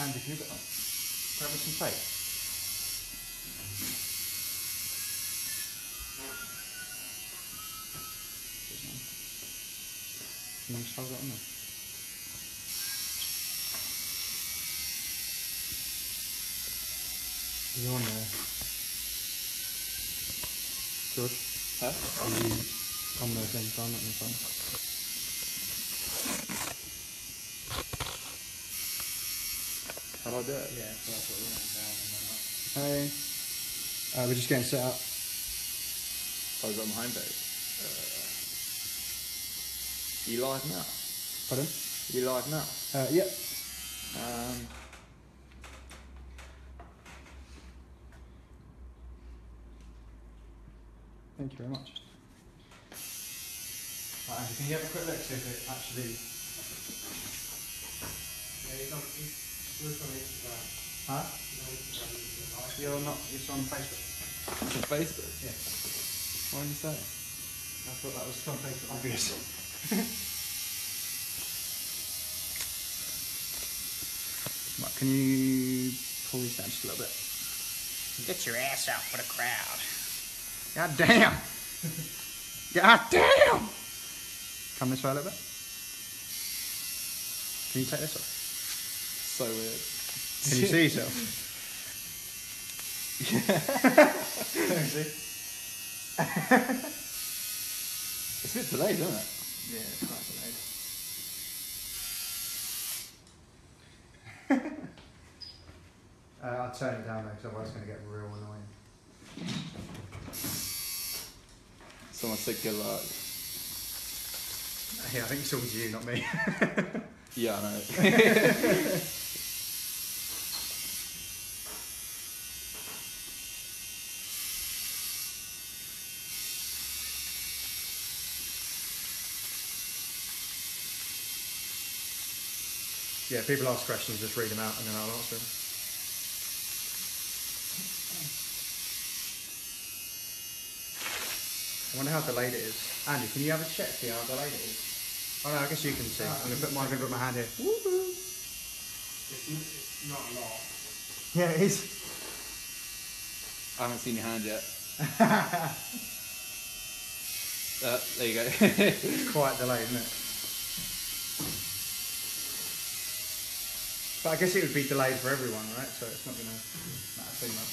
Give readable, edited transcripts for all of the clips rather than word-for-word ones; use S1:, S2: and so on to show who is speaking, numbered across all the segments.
S1: Andy, can you grab me some tape? Can you just hold that on there? Are you on there? George?
S2: Huh?
S1: Are you on the thing? Don't let me phone.
S2: How do I do it?
S1: Yeah, so that's what we're down and hey. We're just getting set up.
S2: Oh, is that my home base? You live now?
S1: Pardon?
S2: You live now?
S1: Yep. Thank you very much. Right, Andy, can you have a quick look see if it actually...
S3: Yeah, he's on Instagram.
S1: Huh?
S3: He's on Instagram.
S1: You're not, it's on Facebook.
S2: It's on Facebook?
S1: Yeah.
S2: Why didn't you say?
S1: I thought that was on Facebook. Obvious. Right, can you pull this down just a little bit?
S4: Get your ass out for the crowd.
S1: God damn! God damn! Come this way a little bit. Can you take this off?
S2: So weird.
S1: Can you see yourself?
S2: It's a bit delayed, isn't it?
S1: Yeah, it's quite delayed. I'll turn it down though, because otherwise it's going to get real annoying.
S2: Someone said good luck.
S1: Yeah, I think it's talking to you, not me.
S2: Yeah, I know.
S1: Yeah, people ask questions, just read them out and then I'll answer them. I wonder how delayed it is. Andy, can you have a check see how delayed it is? Oh no, I guess you can see. I'm going to put my hand here. Woohoo!
S3: It's not a lot.
S1: Yeah, it is.
S2: I haven't seen your hand yet. There you go.
S1: It's quite delayed, isn't it? But I guess it would be delayed for everyone, right? So it's not going to matter too much.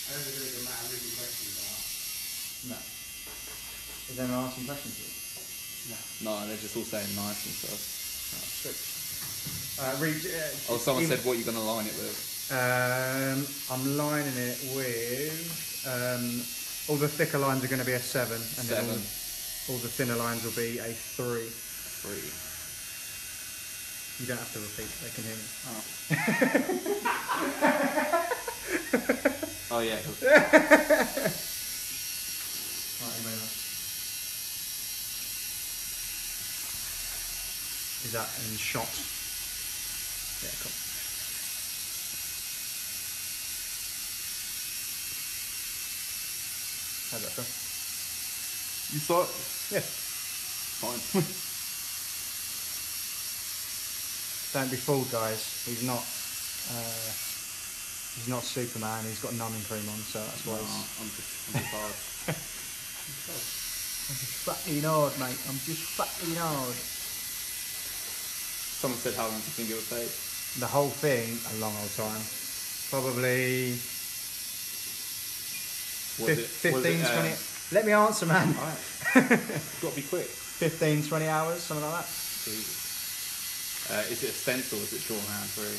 S3: I don't think there's a matter of reading questions are.
S1: No. Is anyone asking questions to you?
S2: No, they're just all saying nice and stuff.
S1: Oh, sweet.
S2: Oh, someone said what you're going to line it with.
S1: I'm lining it with... all the thicker lines are going to be a 7. And
S2: 7.
S1: then all the thinner lines will be a 3.
S2: 3.
S1: You don't have to repeat, they can hear me.
S2: Oh yeah.
S1: Right, move on. Is that in shot? Yeah, cool. How's that feel?
S2: You saw it?
S1: Yeah.
S2: Fine.
S1: Don't be fooled, guys. He's not Superman. He's got numbing cream on, so that's why.
S2: I'm just hard.
S1: I'm just fucking hard, mate. I'm just fucking hard.
S2: Someone said how long do you think it would take?
S1: The whole thing, a long old time. Probably 15, 20. Let me answer, man.
S2: Alright. Got to be quick.
S1: 15, 20 hours, something like that.
S2: Jesus. Is it a stencil or is it drawn hand through?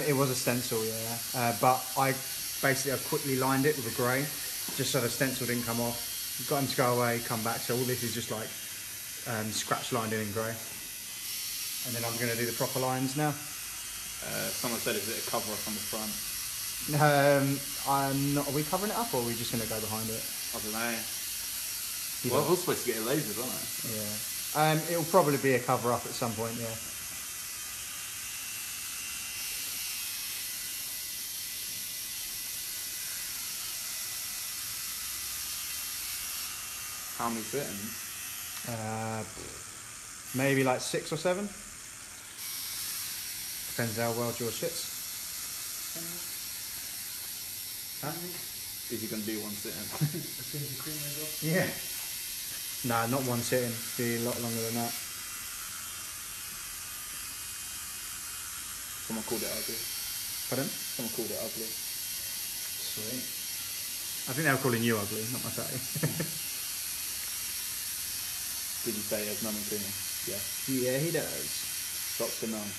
S1: It was a stencil, yeah. But I quickly lined it with a grey, just so the stencil didn't come off. Got him to go away, come back. So all this is just like scratch lined in grey. And then I'm going to do the proper lines now.
S2: Someone said, is it a cover up on the front?
S1: I'm not. Are we covering it up, or are we just going to go behind it?
S2: I don't know. Well, I was supposed to get it lasers, aren't I?
S1: Yeah. It'll probably be a cover up at some point. Yeah.
S2: How many fittings?
S1: Maybe like 6 or 7. Depends how well George sits. Huh?
S2: Is he going to do one sitting?
S3: As soon as the cream goes off.
S1: Yeah. Nah, not one sitting. Be a lot longer than that.
S2: Someone called it ugly.
S1: Pardon?
S2: Someone called it ugly.
S1: Sweet. I think they were calling you ugly, not myself.
S2: Did you say it has none and creamy? Yeah.
S1: Yeah, he does.
S2: Drops to none.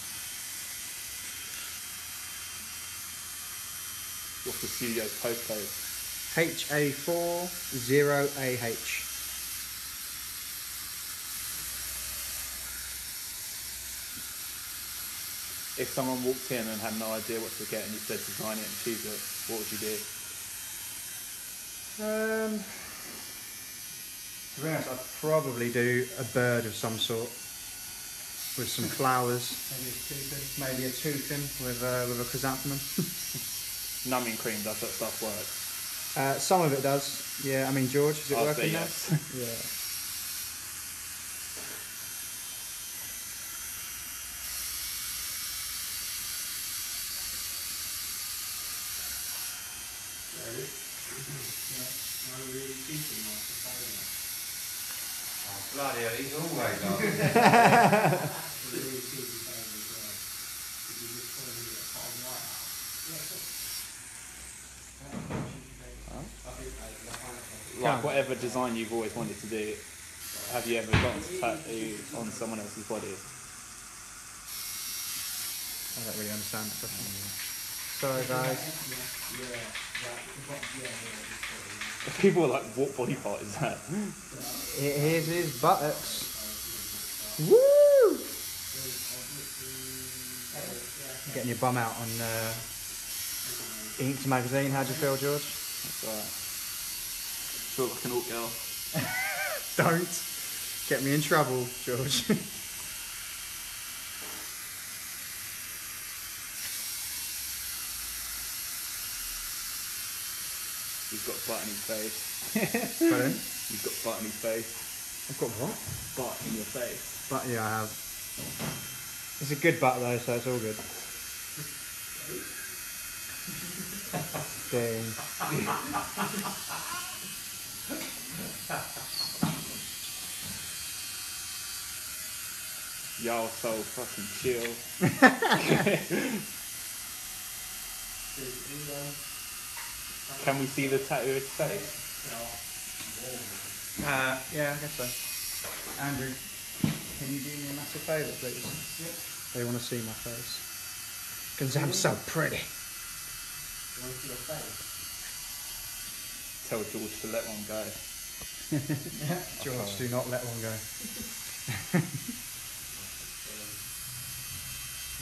S2: What's the studio's postcode?
S1: HA40AH.
S2: If someone walked in and had no idea what to get and you said design it and choose it, what would you do?
S1: To be honest, I'd probably do a bird of some sort with some flowers, maybe a toucan with a chrysanthemum.
S2: Numbing cream, does that stuff work?
S1: Some of it does. Yeah, I mean, George, is it
S2: I'll
S1: working
S2: say
S1: now?
S2: yes.
S1: Yeah.
S5: Bloody hell, he's always on.
S2: Like whatever design you've always wanted to do, have you ever gotten to tattoo on someone else's body?
S1: I don't really understand that question. Sorry, guys.
S2: People are like, what body part is that?
S1: Here's his buttocks. Woo! Getting your bum out on Inked magazine. How'd you feel, George?
S2: That's alright. Feel like an alt girl.
S1: Don't get me in trouble, George.
S2: He's got butt in his face.
S1: Pardon?
S2: He's got butt in his face.
S1: I've got what?
S2: Butt in your face.
S1: But yeah, I have. It's a good butt though, so it's all good. Dang.
S2: Y'all so fucking chill. Can we see the tattooist's face?
S1: Yeah, I guess so. Andrew, can you do me a massive favour, please? Yep. They want to see my face. Because I'm so pretty.
S2: Tell George to let one go.
S1: George, do not let one go.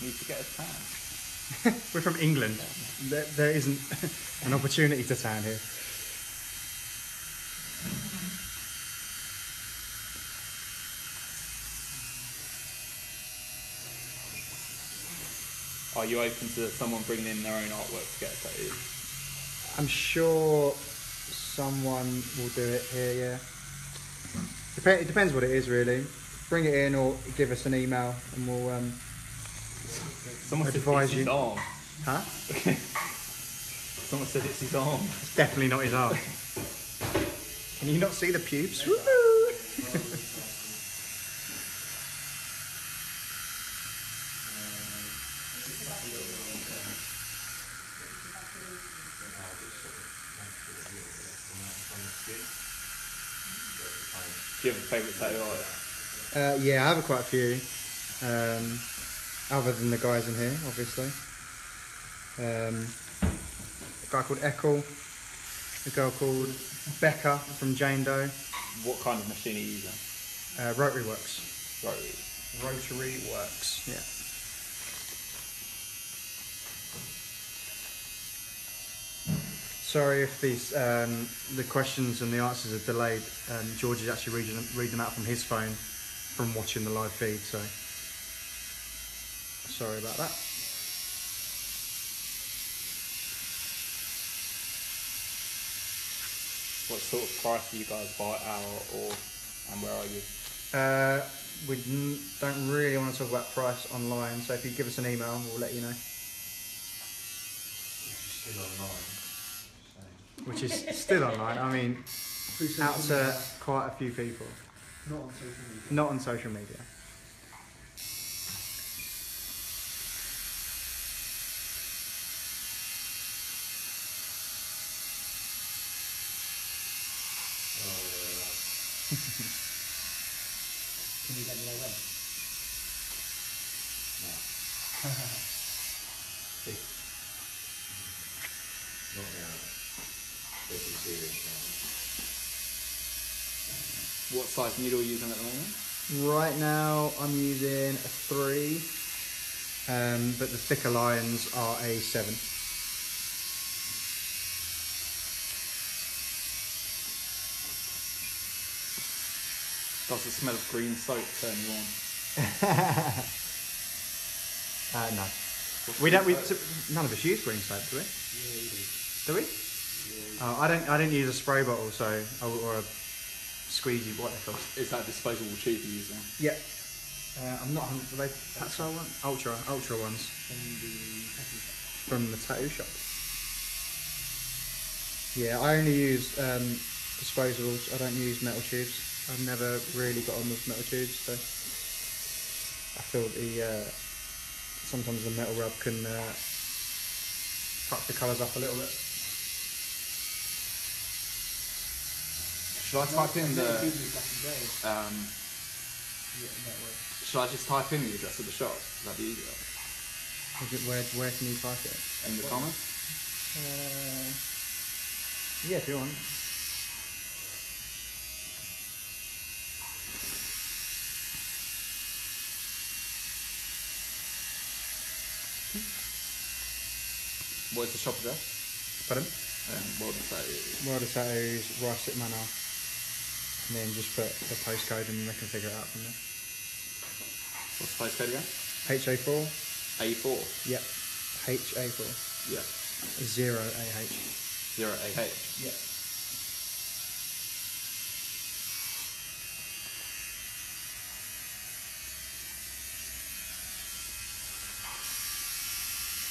S2: Need to get a tan.
S1: We're from England. There isn't an opportunity to tan here.
S2: Are you open to someone bringing in their own artwork to get a tattoo?
S1: I'm sure someone will do it here, yeah. It depends what it is, really. Bring it in or give us an email and we'll
S2: Someone said
S1: advise
S2: it's his
S1: you.
S2: arm.
S1: Huh?
S2: Someone said it's his arm.
S1: It's definitely not his arm. Can you not see the pubes? Woohoo!
S2: Do you have a favourite tattoo artist?
S1: Yeah, I have quite a few. Other than the guys in here, obviously. A guy called Eckel. A girl called Becca from Jane Doe.
S2: What kind of machine are you using?
S1: Rotary Works.
S2: Rotary.
S1: Rotary Works, yeah. Sorry if these the questions and the answers are delayed. George is actually reading them out from his phone from watching the live feed, so sorry about that.
S2: What sort of price do you guys buy it at, or and where are you?
S1: we don't really want to talk about price online, so if you give us an email, we'll let you know.
S3: Still online.
S1: Which is still online. I mean,
S3: Through social
S1: out to
S3: media,
S1: quite a few people.
S3: not on social media.
S1: Not on social media.
S3: Oh, yeah.
S4: Can you let me know when?
S3: No. Not now. This is serious
S2: What size needle are you using at the moment?
S1: Right now, I'm using a 3, but the thicker lines are a 7.
S2: Does the smell of green soap turn you on?
S1: No. We don't. None of us use green soap, do we?
S2: Yeah, you do.
S1: Do we?
S2: Yeah,
S1: Oh, I don't use a spray bottle, so or a squeegee, what they call.
S2: Is that a disposable tube you're using?
S1: Yeah. I'm not. Are they Paxil one? Ultra ones from the tattoo shop. Yeah, I only use disposables. I don't use metal tubes. I've never really got on with metal tubes, so I feel sometimes the metal rub can fuck the colours up a little bit.
S2: Should I type in the? Should I just type in the address of the shop? Would that be easier?
S1: Where can you type it?
S2: In the comments?
S1: Yeah, if you want.
S2: What is the shop address?
S1: Pardon?
S2: World of Tattoos.
S1: World of Tattoos, Ruislip Manor. And then just put the postcode and they can figure it out from there.
S2: What's the postcode again?
S1: HA4?
S2: A4.
S1: Yep. HA4.
S2: Yeah.
S1: 0AH.
S2: 0AH.
S1: Yep.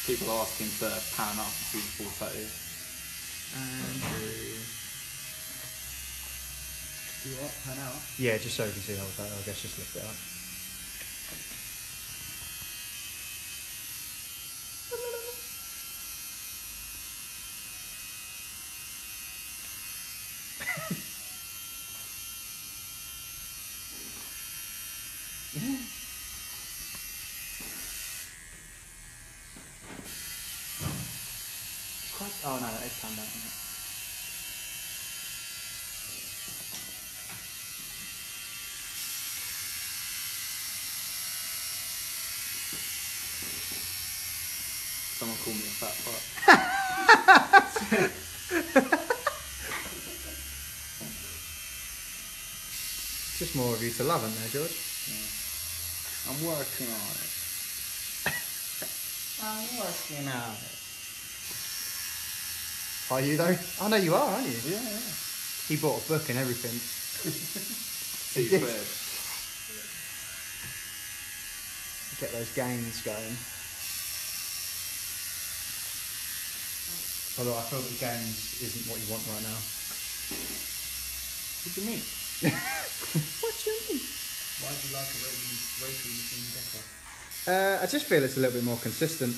S2: People are asking to pan up and see the full tattoo.
S1: Andrew.
S4: Do what? Pan out?
S1: Yeah, just so you can see the whole photo, I guess just lift it up. Oh no, it's panned out, isn't it?
S2: Someone called me a fat fuck.
S1: Just more of you to love, isn't there, George?
S2: I'm working on it.
S4: I'm working on it.
S1: Are you though? I know you are, aren't you?
S2: Yeah, yeah.
S1: He bought a book and everything.
S2: See,
S1: did.
S2: clear.
S1: Get those gains going. Although I feel that gains isn't what you want right now.
S2: What do you mean?
S1: What do you mean?
S4: Why do you like a rotary machine better?
S1: I just feel it's a little bit more consistent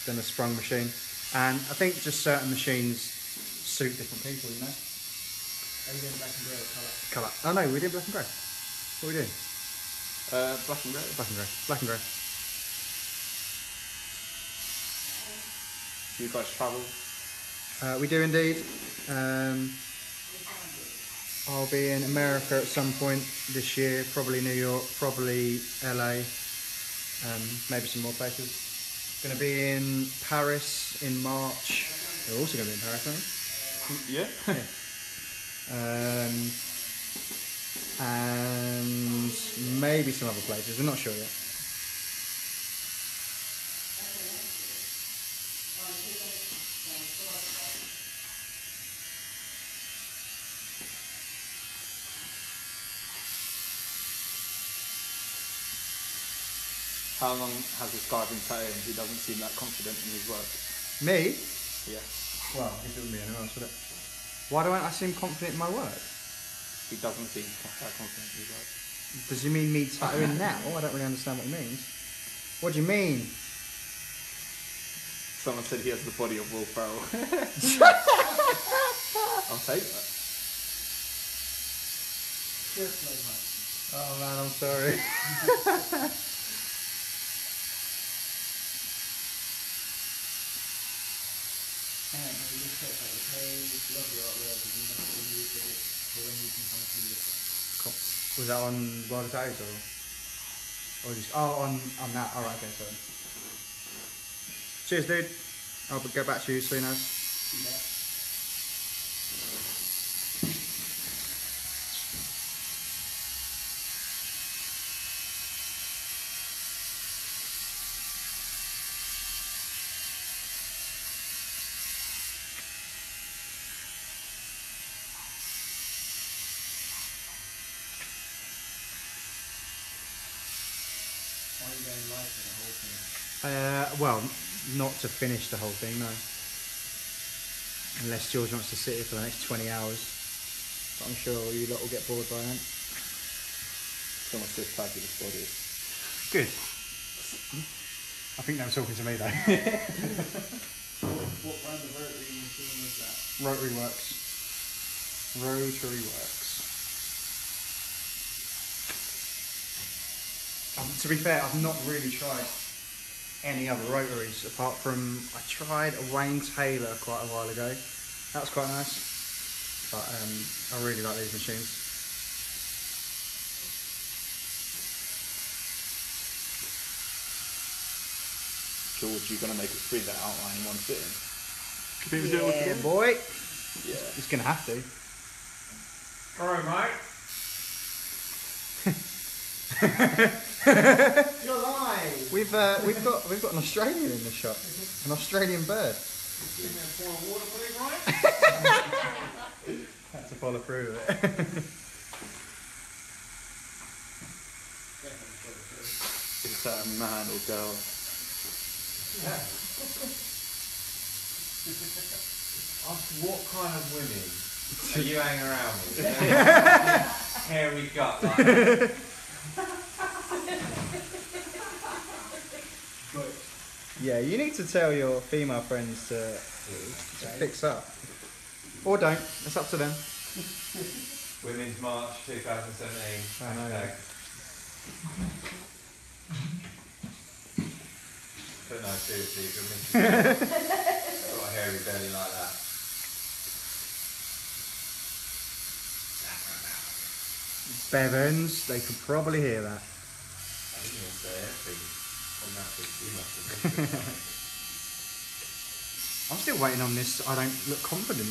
S1: than a sprung machine. And I think just certain machines suit different people, you know?
S4: Are you doing black and grey or colour?
S1: Colour. Oh no, we did black and grey. What are we doing?
S2: Black and grey.
S1: Black and grey. Black and grey.
S2: Do you guys travel?
S1: We do indeed. I'll be in America at some point this year, probably New York, probably LA, maybe some more places. Going to be in Paris in March. We're also going to be in Paris, aren't we?
S2: Yeah.
S1: And maybe some other places. We're not sure yet.
S2: How long has this guy been tattooing? He doesn't seem that confident in his work.
S1: Me?
S2: Yeah.
S1: Well, if it would be anyone else, would it? Why don't I seem confident in my work?
S2: He doesn't seem that confident in his work.
S1: Does he mean me tattooing now? I don't really understand what he means. What do you mean?
S2: Someone said he has the body of Will Ferrell. I'll take that.
S4: Just like mine.
S1: Oh man, I'm sorry.
S4: And we just said that, okay, love your artwork, but you must remove it for when you can come to you.
S1: Cool. Was that on Wild Tattoos or just on that? Alright, okay, sorry. Cheers, dude. I'll get back to you soon as.
S4: Yeah. Why are you going live for the whole thing?
S1: Well, not to finish the whole thing, no. Unless George wants to sit here for the next 20 hours. But I'm sure you lot will get bored by then.
S2: Someone says fabulous body.
S1: Good. I think they were talking to me though.
S4: What brand of rotary machine was that?
S1: Rotary Works. Rotary Works. To be fair, I've not really tried any other rotaries apart from I tried a Wayne Taylor quite a while ago. That was quite nice. But I really like these machines.
S2: George, you're going to make it through that outline in one sitting.
S1: Yeah, boy.
S2: Yeah.
S1: He's gonna have to.
S3: Alright, mate.
S4: You're live!
S1: We've got an Australian in the shop. An Australian bird.
S3: Give me a pour of water, please, right?
S1: Had to follow through with it.
S2: Is that a man or girl?
S3: What kind of women are you hanging around with? Hairy gut like that.
S1: Yeah, you need to tell your female friends to fix up. Or don't. It's up to them.
S3: Women's March 2017.
S1: I know.
S3: Hashtag. But no, seriously, if you're got a hairy belly like that.
S1: Bevans, they could probably hear that.
S3: I didn't even say anything. You must have
S1: I'm still waiting on this I don't look confident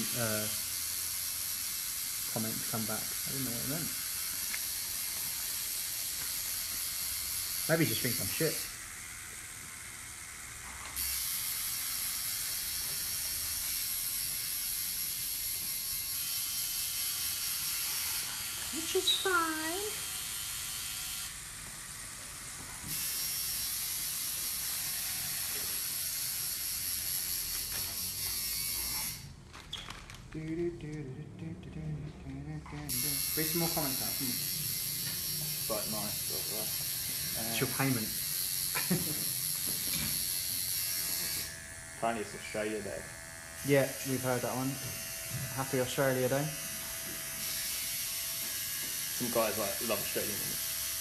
S1: comment to come back. I didn't know what it meant. Maybe he just thinks I'm shit. Which is fine. Read some more comments out.
S2: It's quite nice.
S1: It's your payment.
S2: Apparently it's Australia Day.
S1: Yeah, we've heard that one. Happy Australia Day.
S2: Some guys love Australian women.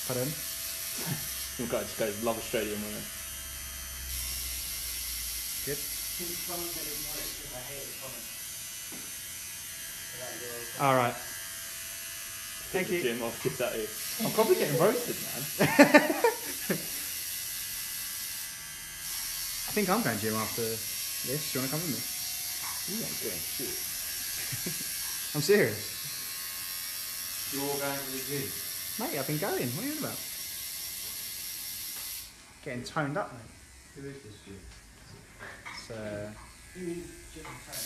S1: Pardon?
S2: Some guys just go love Australian women.
S1: Good.
S4: Can someone get acknowledged if I hate a comment? About your
S1: Alright.
S2: Hit
S1: Thank
S2: the
S1: you.
S2: gym off, get that in. I'm probably getting roasted, man.
S1: I think I'm going gym after this. Do you want to come with me?
S2: You ain't doing shit.
S1: I'm serious.
S3: You're all going to the gym.
S1: Mate, I've been going. What are you on about? Getting toned up, mate.
S3: Who is this gym?
S1: It's,
S4: You mean Jim Frank?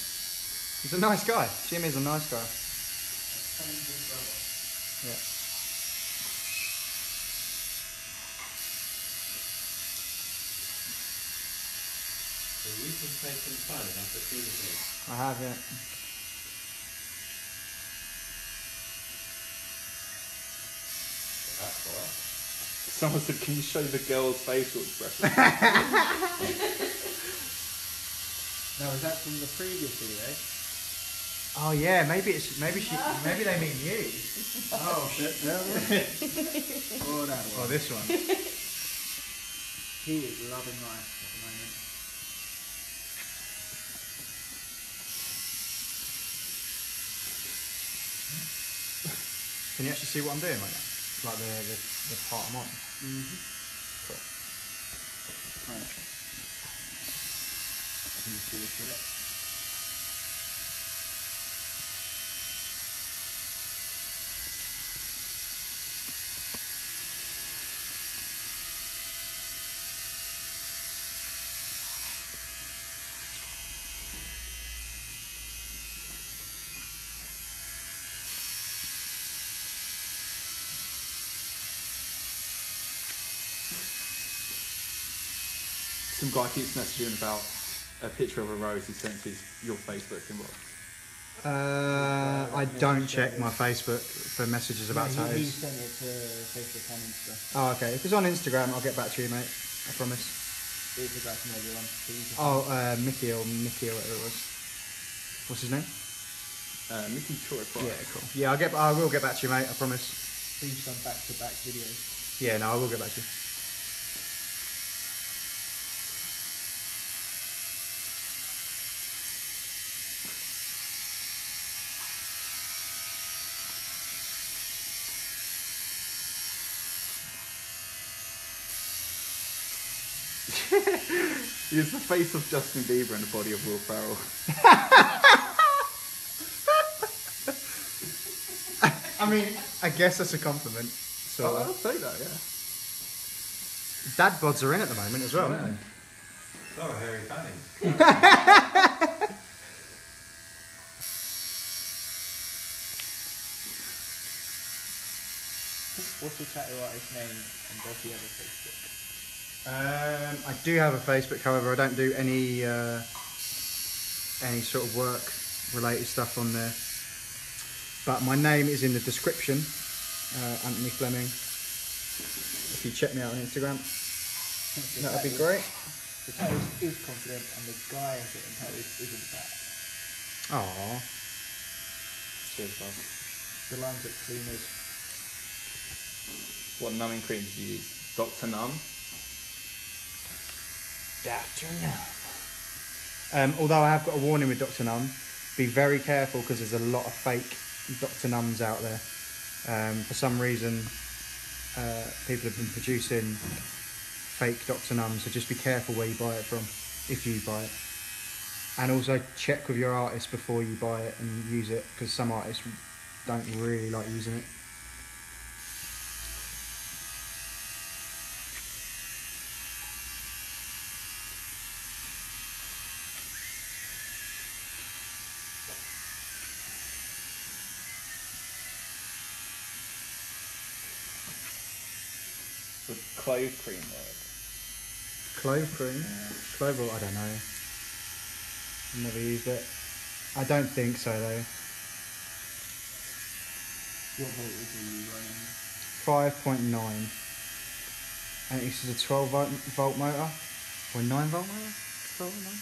S1: he's a nice guy. Jim is a nice guy.
S4: Frank's big brother.
S1: Yeah.
S3: So you can take some phone and put these in.
S1: I have it.
S3: That's right.
S2: Someone said, can you show the girl's facial expression?
S4: Now, is that from the previous video?
S1: Oh yeah, maybe they mean you.
S4: Oh shit. Or that
S1: Oh,
S4: one.
S1: this one.
S4: He is loving life at the moment.
S1: Can you actually see what I'm doing right now? Like the part I'm on. Cool.
S4: Right. Can you see this with it?
S2: Some guy keeps messaging about a picture of a rose he sent to your Facebook inbox.
S1: I don't check my Facebook for messages about
S4: He
S1: tattoos.
S4: sent it to Facebook and Instagram.
S1: Oh, okay. If it's on Instagram, I'll get back to you, mate. I promise.
S4: It's about to know everyone. So you can
S1: Oh, Mickey or whatever it was. What's his name?
S2: Mickey Troy.
S1: Yeah, cool. Yeah, I will get back to you, mate. I promise.
S4: Please done back-to-back videos.
S1: Yeah, no, I will get back to you.
S2: He's the face of Justin Bieber and the body of Will Ferrell.
S1: I mean, I guess that's a compliment. So
S2: I'll say that, yeah.
S1: dad bods are in at the moment as well, aren't they?
S3: So Harry Fanning.
S4: What's your tattoo artist name and does he have a Facebook?
S1: I do have a Facebook, however, I don't do any sort of work related stuff on there. But my name is in the description, Antony Flemming. If you check me out on Instagram, that would be great.
S4: The tattoo is confident and the guy getting tattoos isn't that.
S1: Aww.
S2: Cheers, bud.
S4: The lines look clean as.
S2: What numbing cream did you use? Dr. Numb?
S1: Dr. Numb. Although I have got a warning with Dr. Numb, be very careful because there's a lot of fake Dr. Numbs out there. For some reason, people have been producing fake Dr. Numbs, so just be careful where you buy it from, if you buy it. And also check with your artist before you buy it and use it, because some artists don't really like using it.
S2: Would clove cream work?
S1: Clove cream?
S2: Yeah.
S1: Clove oil, I don't know. Never used it. I don't think so though.
S4: What voltage are you running?
S1: 5.9. And this is a 12 volt motor? Or 9 volt motor? 12 or 9?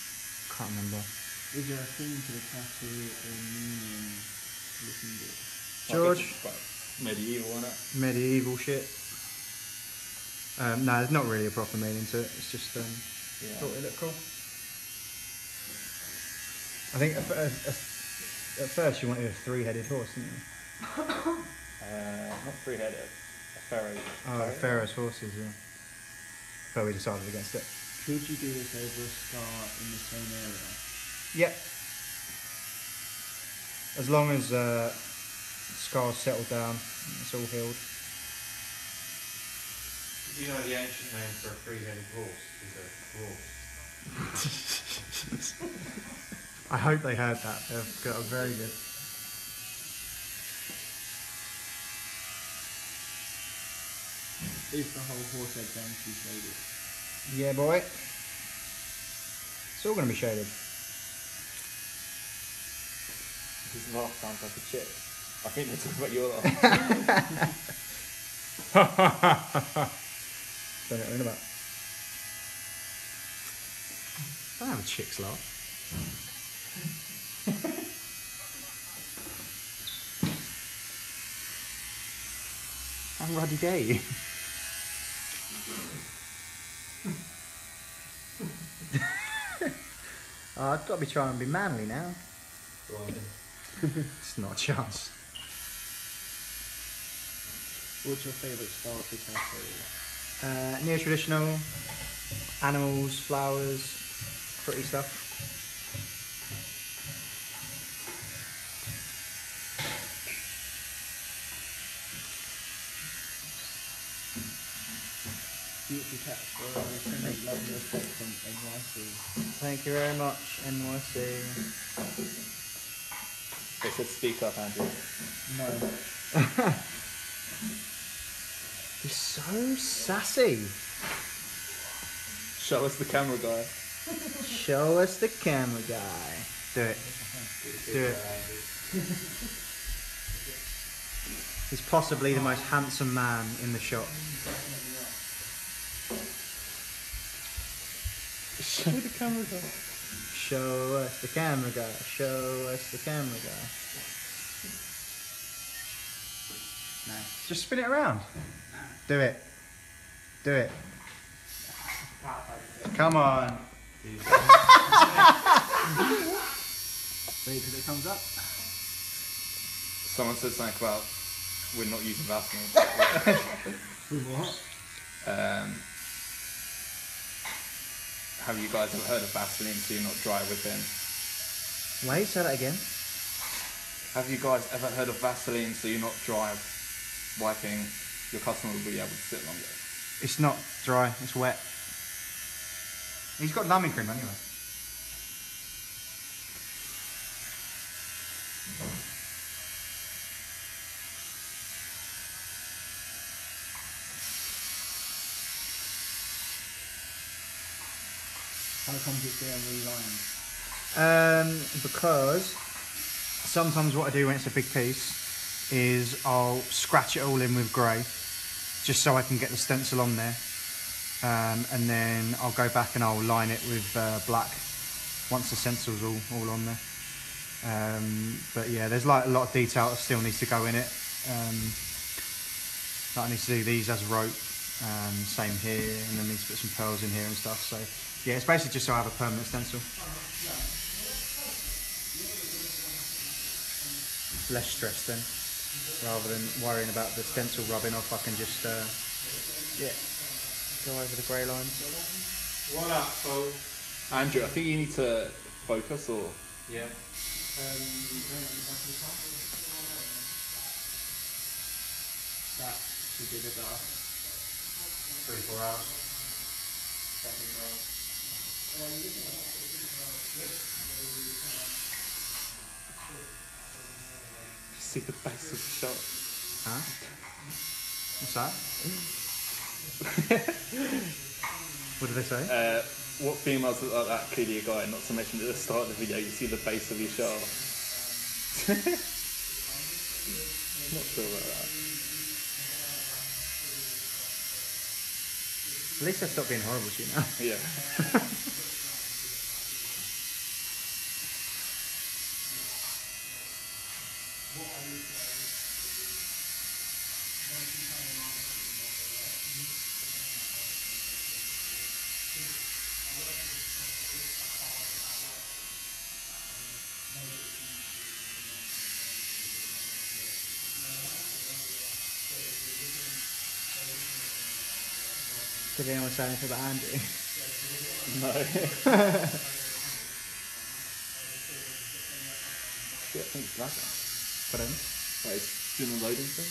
S1: Can't remember.
S4: Is there a theme to the tattoo or meaning looking good?
S1: George?
S2: I guess it's quite medieval, isn't it?
S1: Medieval shit. No, there's not really a proper meaning to it. It's just thought it looked cool. I think at first you wanted a 3-headed horse, didn't you?
S2: Not three-headed. A pharaoh.
S1: Oh, Pharaoh's horses, yeah. But we decided against it.
S4: Could you do this over a scar in the same area?
S1: Yep. As long as scars settle down, it's all healed.
S3: You know the ancient name for a 3-headed horse is a horse.
S1: I hope they heard that. They've got a very good.
S4: Is the whole horse head going to be shaded?
S1: Yeah, boy. It's all going to be shaded.
S2: His laugh sounds like a chick. I think they're talking about your laugh.
S1: Don't know what I'm about. I don't have a chick's laugh. I'm ruddy gay. Oh, I've got to be trying to be manly now. It's not a chance.
S4: What's your favourite starter cafe?
S1: Neo-traditional, animals, flowers, pretty stuff.
S4: Beautiful cats, bro. Send me love and respect from NYC.
S1: Thank you very much, NYC.
S2: They said speak up, Andrew.
S4: No.
S1: You're so sassy.
S2: Show us the camera guy.
S1: Show us the camera guy. Do it. Do it. He's possibly the most handsome man in the shop.
S2: Show the camera guy.
S1: Show us the camera guy. Show us the camera guy. No. Just spin it around. Do it. Do it. Come on.
S4: Wait till it comes up.
S2: Someone said something about we're not using Vaseline.
S4: With what?
S2: Have you guys ever heard of Vaseline so you're not dry within?
S1: Wait, say that again.
S2: Have you guys ever heard of Vaseline so you're not dry wiping? Your customer will be able to sit longer.
S1: It's not dry, it's wet. He's got numbing cream anyway.
S4: How comes it's being relined?
S1: Because sometimes what I do when it's a big piece is I'll scratch it all in with grey just so I can get the stencil on there, and then I'll go back and I'll line it with black once the stencil's all on there. But yeah, there's like a lot of detail that still needs to go in it. Like I need to do these as rope, same here, and then need to put some pearls in here and stuff. So yeah, it's basically just so I have a permanent stencil. Less stress then, rather than worrying about the stencil rubbing off. I can just yeah, go over the grey lines.
S3: What up, Paul?
S2: Andrew, I think you need to focus or...
S3: Yeah.
S4: That should be a bit better.
S3: 3-4 hours.
S2: See the base of the shot.
S1: Huh? What's that? What did they say?
S2: What females look like that? Clearly a guy, not to mention at the start of the video, you see the base of your shaft. Not sure about that.
S1: At least I stopped being horrible to you now.
S2: Yeah.
S1: Did anyone say anything about Andrew?
S2: No. Yeah, I think it's that.
S1: Pardon?
S2: Right, it's doing the loading thing.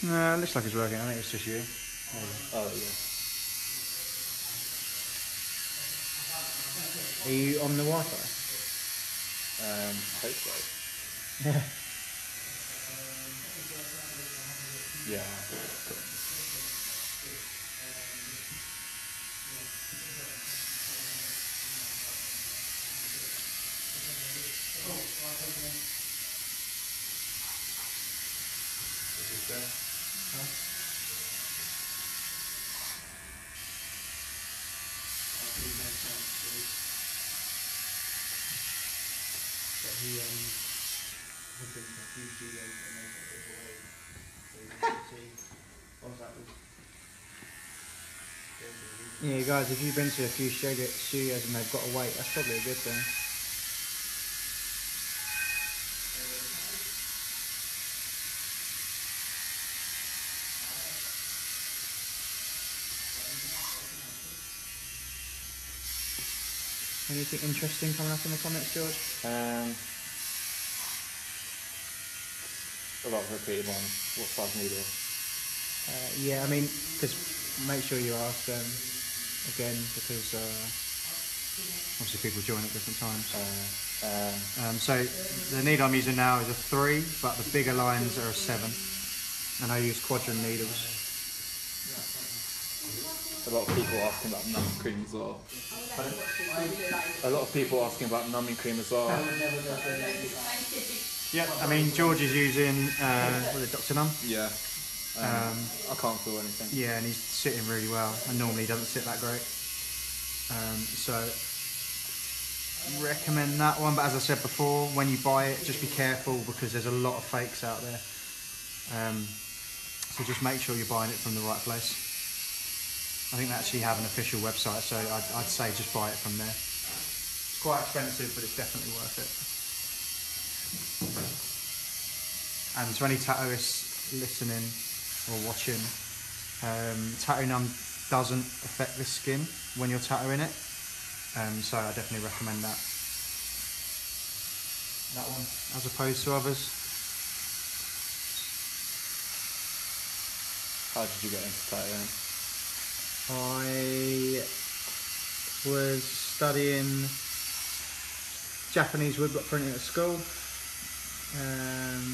S1: No, it looks like it's working. I think it's just you.
S2: Oh, yeah.
S1: Are you on the Wi-Fi?
S2: I hope so.
S1: Yeah.
S2: Yeah.
S4: But he has been to a few studios and they got it away. So you can see what's that with.
S1: Yeah, guys, if you've been to a few studios and they've got to wait, that's probably a good thing. Anything interesting coming up in the comments, George?
S2: A lot of repeated ones. What size needle?
S1: Yeah, I mean, just make sure you ask them again because obviously people join at different times. So the needle I'm using now is a 3, but the bigger lines are a 7, and I use quadrant needles.
S2: A lot of people asking about numbing cream as well. A lot of people asking about numbing cream as well.
S1: Yeah, I mean George is using what is it, Dr. Numb?
S2: Yeah. I can't feel anything.
S1: Yeah, and he's sitting really well, and normally he doesn't sit that great. So recommend that one, but as I said before, when you buy it, just be careful because there's a lot of fakes out there. So just make sure you're buying it from the right place. I think they actually have an official website, so I'd say just buy it from there. It's quite expensive, but it's definitely worth it. And to any tattooists listening or watching, tattoo numb doesn't affect the skin when you're tattooing it, so I definitely recommend that one as opposed to others.
S2: How did you get into tattooing?
S1: I was studying Japanese woodblock printing at school, and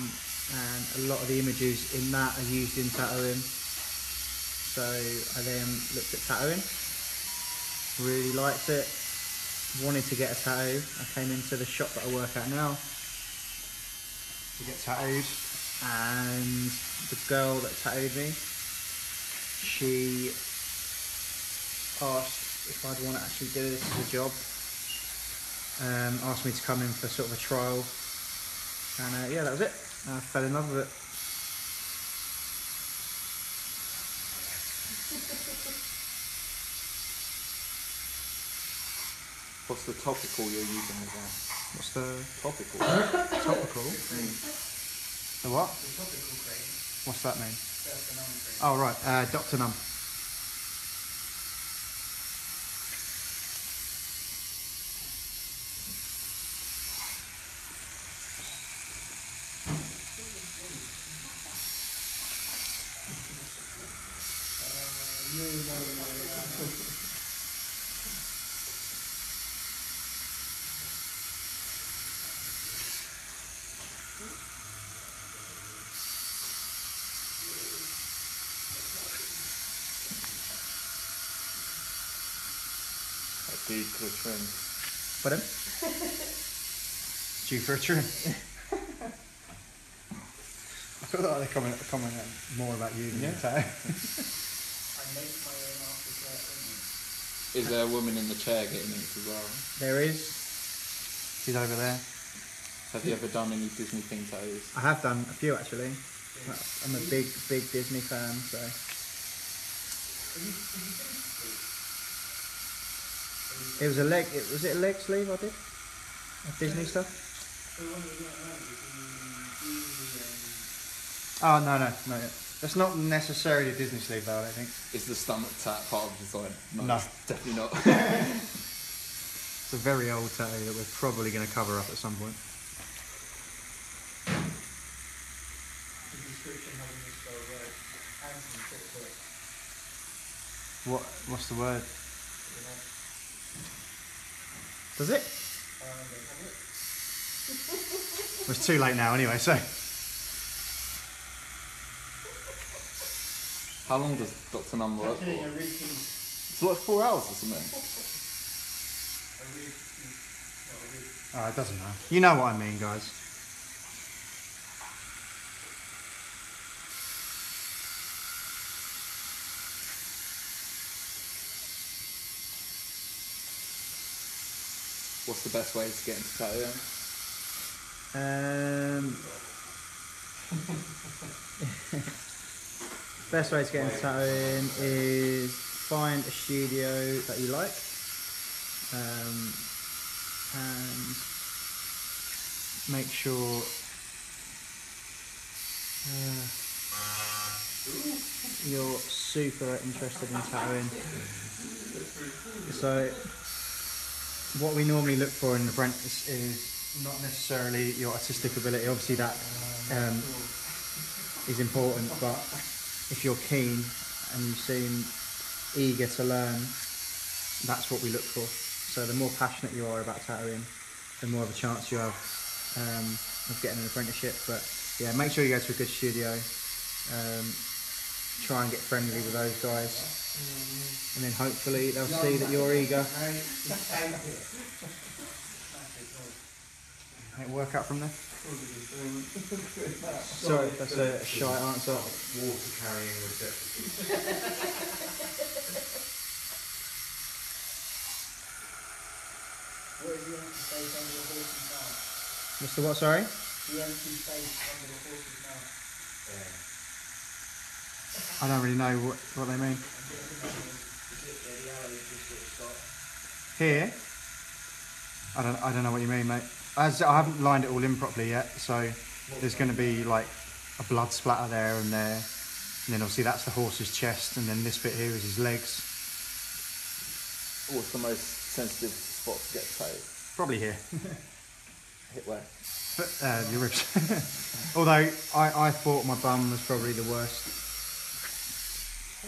S1: a lot of the images in that are used in tattooing. So I then looked at tattooing, really liked it, wanted to get a tattoo. I came into the shop that I work at now to get tattooed, and the girl that tattooed me, she asked if I'd want to actually do this as a job. Asked me to come in for sort of a trial, and yeah, that was it. I fell in love with it.
S2: What's the topical you're using as well?
S1: What's the
S2: Topical?
S1: topical? The what?
S4: The topical cream,
S1: What's that mean?
S4: that's the numbing cream.
S1: Oh right, Dr. Numb.
S2: Due to a trim.
S1: Pardon? Due for a trim. I feel like they're comment more about you than
S2: Yeah.
S1: your tattoo.
S4: I make my own aftercare.
S2: Is there a woman in the chair getting it as well?
S1: There is. She's over there.
S2: Have you ever done any Disney theme tattoos?
S1: I have done a few actually. I'm a big Disney fan, so. It was a leg. Was it a leg sleeve I did? Of Disney stuff. Oh no. Yeah. That's not necessarily a Disney sleeve though. I don't think.
S2: Is the stomach tat part of the design?
S1: No.
S2: It's definitely not.
S1: It's a very old tattoo that we're probably going to cover up at some point.
S4: The description having this spell word, Antony quick.
S1: What's the word?
S4: You know,
S1: Does it?
S4: have it.
S1: Well, it's too late now anyway. So.
S2: How long does Dr. Numb work for?
S4: Doing a rib piece.
S2: It's like 4 hours or something.
S4: A rib piece. Not a rib.
S1: Oh, it doesn't matter. You know what I mean, guys.
S2: What's the best way to get into tattooing?
S1: Best way to get into tattooing is find a studio that you like, and make sure you're super interested in tattooing. So what we normally look for in an apprentice is not necessarily your artistic ability, obviously that is important, but if you're keen and you seem eager to learn, that's what we look for. So the more passionate you are about tattooing, the more of a chance you have of getting an apprenticeship. But yeah, make sure you go to a good studio, try and get friendly with those guys, and then hopefully they'll see that you're eager. Work out from there. Sorry, that's a shy answer.
S3: Water carrying receptacle.
S4: What is the empty space under the horse's mouth?
S1: Mr. What, sorry?
S4: The empty space under the horse's mouth.
S1: I don't really know what they mean. Here? I don't know what you mean, mate. As I haven't lined it all in properly yet, so there's going to be like a blood splatter there and there, and then obviously that's the horse's chest, and then this bit here is his legs.
S2: What's the most sensitive spot to get tattooed?
S1: Probably here.
S2: Hit where?
S1: Your ribs. Although I thought my bum was probably the worst.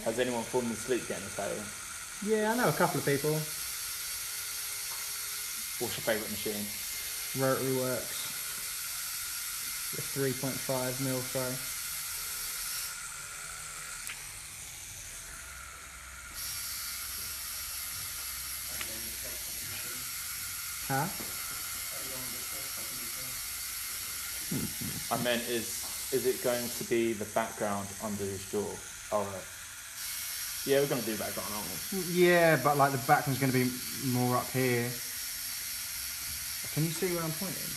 S2: Has anyone fallen asleep getting a tattoo?
S1: Yeah, I know a couple of people.
S2: What's your favourite machine?
S1: Rotary Works. The 3.5mm throw. Huh?
S2: I meant, is it going to be the background under his jaw? Alright. Yeah, we're going to do background, aren't we?
S1: Yeah, but like the background's going to be more up here. Can you see where I'm pointing?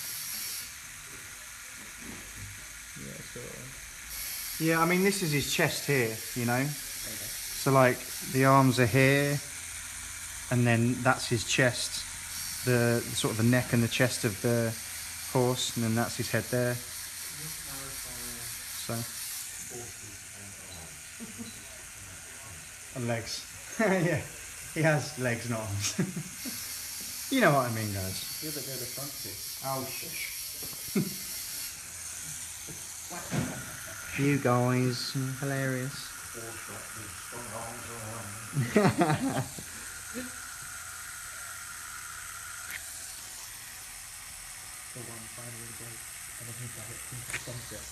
S1: Yeah, sort of. Yeah, I mean this is his chest here, you know? Okay. So like the arms are here, and then that's his chest, the sort of the neck and the chest of the horse, and then that's his head there. So. And legs. Yeah, he has legs and arms. You know what I mean, guys.
S4: Yeah, but they're the front two.
S1: Oh, shush. You guys, hilarious.
S4: The one finally broke. I don't think I hit the sunset.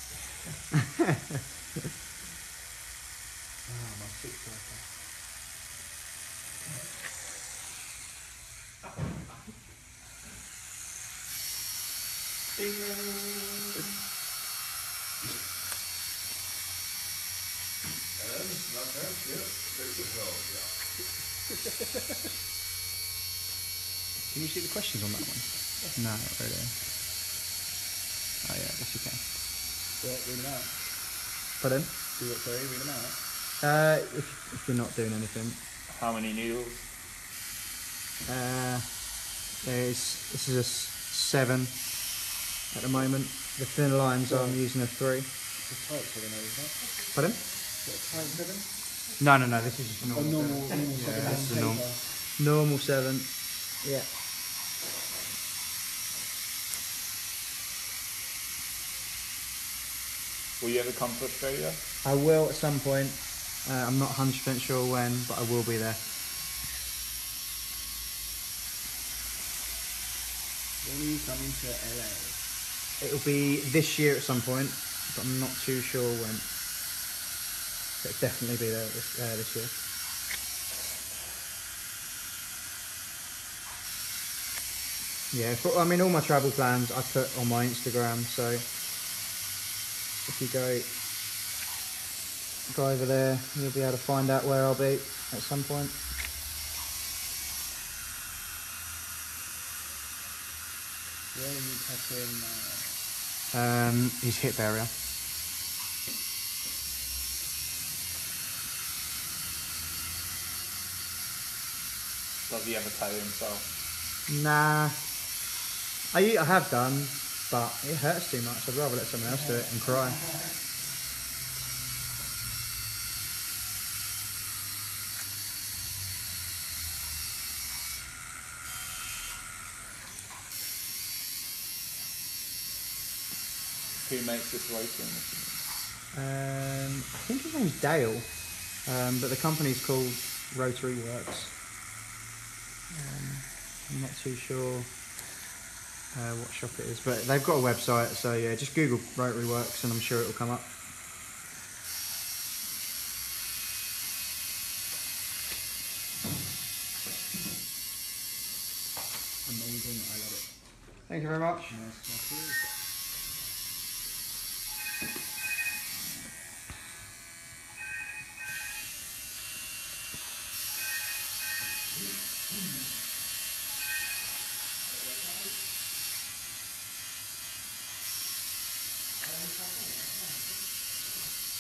S4: My sixth birthday.
S1: Can you see the questions on that one? No, not really. Oh yeah, I guess you can.
S4: Read them out.
S1: Pardon?
S4: Do what, sorry, read them out.
S1: If you're not doing anything.
S2: How many needles?
S1: This is a 7 at the moment. The thin lines I'm using a 3.
S4: It's a tight 7, isn't it?
S1: Pardon?
S4: Is it a tight 7?
S1: No, this is just a normal.
S4: Normal 7
S1: Yeah, this is a
S4: on
S1: normal.
S4: paper.
S1: Normal 7. Yeah.
S2: Will you ever come to Australia?
S1: I will at some point. I'm not 100% sure when, but I will be there.
S4: When are you coming to LA?
S1: It'll be this year at some point, but I'm not too sure when. But it'll definitely be there this year. Yeah, I mean all my travel plans I put on my Instagram, so if you go over there, you'll be able to find out where I'll be at some point.
S4: where are you tattooing
S1: His hip area.
S2: Does he ever tattoo himself?
S1: Nah. I have done, but it hurts too much. I'd rather let someone else do it and cry.
S2: Who makes this rotary machine?
S1: I think his name's Dale, but the company's called Rotary Works. I'm not too sure what shop it is, but they've got a website, so yeah, just Google Rotary Works and I'm sure it'll come up.
S4: amazing, I love it.
S1: Thank you very much.
S4: Nice tattoo.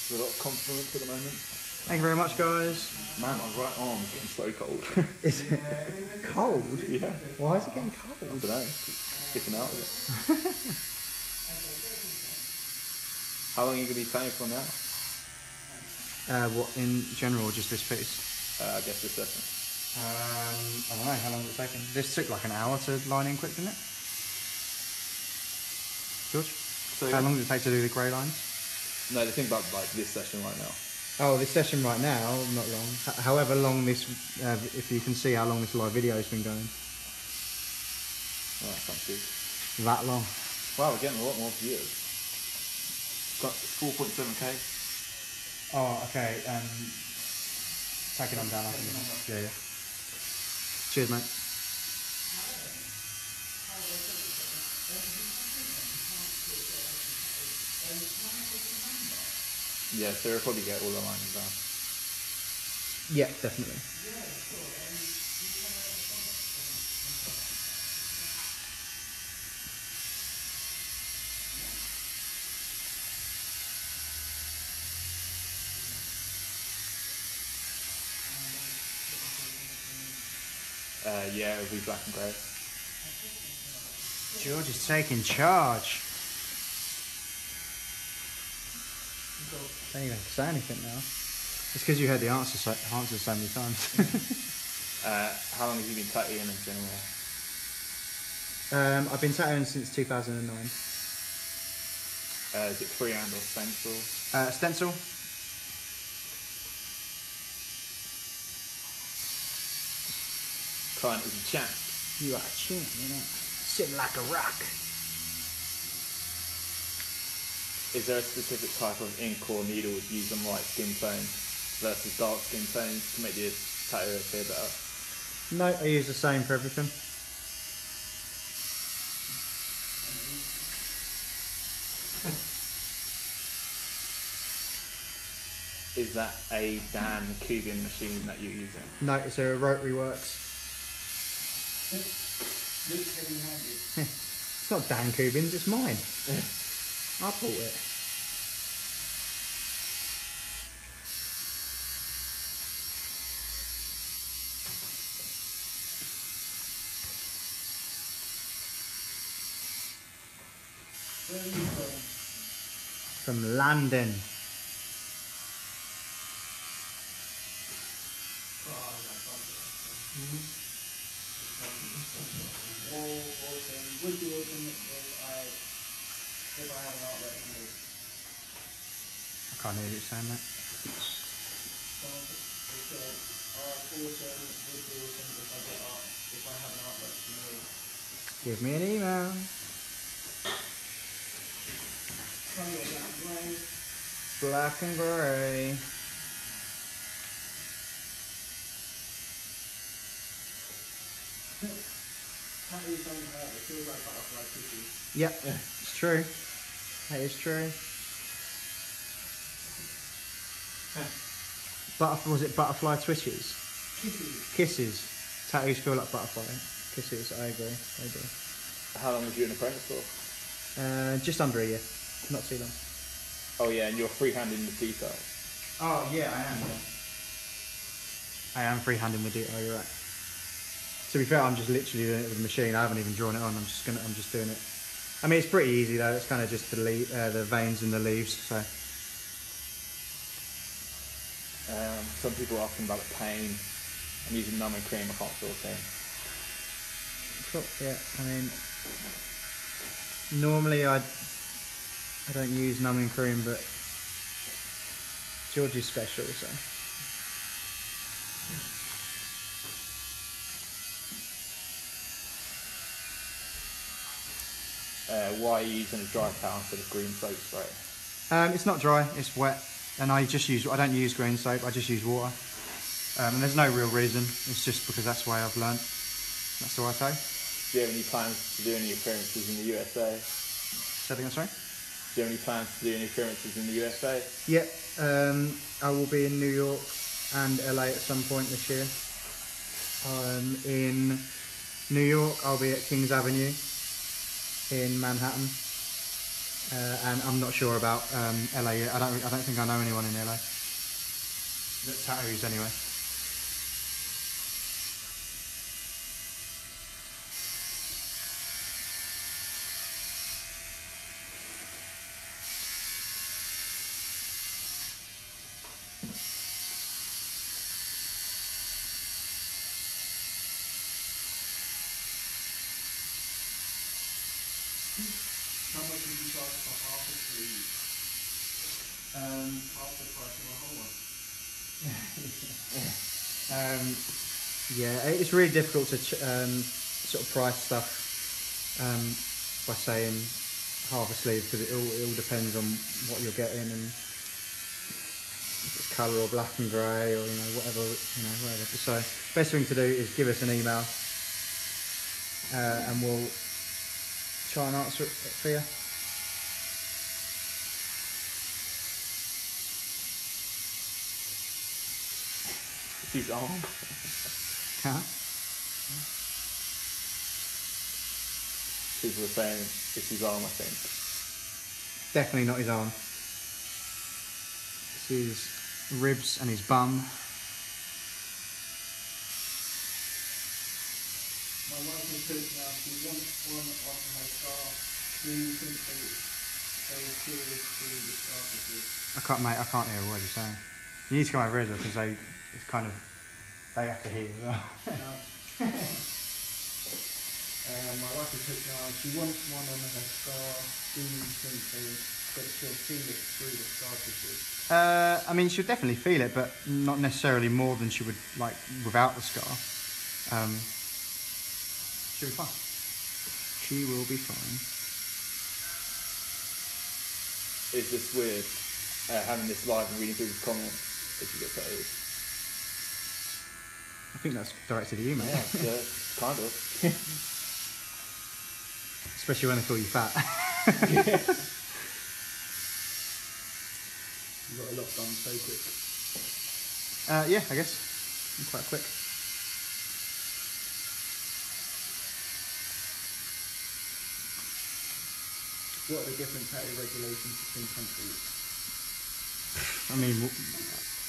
S2: There's a lot of confidence at the moment.
S1: Thank you very much, guys.
S2: Man, my right arm's getting so cold.
S1: Is it cold?
S2: Yeah.
S1: Why is it getting cold?
S2: I don't know. It's sticking out of it. How long are you going to be tattooing for now?
S1: What in general, or just this piece?
S2: I guess this session.
S1: I don't know, how long has it taken? This took like an hour to line in quick, didn't it? George?
S2: So
S1: How long did it take to do the grey lines?
S2: No, the thing about like this session right now.
S1: Oh, this session right now, not long. However long this, if you can see how long this live video has been going.
S2: Oh, that sounds good.
S1: That long.
S2: Wow, we're getting a lot more viewers. Got 4.7k.
S1: Oh, okay. Take it on down. I think. Yeah, yeah. Cheers, mate.
S2: Yeah, so we'll probably get all the lines done.
S1: Yeah, definitely.
S2: Yeah, it'll be black and grey.
S1: George is taking charge. Don't even say anything now. It's because you heard the answer so many times.
S2: How long have you been tattooing in general?
S1: I've been tattooing since 2009.
S2: Is it freehand or stencil?
S1: Stencil.
S2: Client is a champ.
S1: You are a champ, you know. Sitting like a rock.
S2: Is there a specific type of ink or needle used on light skin tones versus dark skin tones to make the tattoo appear better?
S1: No, I use the same for everything.
S2: Is that a Dan Cuban machine that you're using?
S1: No, it's a Rotary Works.
S4: Luke's heavy-handed.
S1: It's not Dan Cubin's, it's mine. I bought it.
S4: Where are you from?
S1: From London.
S4: Would be open if I have an outlet in this.
S1: I can't hear you saying that.
S4: If I have an outlet to move.
S1: Give me an email. Black and grey.
S4: Tattoos don't hurt, it feels like butterfly kisses.
S1: Yep, it's true. That is true. Was it butterfly twitches?
S4: Kisses.
S1: Kisses. Tattoos feel like butterfly kisses. I agree.
S2: How long was you an apprentice for?
S1: Just under a year, not too long.
S2: Oh yeah, and you're freehanding the detail.
S1: Oh yeah, I am. I am freehanding the detail. You're right. To be fair, I'm just literally doing it with the machine. I haven't even drawn it on. I'm just doing it. I mean, it's pretty easy though. It's kind of just the veins and the leaves. So.
S2: Some people are asking about the pain. I'm using numbing cream. I can't feel a thing.
S1: Cool. Yeah. I mean, normally I don't use numbing cream, but George is special, so.
S2: Why are you using a dry towel instead of green soap spray?
S1: It's not dry, it's wet, and I don't use green soap, I just use water. And there's no real reason, it's just because that's the way I've learnt. That's the way I say.
S2: Do you have any plans to do any appearances in the USA?
S1: Say that again, sorry?
S2: Do you have any plans to do any appearances in the USA?
S1: Yep, I will be in New York and LA at some point this year. In New York, I'll be at Kings Avenue in Manhattan, and I'm not sure about LA yet. I don't think I know anyone in LA that tattoos anyway.
S4: How much would you charge for half a sleeve? Half the price of a whole one.
S1: Yeah, it's really difficult to sort of price stuff by saying half a sleeve, because it all depends on what you're getting and if it's colour or black and grey or whatever. So best thing to do is give us an email and we'll try and answer it for you.
S2: It's his arm.
S1: Huh?
S2: People are saying it's his arm, I think.
S1: Definitely not his arm. It's his ribs and his bum.
S4: My wife is coach now, she wants one on her scar. Do you think they will cure this through the scar disease?
S1: I can't hear a word you're saying. You need to come over here because they have to hear as well.
S4: My wife is coach now, she wants one on her scar. Do you think she'll feel it through the scar disease?
S1: I mean, she'll definitely feel it, but not necessarily more than she would like without the scar. She'll be fine. She will be fine.
S2: Is this weird, having this live and reading people's comments if you get tattoos?
S1: I think that's directed at you, mate.
S2: Yeah, kind of.
S1: Especially when they call you fat.
S4: You got a lot done so quick.
S1: Yeah, I guess. I'm quite quick.
S4: What are the different tattoo regulations between countries?
S1: I mean,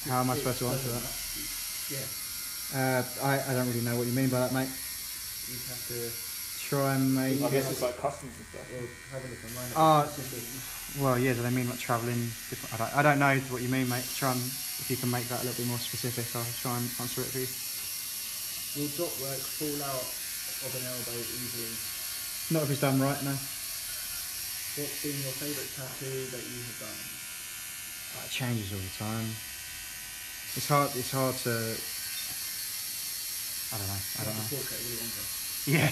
S1: how am I supposed to answer that?
S4: Yeah.
S1: I don't really know what you mean by that, mate.
S4: You have to
S1: Try and make.
S2: I guess it's like customs and stuff.
S4: have a look online.
S1: Well, yeah. Do they mean like travelling? I don't know what you mean, mate. Try and if you can make that a little bit more specific, I'll try and answer it for you.
S4: Will dot work fall out of an elbow easily?
S1: Not if it's done right, no.
S4: What's been your favourite tattoo that you have done?
S1: It changes all the time. It's hard to. I don't know. Yeah.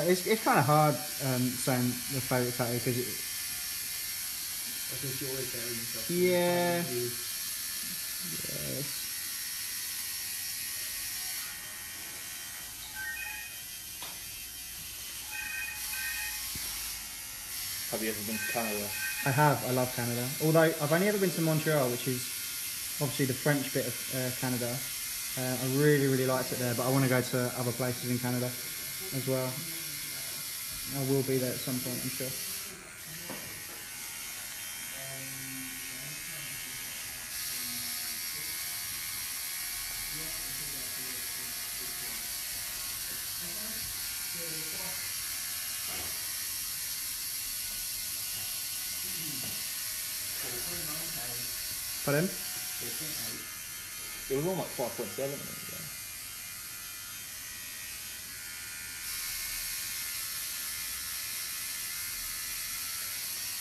S1: It's kind of hard saying the favourite tattoo because it.
S4: I think you're always there yourself.
S1: Yeah. Yes.
S2: Have you ever been to Canada?
S1: I have. I love Canada. Although I've only ever been to Montreal, which is obviously the French bit of Canada. I really, really liked it there, but I want to go to other places in Canada as well. I will be there at some point, I'm sure. Pardon?
S2: It was on like 5.7.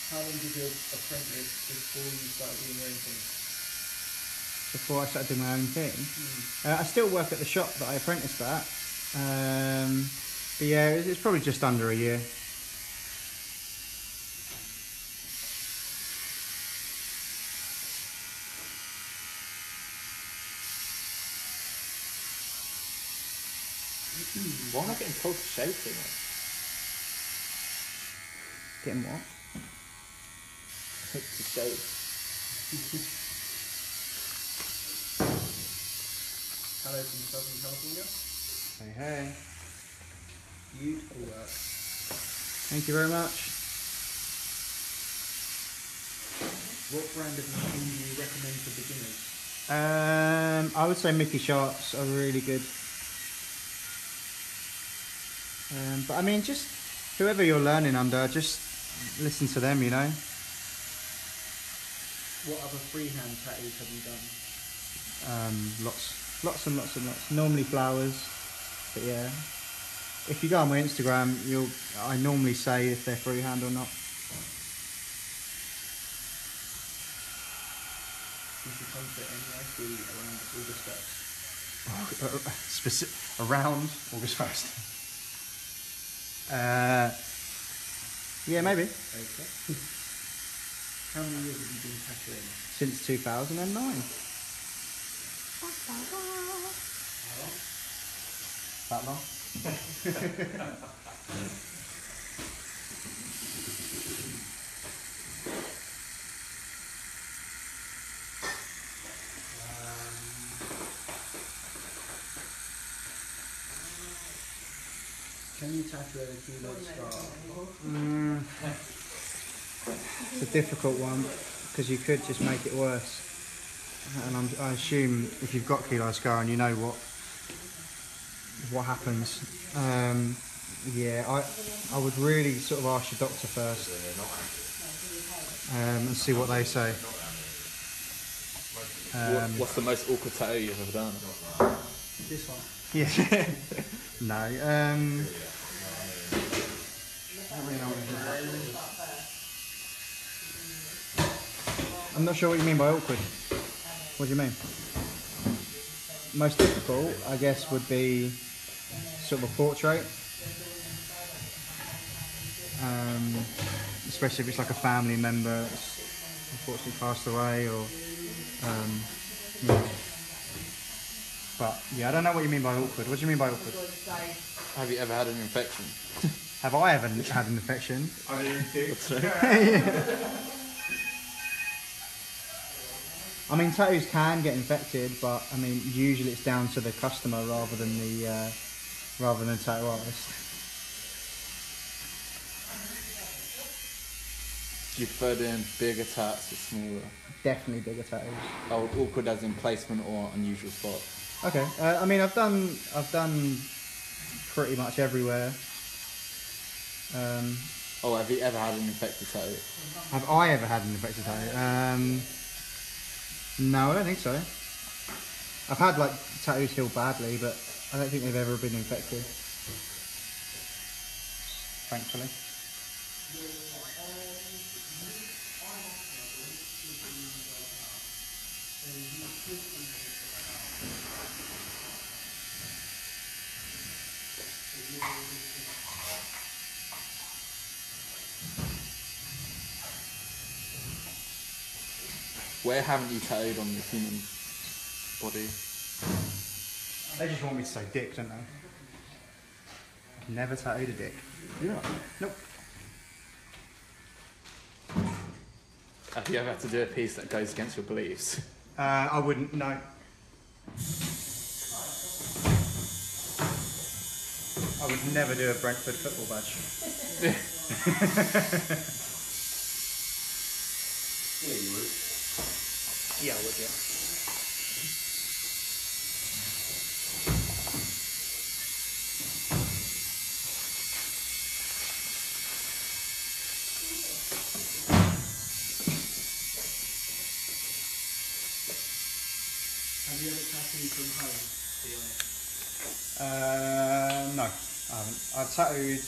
S4: How long did you apprentice before you started doing your own thing?
S1: Before I started doing my own thing. I still work at the shop that I apprenticed at. But yeah, it's probably just under a year.
S2: Why am I getting told to shave too much?
S1: Getting what?
S2: To shave.
S4: Hello from Southern California.
S1: Hey, hey.
S4: Beautiful work.
S1: Thank you very much.
S4: What brand of machine do you recommend for beginners?
S1: I would say Mickey Sharps are really good. But I mean, just whoever you're learning under, just listen to them, you know.
S4: What other freehand tattoos have you done?
S1: Lots and lots and lots. Normally flowers, but yeah. If you go on my Instagram, I normally say if they're freehand or not.
S4: You should come to NYC around August 1st.
S1: Around August 1st. Yeah, maybe.
S4: Okay. How many years have you been tattooing?
S1: Since 2009. That long?
S4: Can you tattoo a keloid scar?
S1: It's a difficult one because you could just make it worse. And I assume if you've got keloid scar and you know what happens, yeah, I would really sort of ask your doctor first and see what they say.
S2: What's the most awkward tattoo you've ever done?
S4: This one.
S1: Yeah. No. I don't really know what it is. I'm not sure what you mean by awkward. What do you mean? Most difficult, I guess, would be sort of a portrait. Especially if it's like a family member that's unfortunately passed away, or yeah. But yeah, I don't know what you mean by awkward. What do you mean by awkward?
S2: Have you ever had an infection?
S1: Have I ever had an infection?
S3: I mean,
S1: I mean, tattoos can get infected, but I mean, usually it's down to the customer rather than the tattoo artist.
S2: Do you prefer doing bigger tats or smaller?
S1: Definitely bigger tattoos.
S2: Oh, awkward as in placement or unusual spot?
S1: Okay. I mean, I've done pretty much everywhere.
S2: Oh, have you ever had an infected tattoo?
S1: Have I ever had an infected tattoo? No, I don't think so. I've had like tattoos heal badly, but I don't think they've ever been infected. Thankfully.
S2: Where haven't you tattooed on the human body?
S1: They just want me to say dick, don't they? I've never tattooed a dick.
S2: Yeah.
S1: Nope.
S2: Have you ever had to do a piece that goes against your beliefs?
S1: I wouldn't, no. I would never do a Brentford football badge.
S3: Yeah, you would.
S1: Yeah, I would, yeah.
S4: Have you ever tattooed from home, to be honest?
S1: No, I haven't. I've tattooed,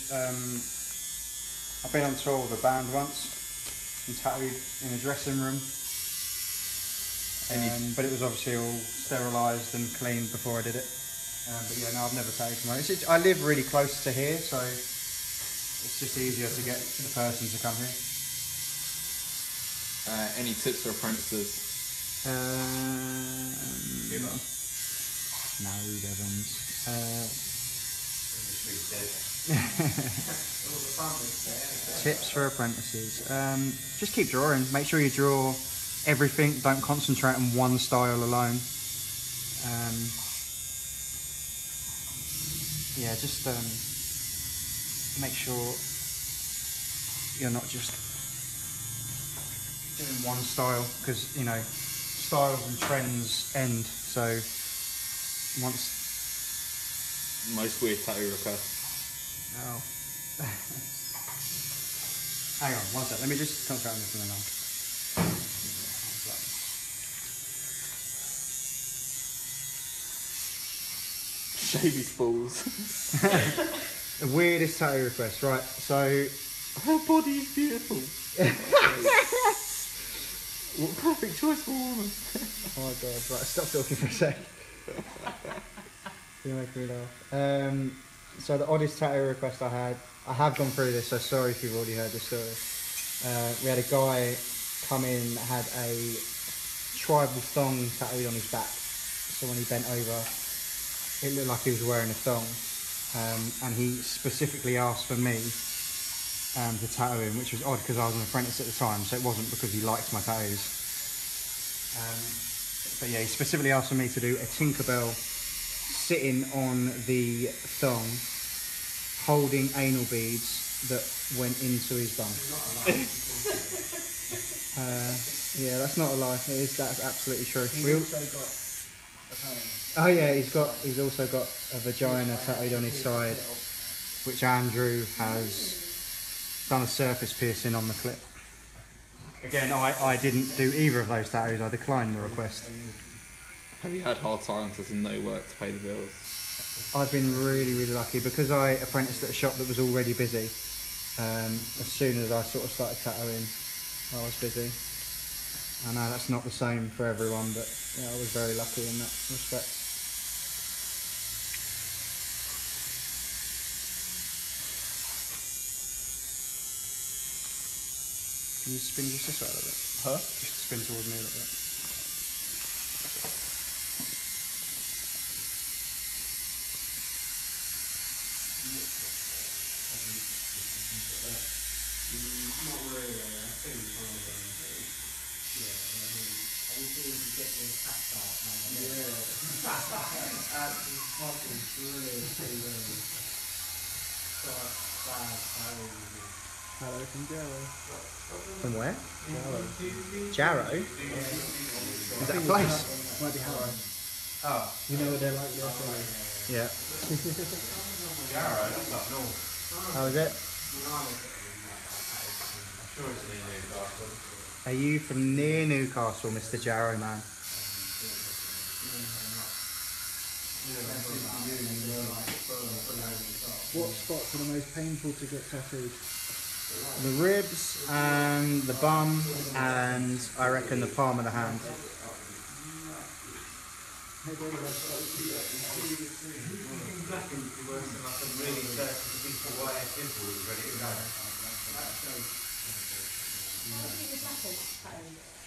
S1: I've been on tour with a band once and tattooed in a dressing room. But it was obviously all sterilised and cleaned before I did it. But yeah, no, I've never tattooed from home. I live really close to here, so it's just easier to get the person to come here.
S2: Any tips for apprentices?
S1: No, Devons. Tips for apprentices. Just keep drawing. Make sure you draw everything. Don't concentrate on one style alone. Yeah, just make sure you're not just doing one style, because you know styles and trends end. So once
S2: Most weird tattoo requests.
S1: oh. Hang on, one sec. Let me just concentrate on this and then I'll.
S2: Shavy spools.
S1: The weirdest tattoo request, right? So
S2: Her body is beautiful. What a perfect choice for a woman.
S1: oh my god, right, stop talking for a sec. You're making me laugh. So the oddest tattoo request I have gone through this, so sorry if you've already heard this story. We had a guy come in that had a tribal thong tattooed on his back. So when he bent over, it looked like he was wearing a thong. And he specifically asked for me to tattoo him, which was odd because I was an apprentice at the time, so it wasn't because he liked my tattoos. But yeah, he specifically asked for me to do a Tinkerbell sitting on the thong, holding anal beads that went into his bum. Yeah, that's not a lie. That's absolutely true.
S4: He's also got a pain.
S1: Oh yeah, he's also got a vagina tattooed on his side, which Andrew has done a surface piercing on the clip. Again, I didn't do either of those tattoos. I declined the request.
S2: Have you had hard times as in no work to pay the bills?
S1: I've been really, really lucky because I apprenticed at a shop that was already busy. As soon as I sort of started tattooing, I was busy. I know that's not the same for everyone, but yeah, I was very lucky in that respect. Can you spin just this way a little bit?
S2: Huh?
S1: Just spin towards me a little bit.
S4: Not really, I think it's one of them. Yeah, I mean, we can get the cats out now. Yeah. That's fucking brilliant.
S1: Hello from Jarrow. From where? Jarrow? Is that a place?
S4: Might be Harrow.
S3: Oh,
S4: You know what they're like there, so
S1: Yeah.
S3: Jarrow, that's up north.
S1: How is it?
S3: I'm sure it's near Newcastle.
S1: Are you from near Newcastle, Mr. Jarrow man?
S4: what spots are the most painful to get tattooed?
S1: The ribs and the bum and I reckon the palm of the hand.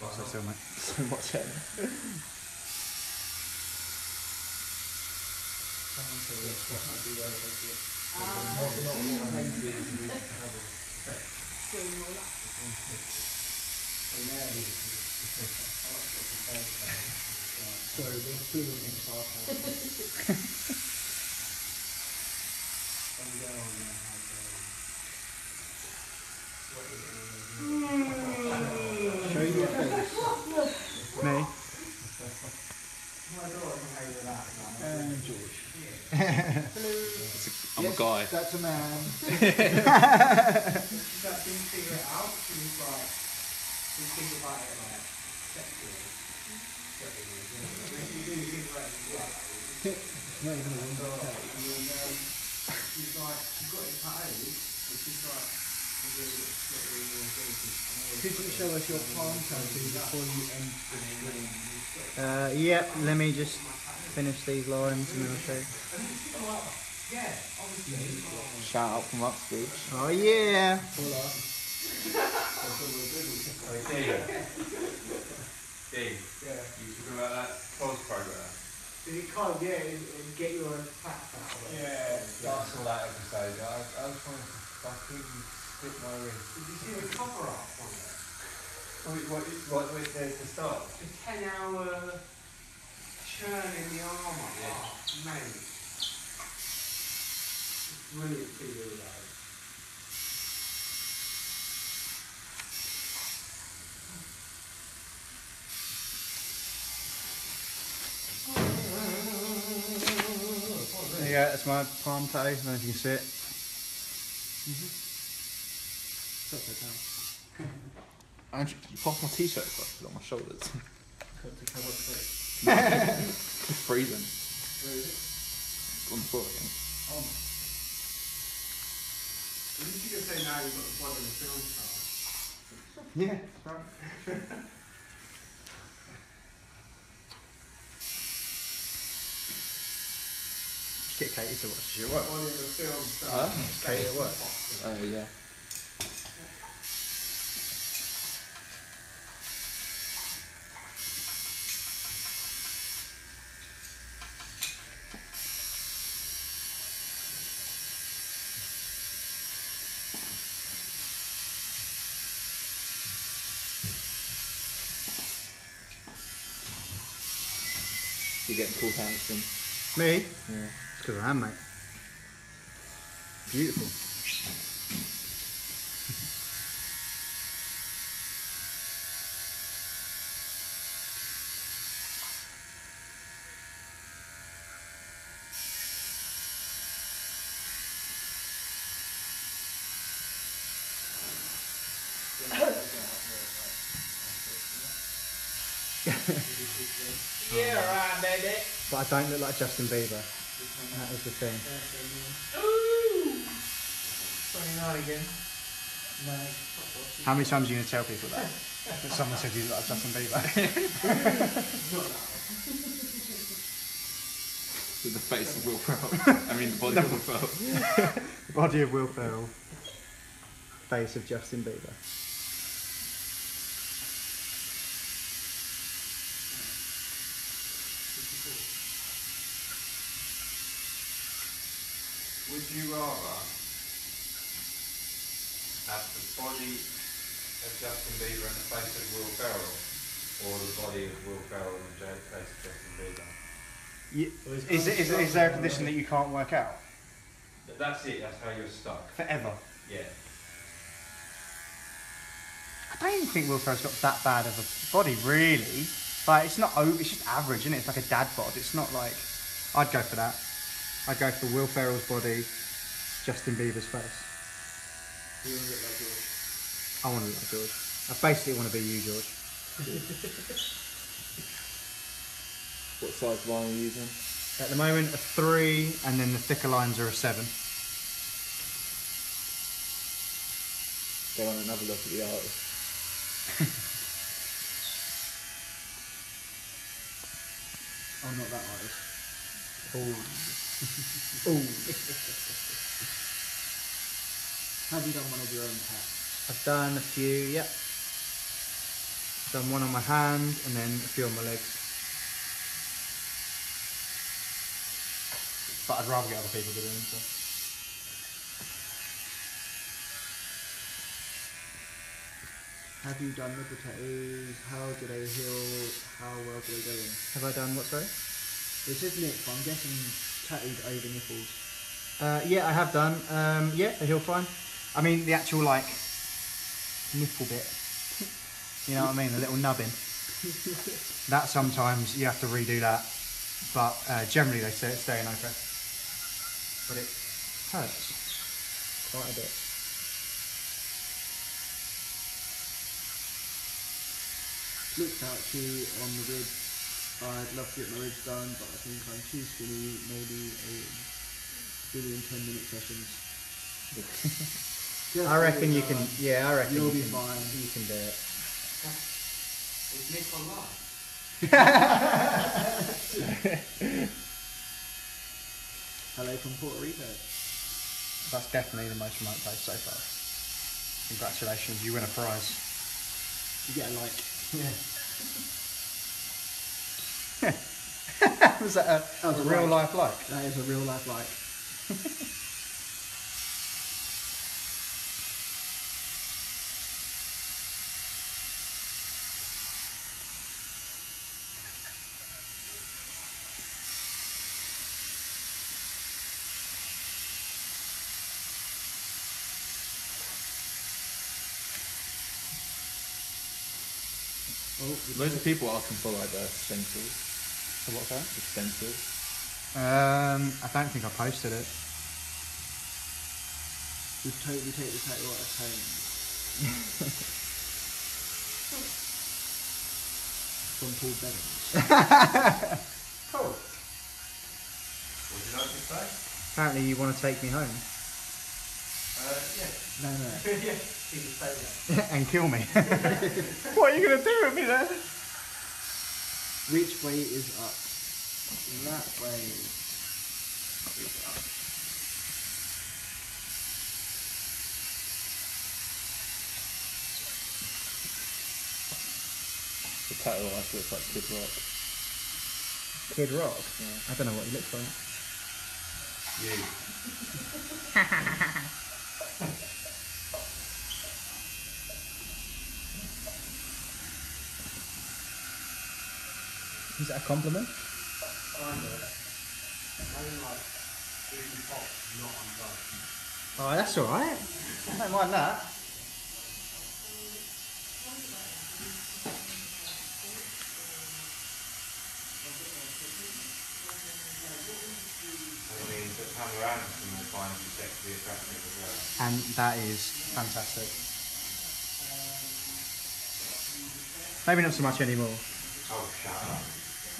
S1: What's that still, mate?
S2: So much hair.
S4: Sorry, we're fluent in Sarcasm. girl know how to
S1: Show your face. Me?
S4: my daughter can hang with that.
S1: George.
S2: I'm a guy.
S1: That's a man.
S4: She didn't figure it out. She was like, didn't think about it like sexually. When she didn't think about it like,
S1: Not even a window.
S4: she's like, she got it tattooed, but she's like,
S1: Could you show us your palm tattoo before you end the stream? Yep, let me just finish these lines and then I'll show you.
S4: yeah, obviously.
S2: Shout out from upstage.
S1: Oh yeah!
S3: Dean,
S4: Yeah.
S3: you talking about that pause program?
S4: Did it kind of, and get your facts out of it?
S3: Yeah, I saw that episode. I was trying to fucking split my wrist.
S4: Did you see the cover up on it?
S3: What was there to start?
S4: The 10-hour churn in the armour.
S3: Yeah.
S4: Oh, mate. It's brilliant video though.
S1: There you go, that's my palm tattoo, I don't know if you can see it.
S2: Andrew, you pass my t-shirt across on my shoulders. It's freezing. On the floor again.
S4: Didn't you just say now you've got the blood in the film star?
S1: Yeah, that's right. Get Katie to watch your work.
S4: Blood in the film star.
S1: Katie at work.
S2: Oh yeah. You're getting pulled handsome.
S1: Me?
S2: Yeah.
S1: It's because I am, mate. Beautiful.
S4: Yeah, right, baby.
S1: But I don't look like Justin Bieber. That is the thing.
S4: Ooh! 29 again.
S1: How many times are you going to tell people that? That someone said you look like Justin Bieber?
S2: With the face of Will Ferrell. I mean the body of Will Ferrell.
S1: Body of Will Ferrell. Face of Justin Bieber.
S3: Would you rather have the body of Justin Bieber and the face of Will Ferrell, or the body of Will Ferrell and the face of Justin Bieber?
S1: Is there a condition that you can't work out?
S3: That's it, that's how you're stuck.
S1: Forever?
S3: Yeah.
S1: I don't even think Will Ferrell's got that bad of a body, really. Like, it's not over, it's just average, isn't it? It's like a dad bod. It's not like... I'd go for that. I'd go for Will Ferrell's body, Justin Bieber's face.
S4: You want to look like George?
S1: I want to look like George. I basically want to be you, George.
S2: What size line are you using?
S1: At the moment, a 3, and then the thicker lines are a 7.
S2: Go on and have a look at the artist.
S1: Oh, not that artist. Oh. Oh.
S4: Have you done one of your own hats?
S1: I've done a few, yep. I've done one on my hand, and then a few on my legs. But I'd rather get other people to do them, so.
S4: Have you done nipple tattoos? How do they heal? How well do they go in?
S1: Have I done what, sorry?
S4: It says nip, but I'm guessing tattooed over nipples.
S1: Yeah, I have done. Yeah, he'll fine. I mean, the actual like nipple bit. You know what I mean? The little nubbin. That sometimes you have to redo that, but generally they say it's staying okay. But it hurts quite a bit.
S4: Looked at you on the ribs. I'd love to get my ribs done, but I think I'm too skinny. Maybe doing 10-minute sessions.
S1: I reckon you can. Yeah, I reckon
S4: You'll
S1: you
S4: be
S1: can,
S4: fine.
S1: You can do it.
S3: Is Nick online?
S4: Hello from Puerto Rico.
S1: That's definitely the most remote place so far. Congratulations, you win a prize.
S4: You get a like.
S1: Was that a real life like?
S4: That is a real life like.
S2: Loads of people asking for like the stencils.
S1: So what's that?
S2: The stencils.
S1: I don't think I posted it.
S4: We totally take the tattoo out of home. From Paul Bennett.
S3: Cool. Would you like to say?
S1: Apparently you want to take me home
S3: Yeah.
S4: No.
S3: Yeah, he can say that.
S1: and kill me. What are you going to do with me then?
S4: Which way is up? That way is up.
S2: The tattoo artist looks like Kid Rock.
S1: Kid Rock?
S2: Yeah.
S1: I don't know what he looks like.
S3: You.
S1: Is that a compliment?
S4: Kind of. Only like 50 pops, not undone.
S1: Oh, that's alright. I don't mind that.
S3: I mean, but Pamela Anderson will find you sexually attractive as well.
S1: And that is fantastic. Maybe not so much anymore.
S3: Oh, shut up.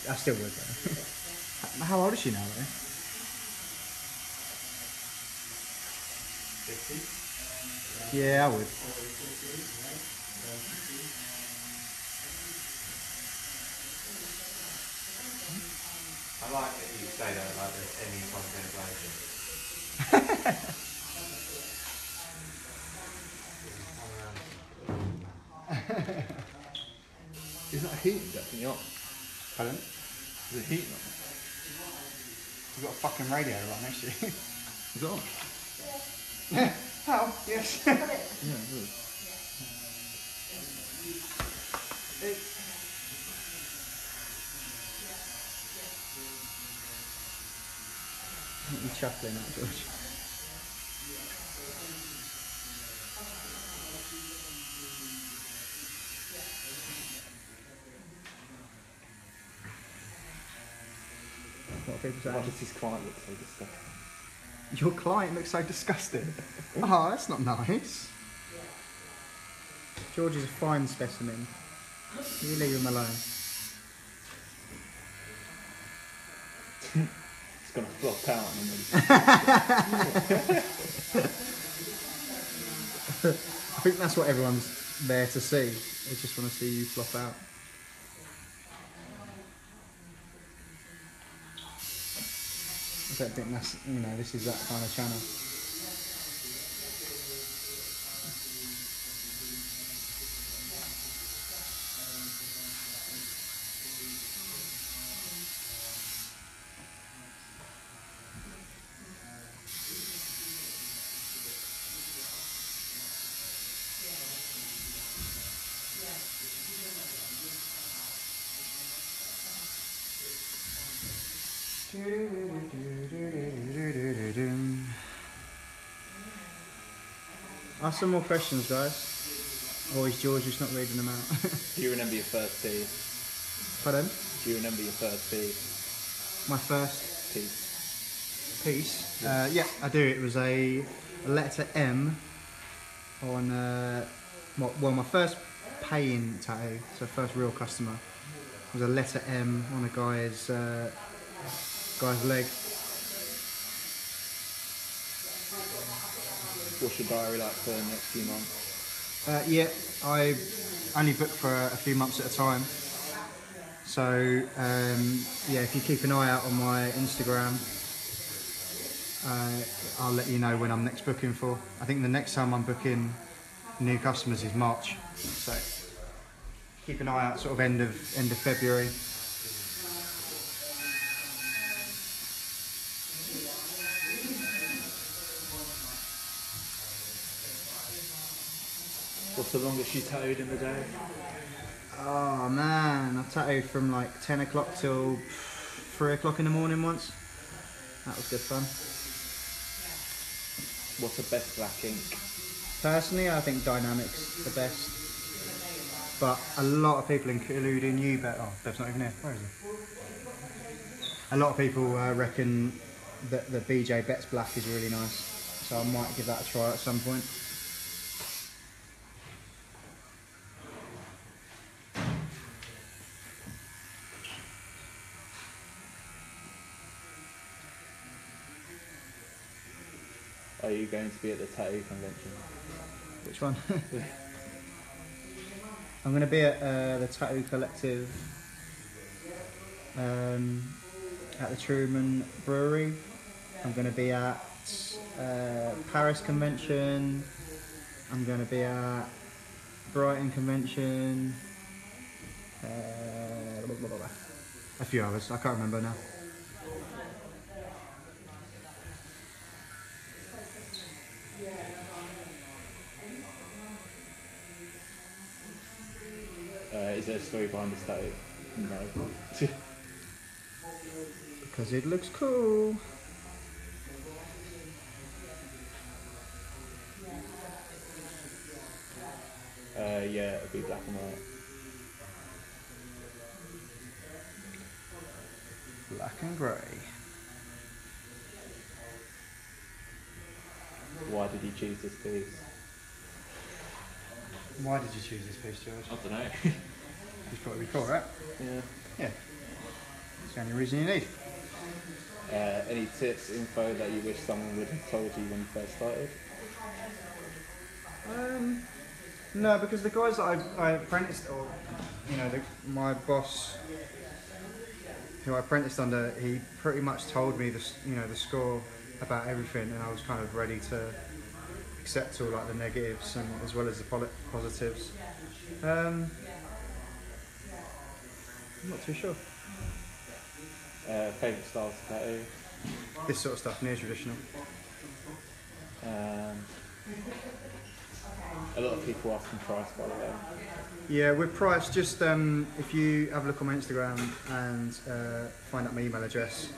S1: I still would though. How old is she now though?
S3: 50?
S1: Yeah, I would.
S3: I like that you say that like there's any contemplation.
S2: Is that heating definitely on?
S1: Pardon?
S2: Is it heating on?
S1: You've got a fucking radio right next to you.
S2: Is it on?
S1: Oh, yes.
S2: Yeah, it is.
S1: You're chuckling at George. What are people
S2: Why
S1: saying?
S2: does his client look so disgusting?
S1: Your client looks so disgusting. Oh, that's not nice. George is a fine specimen. You leave him alone.
S2: It's gonna flop out and
S1: I think that's what everyone's there to see. They just want to see you flop out. I don't think that's, you know, this is that kind of channel. Ask some more questions, guys. Or is George just not reading them out?
S2: Do you remember your first P?
S1: Pardon?
S2: Do you remember your first P?
S1: My first
S2: Piece.
S1: piece? Yeah, I do. It was a letter M on, my first paying tattoo, so first real customer, was a letter M on a guy's leg.
S2: What's your diary like for the next few months?
S1: Yeah, I only book for a few months at a time. So yeah, if you keep an eye out on my Instagram, I'll let you know when I'm next booking for. I think the next time I'm booking new customers is March. So keep an eye out, sort of end of February.
S2: What's the longest you tattooed in the day?
S1: Oh man, I tattooed from like 10 o'clock till 3 o'clock in the morning once. That was good fun.
S2: What's the best black ink?
S1: Personally, I think Dynamic's the best. But a lot of people, including you, Bev's not even here. Where is he? A lot of people reckon that the BJ Betts Black is really nice. So I might give that a try at some point.
S2: Are you going to be at the tattoo convention?
S1: Which one? I'm going to be at the Tattoo Collective at the Truman Brewery. I'm going to be at Paris Convention. I'm going to be at Brighton Convention. A few others, I can't remember now.
S2: Is there a story behind this tattoo? No.
S1: Because it looks cool.
S2: Yeah, it'll be black and white.
S1: Black and grey.
S2: Why did you choose this piece?
S1: Why did you choose this piece, George?
S2: I don't know.
S1: You thought it'd be cool, right?
S2: Yeah.
S1: Yeah. It's the only reason you need.
S2: Any tips, info that you wish someone would have told you when you first started?
S1: No, because the guys that I apprenticed, or my boss, who I apprenticed under, he pretty much told me the score about everything, and I was kind of ready to accept all like the negatives and as well as the positives. I'm not too sure.
S2: Favourite styles of tattoo?
S1: This sort of stuff, near traditional.
S2: A lot of people asking price, by the way.
S1: Yeah, with price, just if you have a look on my Instagram and find out my email address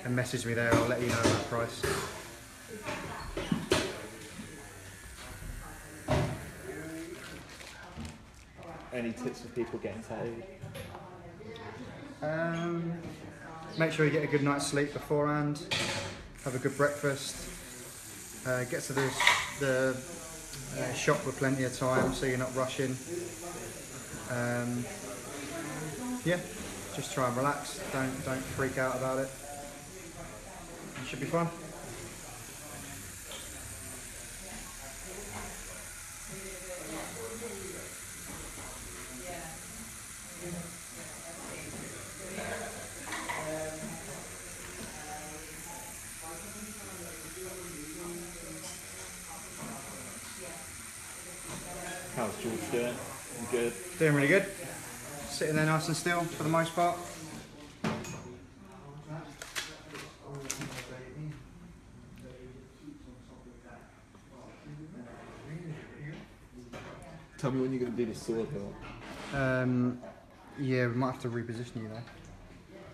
S1: and message me there, I'll let you know about price.
S2: Any tips for people getting tattooed?
S1: Make sure you get a good night's sleep beforehand, have a good breakfast, get to the shop with plenty of time so you're not rushing. Yeah, just try and relax, don't freak out about it. It should be fun.
S2: How's George doing? Good.
S1: Doing really good. Sitting there nice and still for the most part.
S2: Tell me when you're going to do this sword hill.
S1: Yeah, we might have to reposition you there.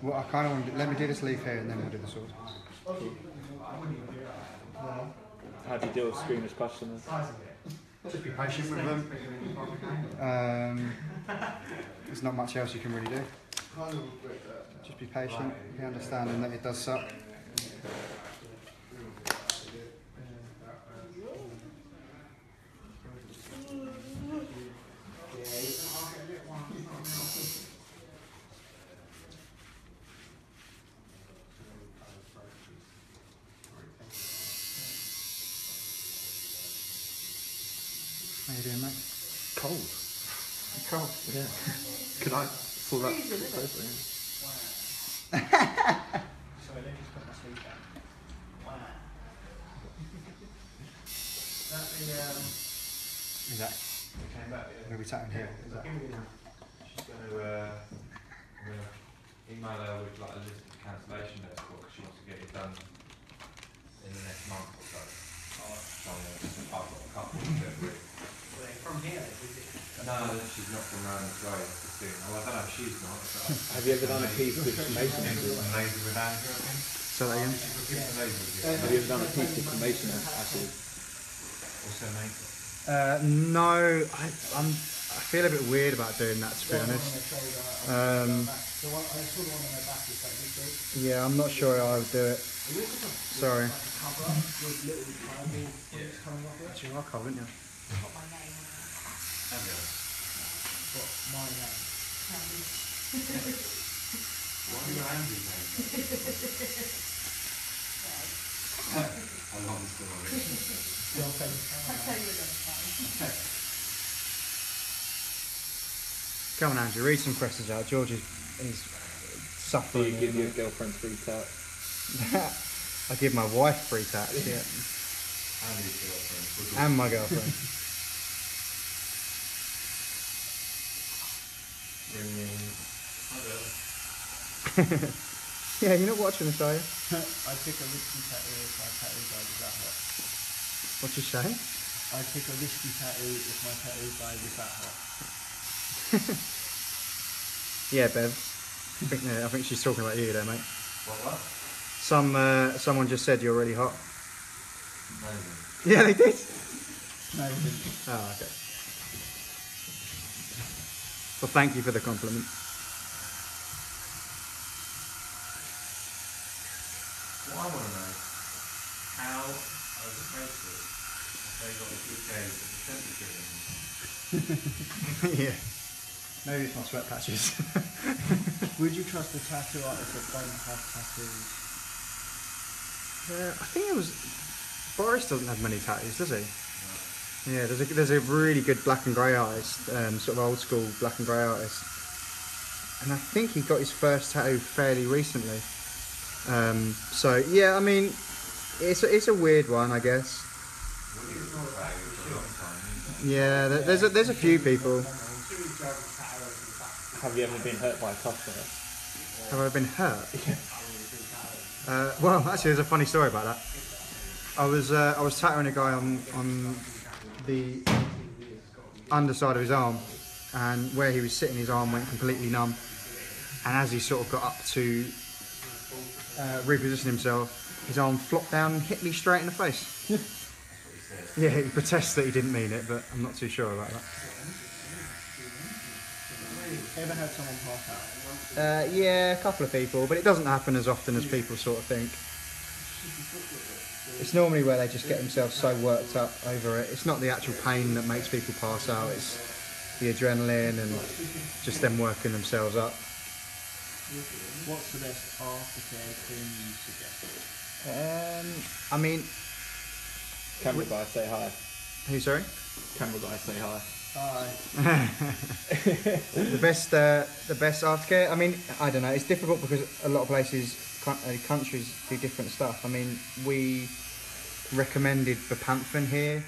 S1: Well, I kind of want to let me do this leaf here and then we'll do the sword.
S2: How do you deal with squeamish customers?
S1: Just be patient with them. There's not much else you can really do. Just be patient, be understanding that it does suck. How you doing, mate?
S2: Cold.
S1: Cold.
S2: Yeah. Could I sort that?
S4: Sorry, let me just put my sleeve down. Wow. That the
S1: Is that?
S3: We came back, yeah.
S1: Where are we sat in here? Is that?
S3: She's going to email her with like a list of cancellation notes because she wants to get it done in the next month or so. So I've got a couple of February.
S4: from here, is it?
S3: No, she's not from around this way to soon. Well, I don't know if she's not. But
S2: Have you ever done a piece with Mason?
S3: Amazing with Andrew, I think.
S1: So that again?
S2: Have you ever done a piece with Mason acid?
S3: What's her name?
S1: No, I feel a bit weird about doing that, to be honest. Yeah, I'm not sure I would do it. Sorry. Actually, I'll cover, didn't you?
S3: What are your Andrew's name? How long is the
S1: Come on, Andrew, read some questions out. George is
S2: Do
S1: suffering.
S2: you give your girlfriend free tat?
S1: I give my wife free tats, yeah.
S3: Andy's girlfriend.
S1: And my girlfriend. Yeah, you're not watching this, are you?
S4: I took a risky tattoo if my tattoo died, is that hot?
S1: What you say?
S4: I took a risky tattoo if my tattoo died, is that hot?
S1: Yeah, Bev. I think she's talking about you there, mate.
S3: What?
S1: Someone just said you're really hot.
S3: Amazing.
S1: Yeah, they did.
S4: No, it didn't.
S1: Oh, okay. Well, thank you for the compliment.
S3: What I want to know, how are the faces, if they got a good gauge of the temperature in them?
S1: Yeah. Maybe it's my sweat patches.
S4: Would you trust a tattoo artist that don't have tattoos?
S1: I think it was... Boris doesn't have many tattoos, does he? No. Yeah, there's a really good black and grey artist, sort of old school black and grey artist. And I think he got his first tattoo fairly recently. So, yeah, I mean, it's a weird one, I guess. Yeah, there's a few people.
S2: Have you ever been hurt by a customer?
S1: Have I been hurt? Well, actually, there's a funny story about that. I was tattooing a guy on the underside of his arm, and where he was sitting, his arm went completely numb. And as he sort of got up to reposition himself, his arm flopped down and hit me straight in the face. Yeah, he protests that he didn't mean it, but I'm not too sure about that.
S4: Ever had someone pass out?
S1: Yeah, a couple of people, but it doesn't happen as often as people sort of think. It's normally where they just get themselves so worked up over it. It's not the actual pain that makes people pass out, it's the adrenaline and just them working themselves up.
S4: What's the best aftercare cream you suggest?
S1: I mean,
S2: Camera guy, say hi.
S1: who, sorry?
S2: Camera guy, say hi.
S4: Hi.
S1: The best aftercare. I mean, I don't know. It's difficult because a lot of places, countries do different stuff. I mean, we recommended Bepanthen here,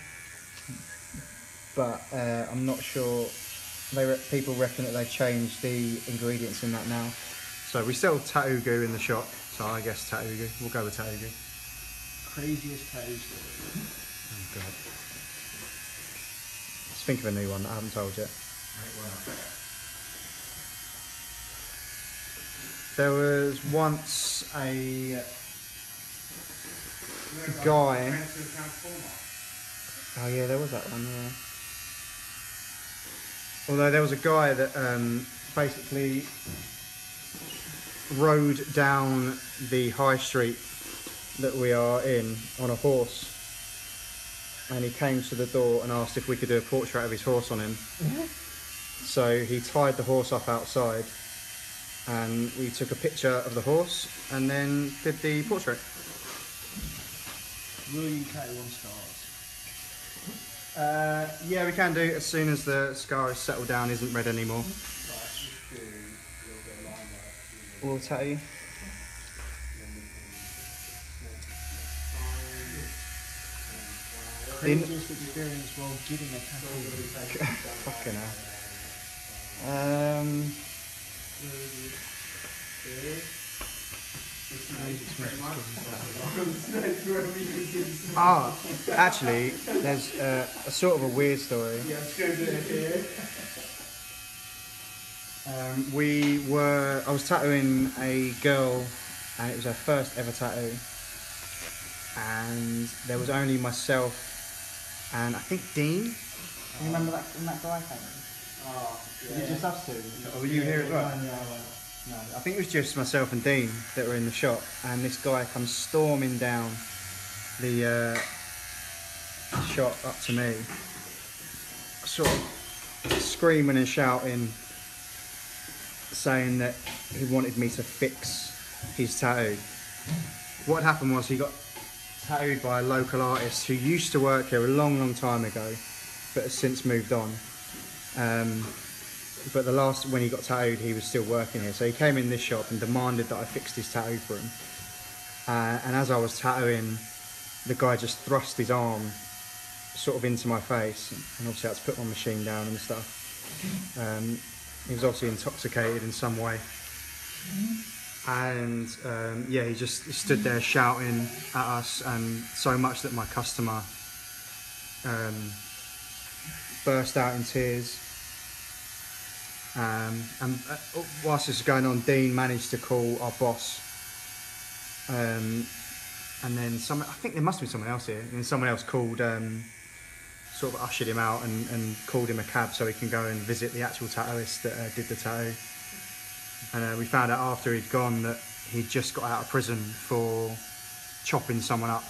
S1: but I'm not sure. People reckon that they've changed the ingredients in that now. So we sell tattoo goo in the shop. So I guess tattoo goo. We'll go with tattoo goo.
S4: Craziest tattoo story?
S1: Oh god. Let's think of a new one that I haven't told yet. There was once a guy. Oh yeah, there was that one. Yeah. Although there was a guy that basically rode down the high street that we are in on a horse, and he came to the door and asked if we could do a portrait of his horse on him. So he tied the horse up outside, and we took a picture of the horse and then did the portrait.
S4: Will you carry on stars?
S1: Yeah, we can do as soon as the scar is settled down, isn't red anymore.
S4: Right, just do a little bit of line work.
S1: We'll tattoo.
S4: Craziest experience while giving a tattoo.
S1: Fucking hell. Actually, there's a sort of a weird story.
S4: Yeah, let's go do it here.
S1: I was tattooing a girl, and it was her first ever tattoo. And there was only myself and I think Dean. You remember that when that guy came in?
S4: Oh,
S1: Was it just us two? Or were you here as well? No, I think it was just myself and Dean that were in the shop, and this guy comes storming down the shop up to me, sort of screaming and shouting, saying that he wanted me to fix his tattoo. What happened was he got tattooed by a local artist who used to work here a long time ago, but has since moved on. But when he got tattooed, he was still working here. So he came in this shop and demanded that I fixed his tattoo for him. And as I was tattooing, the guy just thrust his arm sort of into my face, and obviously I had to put my machine down and stuff. He was obviously intoxicated in some way. And yeah, he stood there shouting at us, and so much that my customer burst out in tears. And whilst this was going on, Dean managed to call our boss, and then I think there must have been someone else here, and then someone else called, sort of ushered him out and called him a cab so he can go and visit the actual tattooist that did the tattoo. And we found out after he'd gone that he'd just got out of prison for chopping someone up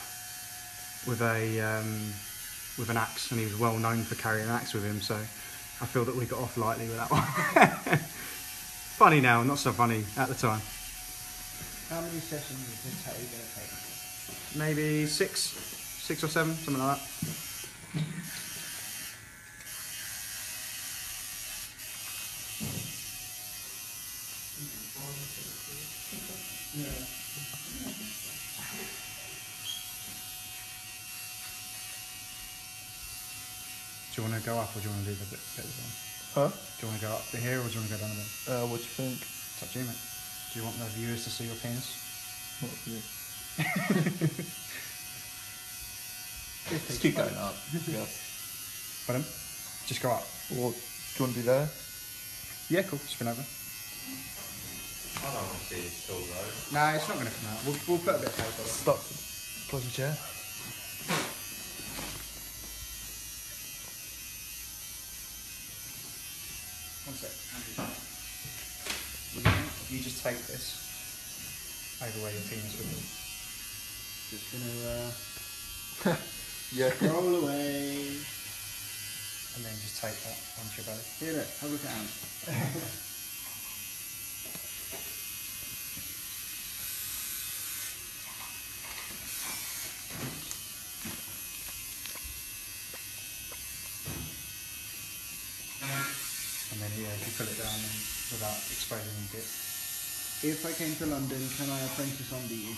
S1: with an axe, and he was well known for carrying an axe with him, so I feel that we got off lightly with that one. Funny now, not so funny at the time.
S4: How many sessions is this tattoo going to take?
S1: Maybe six or seven, something like that.
S4: Yeah.
S1: Do you want to go up, or do you want to do the bit down?
S2: Huh?
S1: Do you want to go up here, or do you want to go down a bit?
S2: What do you think?
S1: It's up to you, mate. Do you want the viewers to see your penis?
S2: What for you? Just keep going up. Yeah.
S1: Pardon? Just go up.
S2: Or do you want to be there?
S1: Yeah, cool. Spin over.
S3: I don't want to see his tool though.
S1: Nah, it's not going to come out. We'll put a bit of tape on it.
S2: Stop. Bloody chair.
S1: One sec. You just take this over where your penis would be.
S4: Just gonna
S2: Yeah.
S4: roll away.
S1: And then just take that onto your belly.
S4: Here, look, have a look at Ant.
S1: And then yeah, you pull it down and without exposing the bit.
S4: If I came to London, can I apprentice under you?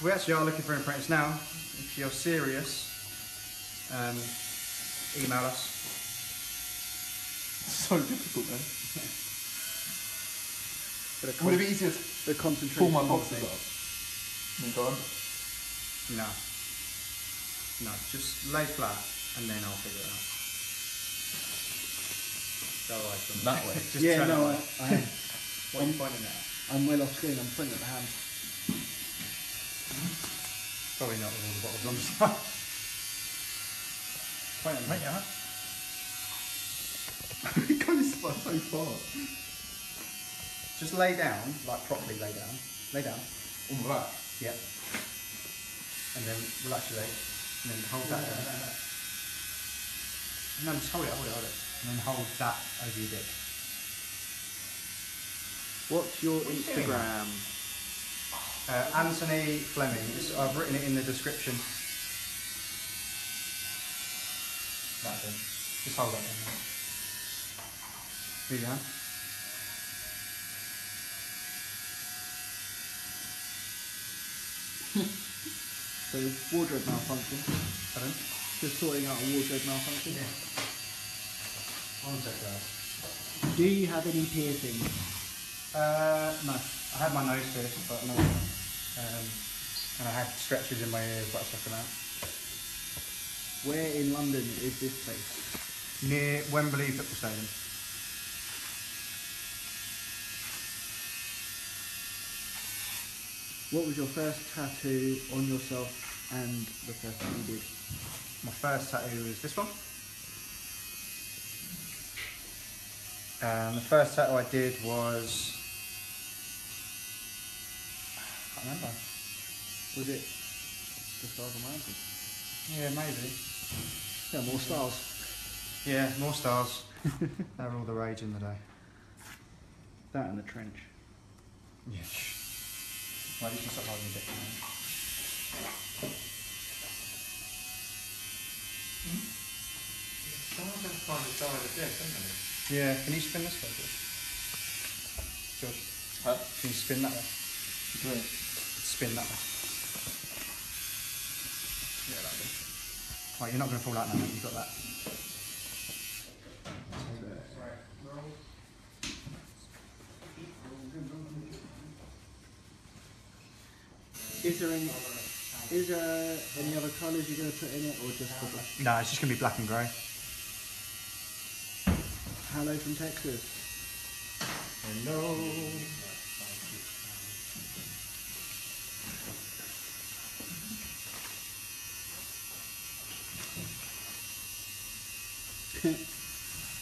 S1: We actually are looking for an apprentice now. If you're serious, email us.
S2: So difficult, man.
S4: But
S2: Would it be easier to
S4: the concentration.
S2: pull my boxes up and go under?
S1: No. No, just lay flat and then I'll figure it out. Go right from
S2: That way?
S1: Just
S4: Yeah,
S1: turn it
S4: no,
S1: on.
S4: I
S1: What are you pointing at?
S4: I'm well off screen. I'm pointing at the hand.
S1: Probably not with all the bottles on the side. Wait a minute.
S2: Yeah. It goes so fast.
S1: Just lay down, like properly lay down. Lay down.
S2: On the back.
S1: Yeah. And then relax your leg. And then hold that there. No, just hold it. And then hold that over your dick.
S5: What's your Instagram?
S1: Antony Flemming. I've written it in the description. That's it. Just hold that there. There you go.
S5: So wardrobe malfunction.
S1: Pardon?
S5: Just sorting out a wardrobe malfunction.
S1: Yeah. One sec, guys.
S5: Do you have any piercings?
S1: No. I had my nose pierced, but no. And I had stretches in my ears, but I took them out.
S5: Where in London is this place?
S1: Near Wembley Football Stadium.
S5: What was your first tattoo on yourself and the first one you did?
S1: My first tattoo was this one. The first tattoo I did was... I can't remember.
S5: Was it the stars on my ankle?
S1: Yeah, maybe.
S5: Yeah, more stars.
S1: Yeah, more stars. They were all the rage in the day.
S5: That and the trench.
S1: Yeah. Well, you can stop holding your dick now.
S3: Someone's going to find a side of the dick, isn't it?
S1: Yeah, can you spin this way, George? George,
S2: Huh?
S1: can you spin that way?
S2: Great.
S1: Spin that way. Yeah, that'll do. Right, you're not going to fall out now, mate. You've got that.
S5: Is there any other colours you're going to put in it, or just the black?
S1: No, it's just going to be black and grey.
S5: Hello from Texas.
S1: Hello.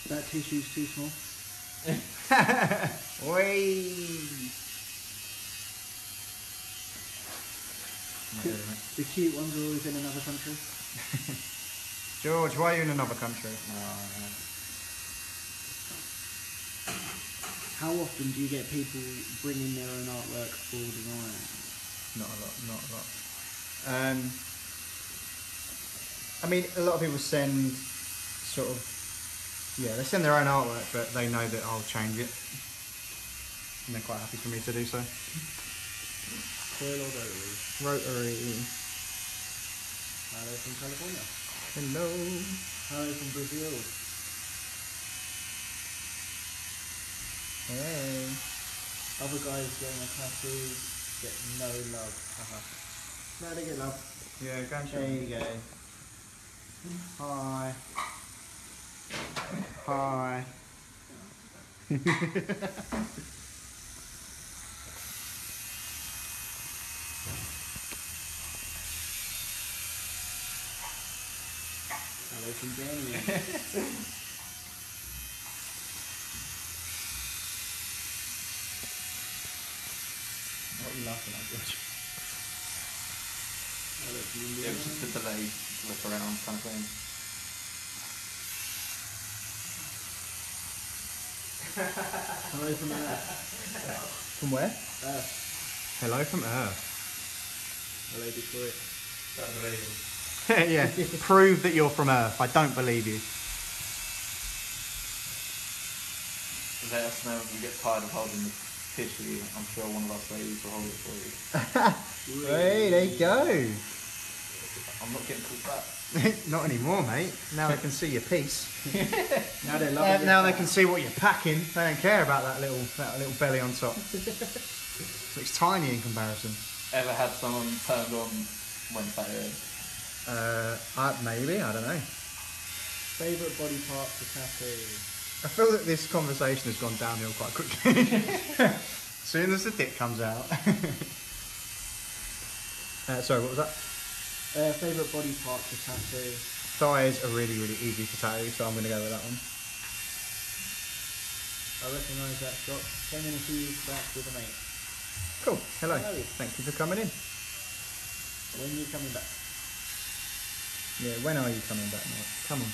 S5: That tissue's too small.
S1: Oi.
S5: The cute ones are always in another country.
S1: George, why are you in another country?
S5: How often do you get people bringing their own artwork for design?
S1: Not a lot. I mean, a lot of people send sort of, they send their own artwork, but they know that I'll change it. And they're quite happy for me to do so.
S5: Coil or rotary?
S1: Rotary.
S5: Hello from California.
S1: Hello.
S5: Hello from Brazil.
S1: Hey.
S5: Other guys getting a tattoo get no love. No, they get love.
S1: Yeah, go and show
S5: There
S1: me.
S5: you go.
S1: Hi. Hi.
S5: Hello from Germany.
S1: What are you laughing at, George?
S5: Hello from
S2: Yeah,
S5: India.
S2: it was just a delay to look around kind of thing.
S5: Hello from Earth.
S1: From where?
S5: Earth.
S1: Hello from Earth.
S5: Hello Detroit.
S3: Don't believe him.
S1: Yeah, prove that you're from Earth. I don't believe you.
S2: Let us know when you get tired of holding the tissue. I'm sure one of us ladies will hold it for you.
S1: Hey, there you go.
S2: I'm not getting called back.
S1: Not anymore, mate. Now they can see your piece.
S5: Now they're loving
S1: Now they can see what you're packing. They don't care about that little belly on top. So it's tiny in comparison.
S2: Ever had someone turned on when tired?
S1: Maybe, I don't know.
S5: Favourite body part to tattoo?
S1: I feel that this conversation has gone downhill quite quickly. As soon as the dick comes out. Sorry, what was that?
S5: Favourite body part to tattoo?
S1: thighs are really, really easy to tattoo, so I'm going to go with that one.
S5: I recognise that shot. Came in a few years back with a mate.
S1: Cool. Hello.
S5: Hello.
S1: Thank you for coming in.
S5: When are you coming back?
S1: Yeah, when are you coming back, Mike? Come on.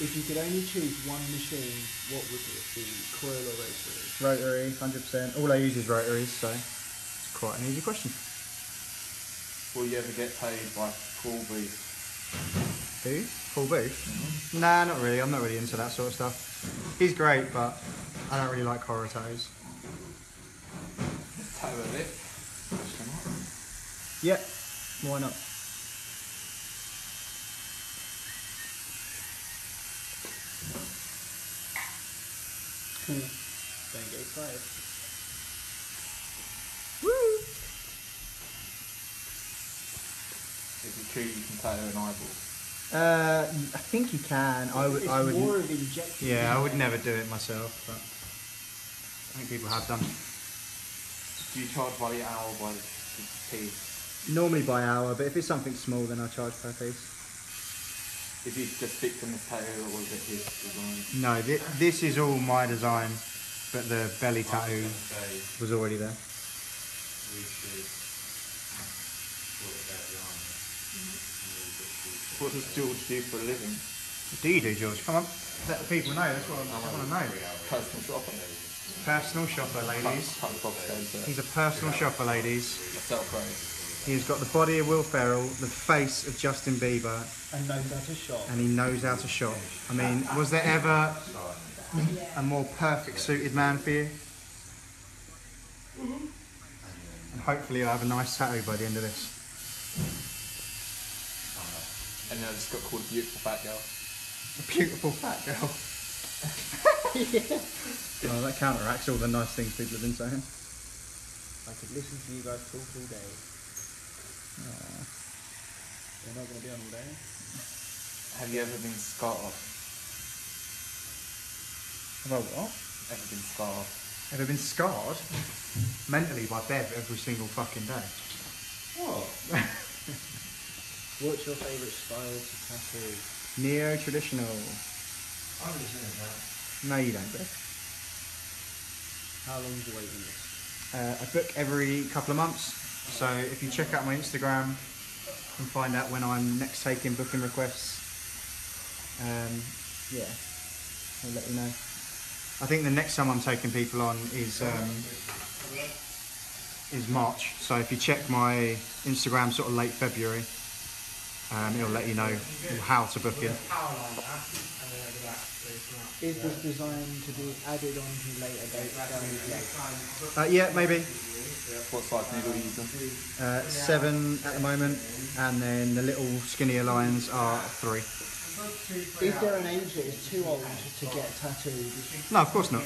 S5: If you could only choose one machine, what would it be? Coil or rotary?
S1: Rotary, 100%. All I use is rotaries, so it's quite an easy question.
S2: Will you ever get paid by Paul Booth?
S1: Who? Paul Booth? Nah, not really. I'm not really into that sort of stuff. He's great, but I don't really like horror tattoos.
S2: Tattoo a bit. Question mark.
S1: Yep. Why not?
S5: Don't get excited.
S1: Woo!
S2: If you choose, you can tattoo an eyeball.
S1: I think you can. I would.
S5: It's more of injection.
S1: Yeah, I would never do it myself, but I think people have done.
S2: Do you charge by the hour or by the piece?
S1: Normally by hour, but if it's something small, then I charge per piece.
S2: If you just picked on this tattoo, or was it his design?
S1: No, this is all my design, but the belly tattoo was already there.
S2: What does George do for a living?
S1: What do you do, George? Come on, let the people know. That's what I want to know.
S2: Personal shopper.
S1: Personal shopper, ladies.
S2: Cut the box goes there.
S1: He's a personal shopper, ladies.
S2: Self-praise.
S1: He's got the body of Will Ferrell, the face of Justin Bieber,
S5: And knows how to shop.
S1: and he knows how to shop. I mean, was there ever a more perfect suited man for you? And hopefully I'll have a nice tattoo by the end of this.
S2: And then I just got called a beautiful fat girl.
S1: A beautiful fat girl. Oh, that counteracts all the nice things people have been saying.
S5: I could listen to you guys talk all day.
S1: Aww.
S5: You're not going to be on all day.
S2: Have you ever been scarred?
S1: Have I what?
S2: Ever been scarred?
S1: Ever been scarred mentally by Bev every single fucking day?
S3: What?
S5: What's your favourite style to tattoo?
S1: Neo-traditional.
S3: I'm listening to that.
S1: No, you don't, Bev.
S5: How long's the waiting list?
S1: I book every couple of months, so if you check out my Instagram and find out when I'm next taking booking requests, yeah, I'll let you know. I think the next time I'm taking people on is March, so if you check my Instagram sort of late February, it'll let you know how to book in.
S5: Is this designed to be added on to later dates down the leg?
S1: Yeah, maybe.
S2: What size needle are you using?
S1: 7 at the moment, and then the little skinnier lines are 3.
S5: Is there an age that is too old to get tattooed?
S1: No, of course not.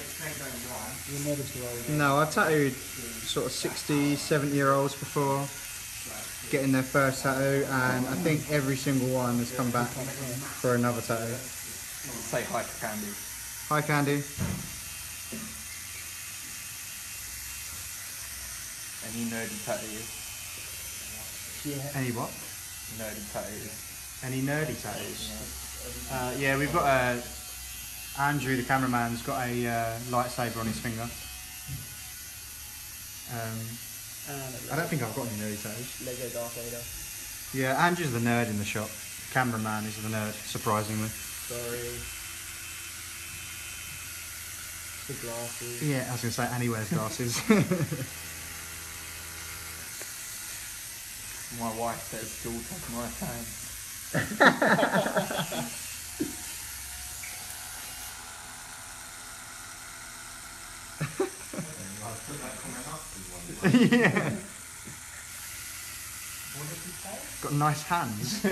S5: You're never too old.
S1: No, I've tattooed sort of 60, 70-year-olds before getting their first tattoo, and I think every single one has come back for another tattoo.
S2: Say hi to Candy.
S1: Hi, Candy.
S2: Any nerdy tattoos?
S5: Yeah.
S1: Any what?
S2: Nerdy tattoos.
S1: Any nerdy tattoos? Yeah, we've got Andrew, the cameraman's got a lightsaber on his finger. I don't think I've got any nerdy tattoos.
S5: Lego Darth Vader.
S1: Yeah, Andrew's the nerd in the shop. Cameraman is the nerd, surprisingly.
S5: Sorry. The glasses.
S1: Yeah, I was going to say, and he wears glasses.
S2: My wife says, "Still take my time."
S1: Yeah. Got nice hands.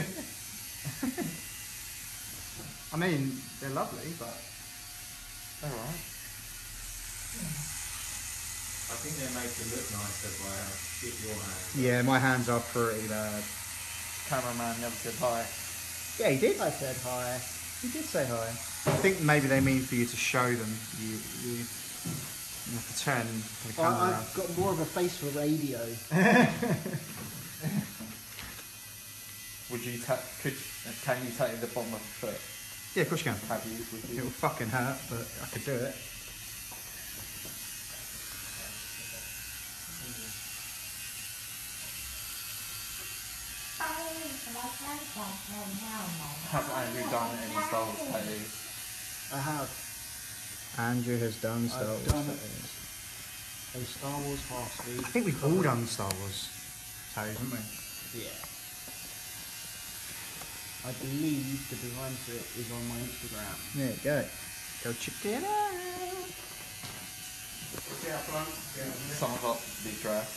S1: I mean, they're lovely, but
S2: All right.
S3: I think they make it look nicer by how shit your hands.
S1: yeah, my hands are pretty bad.
S2: Cameraman never said hi.
S1: Yeah, he did.
S5: I said hi.
S1: He did say hi. I think maybe they mean for you to show them. You have to turn the camera around.
S5: I've got more of a face for radio.
S2: Would you can you tattoo the bottom of the foot?
S1: Yeah, of course you can.
S2: Have you? Would you?
S1: It'll fucking hurt, but I could do it.
S2: Has Andrew done any Star Wars tattoos?
S5: I have
S1: Andrew has done Star Wars
S5: done
S1: tattoos.
S5: a Star Wars half sleeve.
S1: I think we've all done Star Wars tattoos, haven't we?
S5: Yeah. I believe the design for it is on my Instagram.
S1: There you go. Go check it out.
S2: Some of us the dress.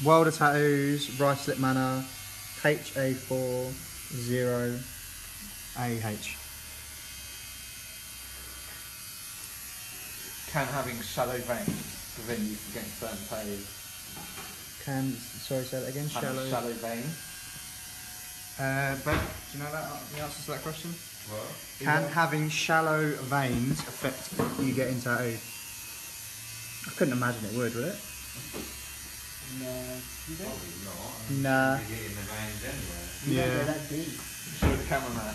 S1: World of Tattoos, Ruislip Manor, HA40AH.
S2: Can having shallow veins prevent you from getting certain tattoos?
S1: Sorry, say that again.
S2: Having shallow veins.
S1: Ben, do you know that the answer to that question?
S3: What?
S1: Can having shallow veins affect you getting tattooed? I couldn't imagine it would it?
S5: No, you don't.
S3: Probably not.
S1: Nah.
S3: You're hitting the veins anyway.
S5: You don't
S1: Yeah.
S5: go that deep.
S2: Show the cameraman.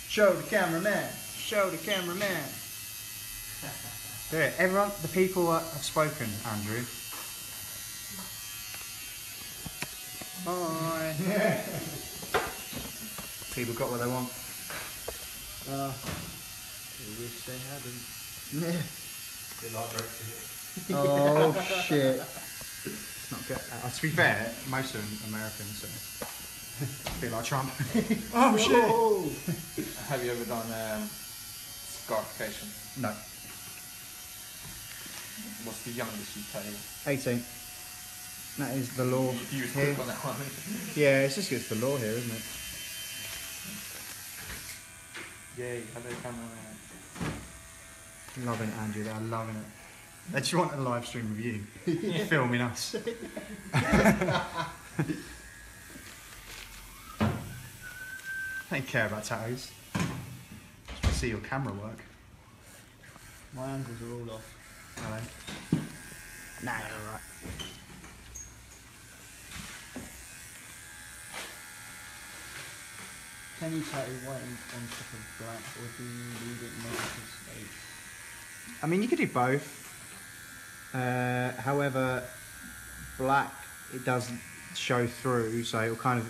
S1: Show the cameraman. Show the cameraman. There, everyone, the people have spoken, Andrew. Bye. People got what they want.
S5: I wish they hadn't.
S1: Yeah.
S3: Bit like Brexit.
S1: Oh shit. It's not good. To be fair, most of them Americans, so a bit like Trump. Oh shit.
S2: Have you ever done scarification?
S1: No.
S2: What's the youngest you tattooed?
S1: 18. That is the law
S2: You was
S1: here.
S2: quick on that one.
S1: Yeah, it's just against the law here, isn't it?
S2: Yay, hello cameraman.
S1: Loving it, Andrew. They're loving it. They just want a live stream of you filming us. They don't care about tattoos. Just want to see your camera work.
S5: My ankles are all off.
S1: Are they? Nah, you're alright.
S5: Can you tattoo white on top of black, or do you leave it negative space?
S1: I mean, you could do both. However, black it does show through, so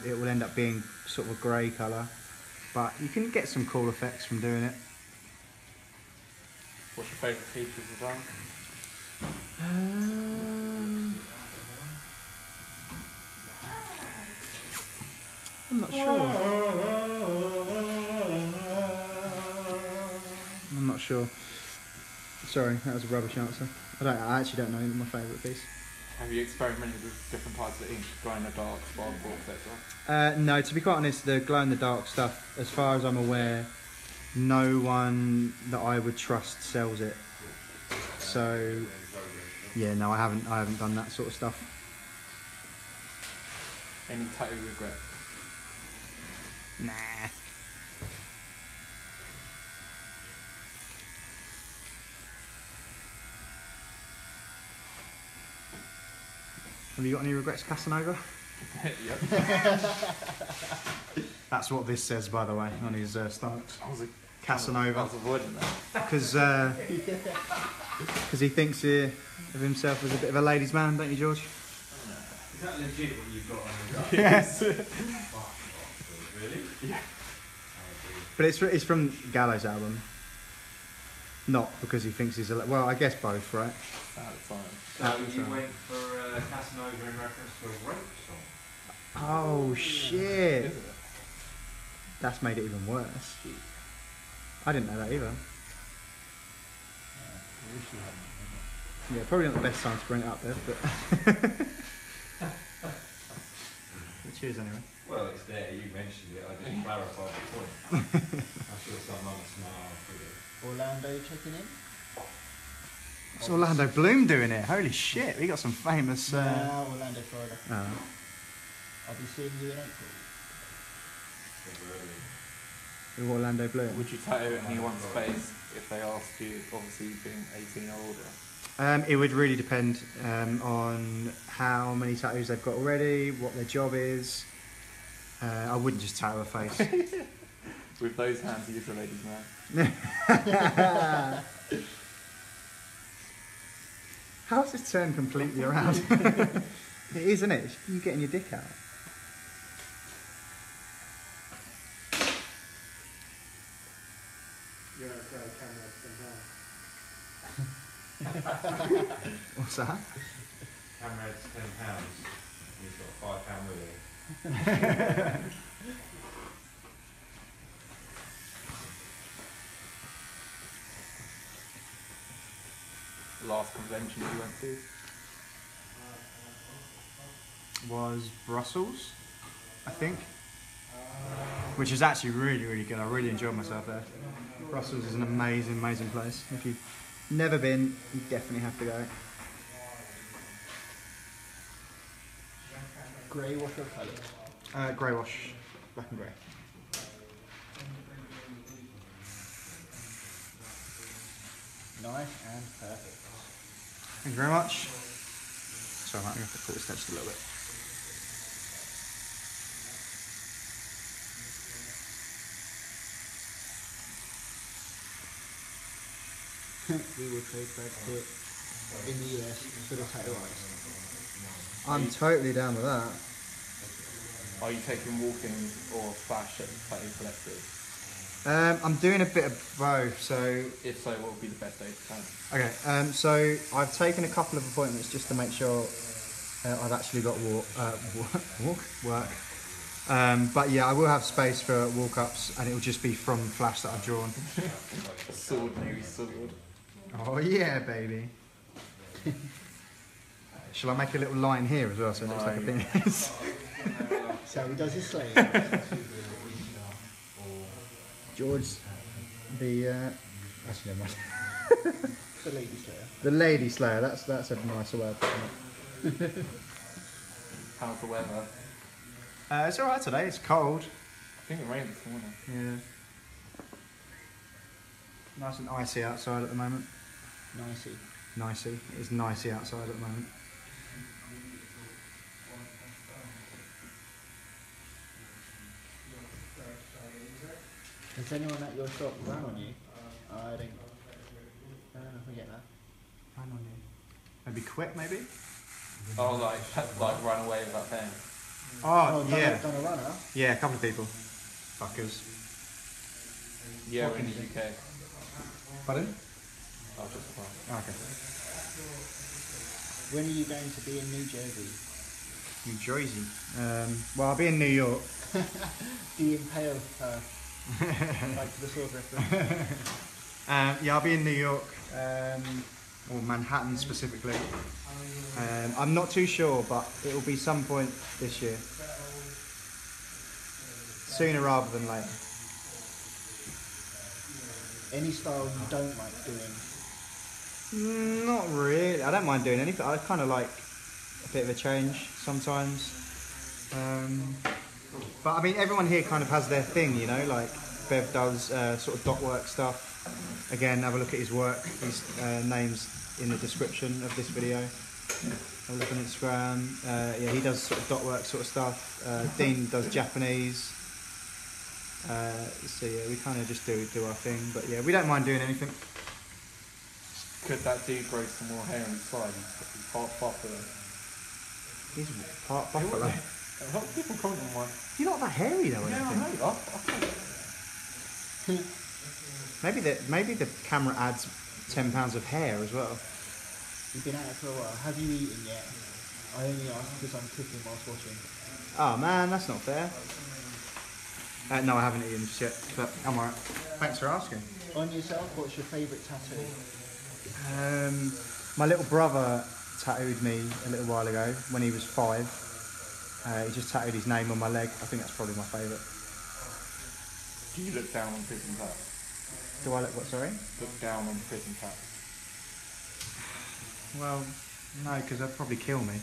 S1: it will end up being sort of a grey colour. But you can get some cool effects from doing it.
S2: What's your favourite features of that?
S1: I'm not sure. I'm not sure. Sorry, that was a rubbish answer. I actually don't know my favourite piece.
S2: Have you experimented with different types of ink, glow in the dark, sparkle, etc.?
S1: No, to be quite honest, the glow-in-the-dark stuff, as far as I'm aware, no one that I would trust sells it. So, yeah, no, I haven't done that sort of stuff.
S2: Any tattoo regret?
S1: Nah. Have you got any regrets, Casanova?
S2: Yep.
S1: That's what this says, by the way, on his stomach.
S2: I was
S1: Casanova.
S2: avoiding that.
S1: Because he thinks of himself as a bit of a ladies' man, don't you, George?
S3: Is that legit what you've got on the gut?
S1: Yes.
S3: Really?
S2: Yeah.
S1: But it's from Gallows' album. Not because he thinks he's a... Well, I guess both, right?
S2: At the time.
S3: So you went for Casanova in reference to a rape song?
S1: Oh, shit.
S2: Is it?
S1: That's made it even worse. I didn't know that either. Yeah, probably not the best time to bring it up there, but... Cheers anyway.
S3: Well, it's there, you mentioned it, I just clarified the point. I'm sure some other smile for it.
S5: Orlando checking in?
S1: What's Orlando Bloom doing here? Holy shit, we got some famous...
S5: Orlando, Florida.
S1: Oh.
S5: I'll be seeing you in April.
S1: With Orlando Bloom.
S2: Would you tattoo anyone's face if they asked you, obviously being 18 or older?
S1: It would really depend on how many tattoos they've got already, what their job is. I wouldn't just tattoo a face.
S2: With those hands, he is a ladies' man.
S1: How's this turned completely around? It is, isn't it? You getting your dick out.
S4: You're going to throw a camera somehow.
S1: What's that?
S3: Camera's £10. He's got a £5 wheel.
S2: The last convention you went to?
S1: Was Brussels, I think. Which is actually really, really good. I really enjoyed myself there. Brussels is an amazing, amazing place. If you've never been, you definitely have to go.
S5: Grey wash or colour?
S1: Grey wash, black and grey.
S5: Nice and perfect.
S1: Thank you very much. Sorry, mate, I'm going to have to pull this down just a little bit.
S5: We will trade Brad Pitt in the US for the tattoo artist.
S1: I'm totally down with that.
S2: Are you taking walk-ins or flash at tattoo collectors?
S1: I'm doing a bit of both, so...
S2: If so, what would be the best day to come?
S1: Okay, so I've taken a couple of appointments just to make sure I've actually got work. But yeah, I will have space for walk-ups, and it will just be from flash that I've drawn.
S2: A sword, maybe sword.
S1: Oh yeah, baby. Shall I make a little line here as well, so it looks like a penis?
S5: So he does his slave.
S1: George, the actually never mind.
S5: The lady slayer.
S1: The lady slayer. That's a nicer word. Isn't it?
S2: How's the weather?
S1: It's all right today. It's cold.
S2: I think it rained this morning.
S1: Yeah. Nice and icy outside at the moment.
S5: Nicey.
S1: Nicey. It's nicey outside at the moment.
S5: Has anyone at your shop run on you? I don't know if I get that.
S1: Run on you. Maybe quit, maybe?
S2: Oh, like run away without paying.
S1: Oh, yeah.
S5: Done a runner?
S1: Yeah, a couple of people. Fuckers.
S2: Yeah, we're in the UK.
S1: Pardon?
S2: Oh, just fine.
S1: Okay.
S5: When are you going to be in New Jersey?
S1: New Jersey. Well, I'll be in New York.
S5: Do you impale her? Like the sword reference.
S1: Yeah, I'll be in New York, or Manhattan specifically. I'm not too sure, but it will be some point this year. Sooner rather than later.
S5: Any style you don't like doing?
S1: Not really. I don't mind doing anything. I kind of like a bit of a change sometimes. But I mean, everyone here kind of has their thing, you know. Like Bev does sort of dot work stuff. Again, have a look at his work. His name's in the description of this video. Have a look on Instagram. Yeah, he does sort of dot work sort of stuff. Dean does Japanese. So yeah, we kind of just do our thing. But yeah, we don't mind doing anything.
S2: Could that dude grow some more hair on the side? He's part buffalo.
S1: He's part buffalo.
S2: A lot of people comment on one.
S1: You're not that hairy though, I
S2: Yeah,
S1: don't
S2: I
S1: think.
S2: know.
S1: Maybe the camera adds £10 of hair as well.
S5: You've been at it for a while. Have you eaten yet? I only ask because I'm cooking whilst watching.
S1: Oh man, that's not fair. No, I haven't eaten just yet, but I'm alright. Thanks for asking.
S5: On yourself, what's your favourite tattoo?
S1: My little brother tattooed me a little while ago when he was 5. He just tattooed his name on my leg. I think that's probably my favourite.
S2: Do you look down on prison tats?
S1: Do I look what, sorry?
S2: Look down on prison tats.
S1: Well, no, because they'd probably kill me.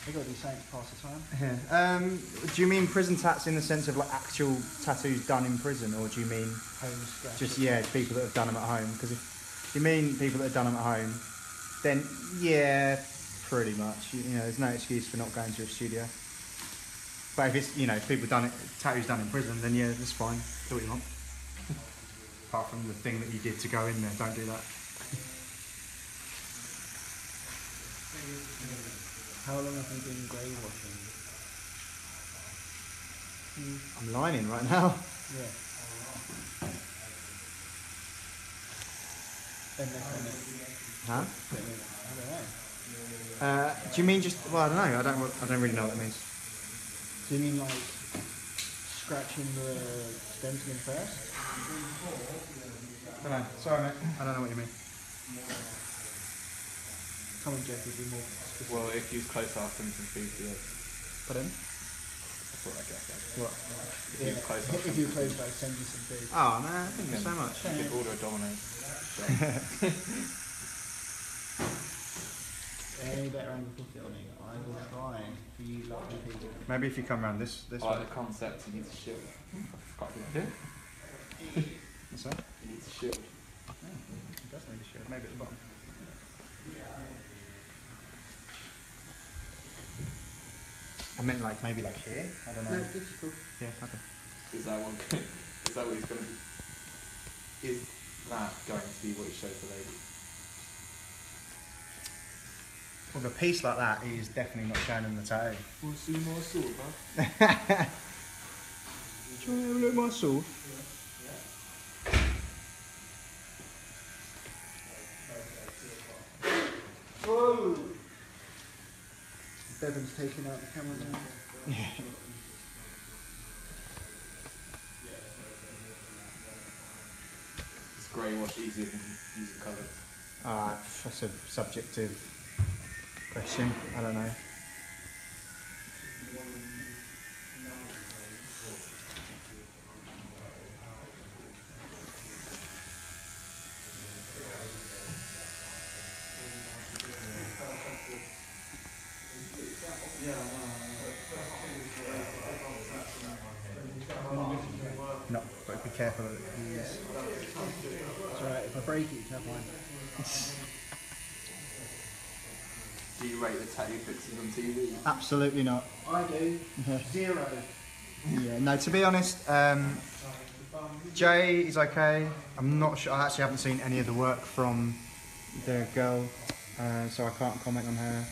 S5: They got to do something to pass the time.
S1: Yeah. Do you mean prison tats in the sense of like actual tattoos done in prison, or do you mean
S5: Home scratch.
S1: just, yeah, people that have done them at home? Because if you mean people that have done them at home, then yeah, pretty much. You know, there's no excuse for not going to a studio. But if it's, you know, if people done it, tattoos done in prison, then yeah, that's fine. Do what you want. Apart from the thing that you did to go in there, don't do that.
S5: How long have you been grey washing?
S1: I'm lining right now.
S5: Yeah.
S1: Huh?
S5: I don't know.
S1: Do you mean just? Well, I don't know. I don't really know what it means.
S5: Do you mean like scratching the stenciling first?
S1: I don't know. Sorry, mate. I don't know what you mean.
S5: Come on, Jeff, be more specific.
S2: Well, if you use close up, then some food to it.
S1: Pardon?
S2: That's what I guess.
S1: What?
S2: If you use close up,
S5: If you close by, send you some food.
S1: Oh man, thank you so much.
S2: you could order a Domino's.
S5: Any better angle for filming? I will try for you lovely people.
S1: Maybe if you come around this
S2: I
S1: way.
S2: like the concept, you need to shield. Quite a good idea.
S1: What's that?
S2: You need to shield.
S1: It does need a shield. Maybe at the bottom. I meant like maybe like here. I don't know.
S5: No, this is cool.
S1: Yeah. Okay.
S2: Is that one? Is that what he's going to be? Is that going to be what he shows the lady?
S1: Well, a piece like that is definitely not shown in the tattoo.
S2: Want to see more sword, bud?
S1: Do you want to have a look at my sword?
S5: Whoa! Bevan's taking out the camera now.
S2: Is grey wash easier than using colours?
S1: That's a subjective question. I don't know. No, but be careful of it. Yes.
S5: It's alright, if I break it, you can have mine.
S2: Do you rate the tattoo fixes on TV?
S1: Absolutely not.
S5: I do. 0.
S1: Yeah, no, to be honest, Jay is okay. I'm not sure, I actually haven't seen any of the work from the girl, so I can't comment on her.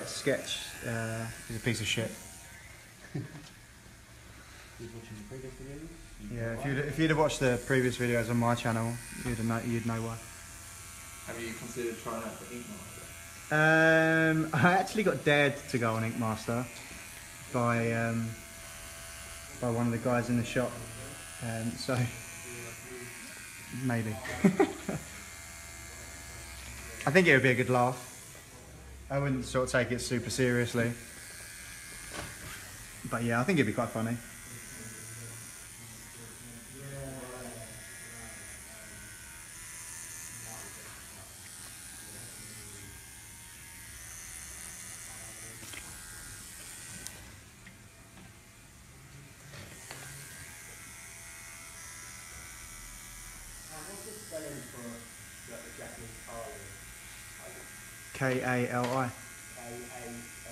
S1: Sketch is a piece of shit.
S5: Watching the previous videos?
S1: Yeah, if you'd have watched the previous videos on my channel, you'd know why.
S2: Have you considered trying out for Ink Master?
S1: I actually got dared to go on Ink Master by one of the guys in the shop, so maybe. I think it would be a good laugh. I wouldn't sort of take it super seriously, but yeah, I think it'd be quite funny.
S4: What's the spelling for like the Japanese Kali?
S1: K-A-L-I.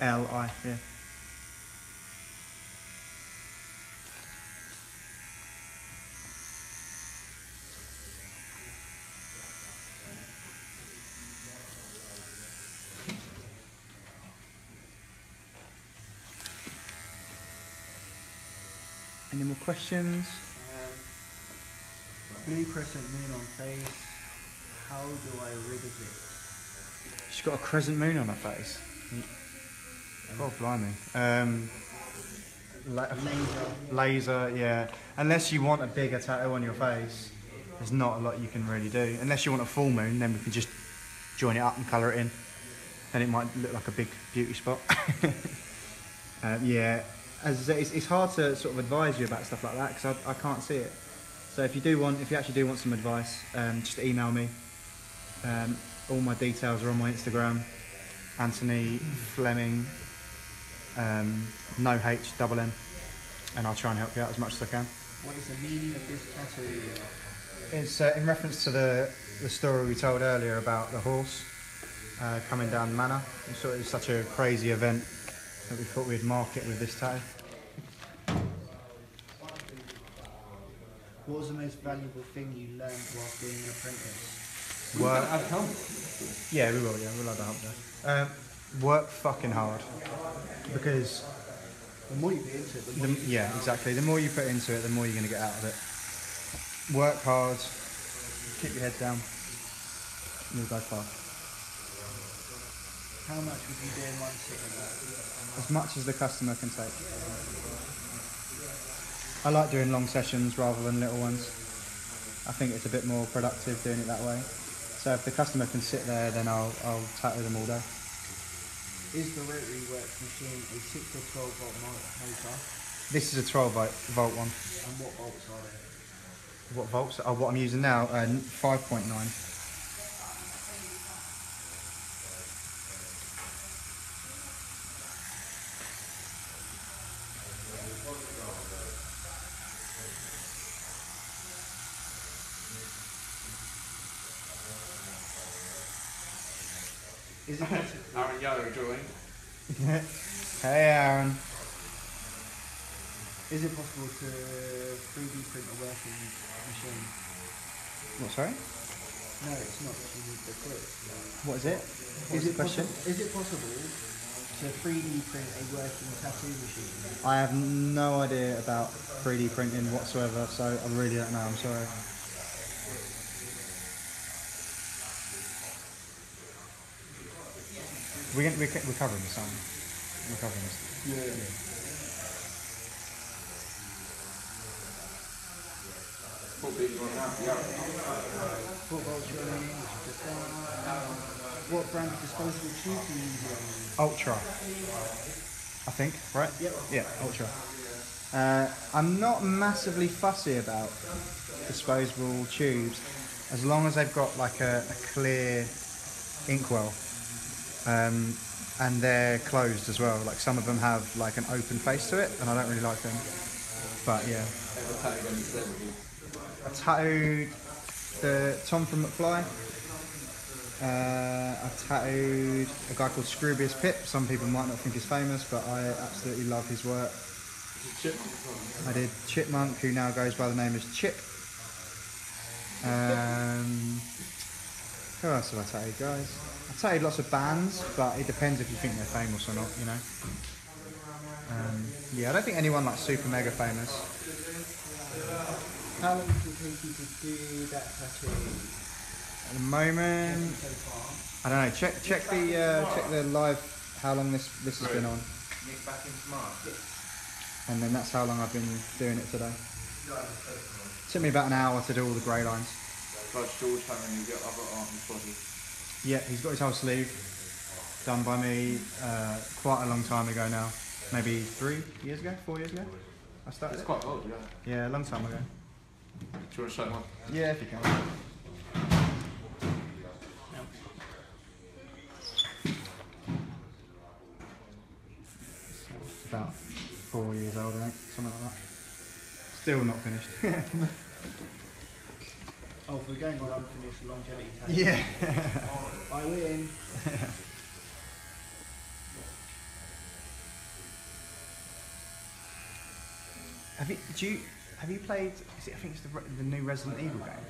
S1: L-I, yeah. Any more questions?
S5: Blue crescent moon on face. How do I rid of it?
S1: She's got a crescent moon on her face. Oh, blimey. Laser, yeah. Unless you want a bigger tattoo on your face, there's not a lot you can really do. Unless you want a full moon, then we can just join it up and colour it in. Then it might look like a big beauty spot. Yeah, as I say, it's hard to sort of advise you about stuff like that because I can't see it. So if you actually do want some advice, just email me. All my details are on my Instagram, Antony Flemming, no H, double N, and I'll try and help you out as much as I can.
S5: What is the meaning of this tattoo?
S1: It's in reference to the story we told earlier about the horse. coming down Manor. We thought it was such a crazy event that we thought we'd mark it with this tattoo.
S5: What was the most valuable thing you learned whilst being an apprentice?
S1: Work.
S2: Add helmet.
S1: Yeah, we will. Yeah, we'll have the help there. Work fucking hard, because
S5: The more you get into it, the more
S1: yeah, exactly. The more you put into it, the more you're going to get out of it. Work hard, keep your head down, and you'll go far.
S5: How much would you do in one sitting?
S1: As much as the customer can take. I like doing long sessions rather than little ones. I think it's a bit more productive doing it that way. So if the customer can sit there, then I'll tattoo them all day.
S5: Is the rotary works machine a 6 or 12 volt motor?
S1: This is a 12 volt one.
S5: And what volts are there?
S1: What volts? Oh, what I'm using now, 5.9.
S5: Is it possible?
S2: Aaron Yo drawing.
S1: Hey Aaron.
S5: Is it possible to 3D print a working machine?
S1: What, sorry?
S5: No, it's not. You need the clip.
S1: What is it? What's the question?
S5: Is it possible to 3D print a working tattoo machine?
S1: I have no idea about 3D printing whatsoever, so I really don't know, I'm sorry. We're covering this, aren't we? We're covering this.
S5: Yeah.
S2: What beat you on now? Yeah.
S5: What volts you're running? What brand of disposable tube do you use?
S1: Ultra, I think, right?
S5: Yep.
S1: Yeah, Ultra. I'm not massively fussy about disposable tubes, as long as they've got like a clear inkwell, and they're closed as well. Like some of them have like an open face to it, and I don't really like them. But yeah. I tattooed the Tom from McFly. I tattooed a guy called Scroobius Pip. Some people might not think he's famous, but I absolutely love his work. I did Chipmunk, who now goes by the name as Chip. Who else have I tattooed, guys? I tattooed lots of bands, but it depends if you think they're famous or not, you know. Yeah, I don't think anyone like super mega famous.
S5: How long does it take you to do that tattoo?
S1: At the moment,
S5: So far?
S1: I don't know. Check the live. How long this has been on,
S3: Nick back in tomorrow.
S1: and then that's how long I've been doing it today. Took me about an hour to do all the grey lines.
S2: Like George having you get other art in his body.
S1: Yeah, he's got his whole sleeve done by me quite a long time ago now. Maybe 4 years ago. I started
S2: It's
S1: it.
S2: quite old, yeah.
S1: Yeah, a long time ago.
S2: Do you want to show him up?
S1: Yeah, if you can. It's about 4 years old, I think, something like that. Still not finished.
S5: Oh, if we're going on unfinished longevity tattoo.
S1: Yeah.
S5: I win.
S1: Have you played? Is it? I think it's the new Resident Evil game.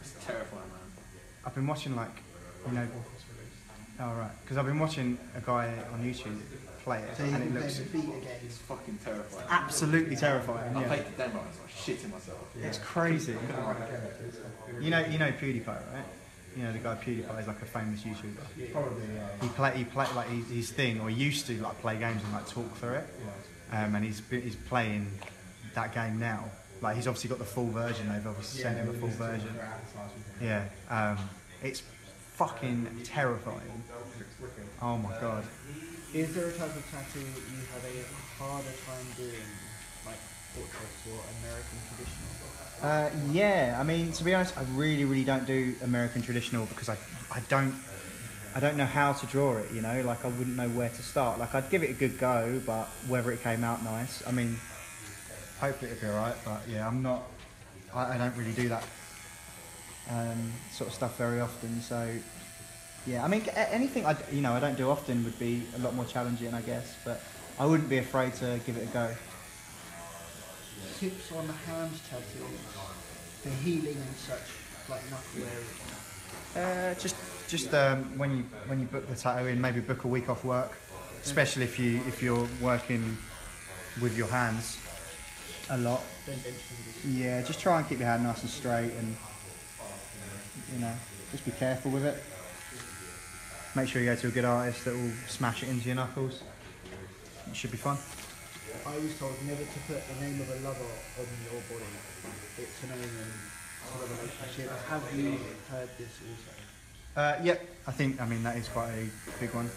S2: It's terrifying, man.
S1: I've been watching Oh right, because I've been watching a guy on YouTube play it,
S5: So you
S1: and it
S5: can play
S1: looks
S5: the beat again.
S2: It's fucking terrifying.
S1: absolutely terrifying.
S2: I
S1: Yeah.
S2: played the demo and I was like shitting myself.
S1: It's crazy. You know PewDiePie, right? You know the guy PewDiePie is like a famous YouTuber.
S5: Probably,
S1: He played like his thing, or he used to like play games and like talk through it. And he's playing that game now. Like he's obviously got the full version. They've obviously sent him a full version. Yeah. It's fucking terrifying. Oh my god.
S5: Is there a type of tattoo that you have a harder time doing, like portraits or American traditional?
S1: Yeah, I mean, to be honest, I really don't do American traditional because I don't know how to draw it, you know, like I wouldn't know where to start. Like I'd give it a good go, but whether it came out nice, I mean, hopefully it'd be alright, but yeah, I don't really do that sort of stuff very often, so Yeah, I mean, anything I don't do often would be a lot more challenging, I guess, but I wouldn't be afraid to give it a go.
S5: Tips on hand tattoos for healing and such, like knuckle area.
S1: Just when you book the tattoo in, maybe book a week off work, especially if you're working with your hands a lot. Yeah, just try and keep your hand nice and straight, and just be careful with it. Make sure you go to a good artist that will smash it into your knuckles. It should be fun.
S5: I was told never to put the name of a lover on your body. It's a name and sort of a relationship. Have you heard this also?
S1: Yep, I mean that is quite a big one.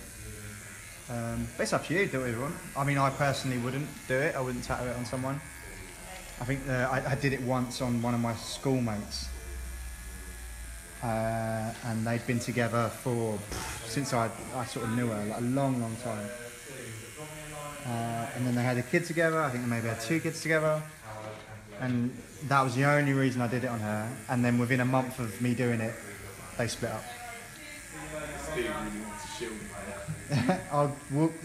S1: But it's up to you, do whatever you want. I mean, I personally wouldn't do it. I wouldn't tattoo it on someone. I think I did it once on one of my schoolmates. And they'd been together since I sort of knew her, like a long, long time. And then they had a kid together. I think they maybe had 2 kids together. And that was the only reason I did it on her. And then within a month of me doing it, they split up.
S2: Steve really wants a shield.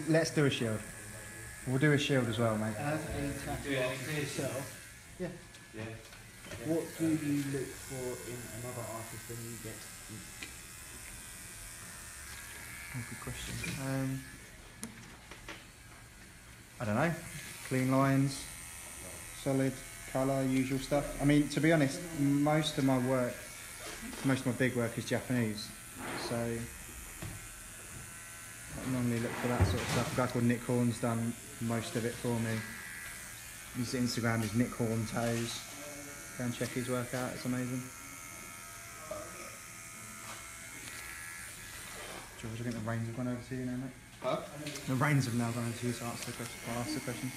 S1: Let's do a shield. We'll do a shield as well, mate.
S5: As a tattoo artist yourself, yeah. What do you look for in another artist when you get ink?
S1: Oh, good question. I don't know. Clean lines, solid colour, usual stuff. I mean, to be honest, most of my big work is Japanese, so I normally look for that sort of stuff. A guy called Nick Horn's done most of it for me. His Instagram is Nick Horn Tattoos. Go and check his work out, it's amazing. George, I think the reins have gone over to you now, mate.
S2: Huh?
S1: The reins have now gone over to you, so I'll ask the question.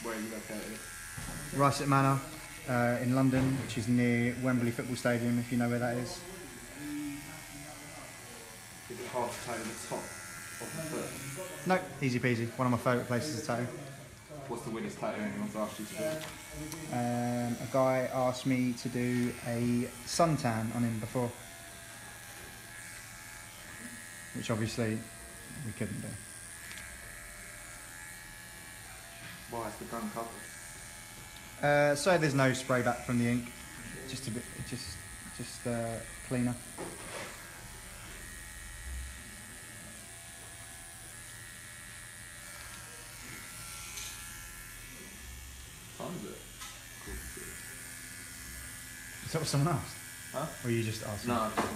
S2: Where are you located?
S1: Ruislip Manor in London, which is near Wembley Football Stadium, if you know where that is.
S2: Is it hard to tattoo the top of the foot?
S1: No, easy peasy. One of my favourite places to tattoo.
S2: What's the weirdest tattoo anyone's asked you to do?
S1: A guy asked me to do a suntan on him before, which obviously we couldn't do.
S2: Why is the gun covered?
S1: So there's no spray back from the ink, just a bit, just cleaner.
S2: What time is it?
S1: Is that what someone asked?
S2: Huh?
S1: Or you just asked?
S2: No, I just want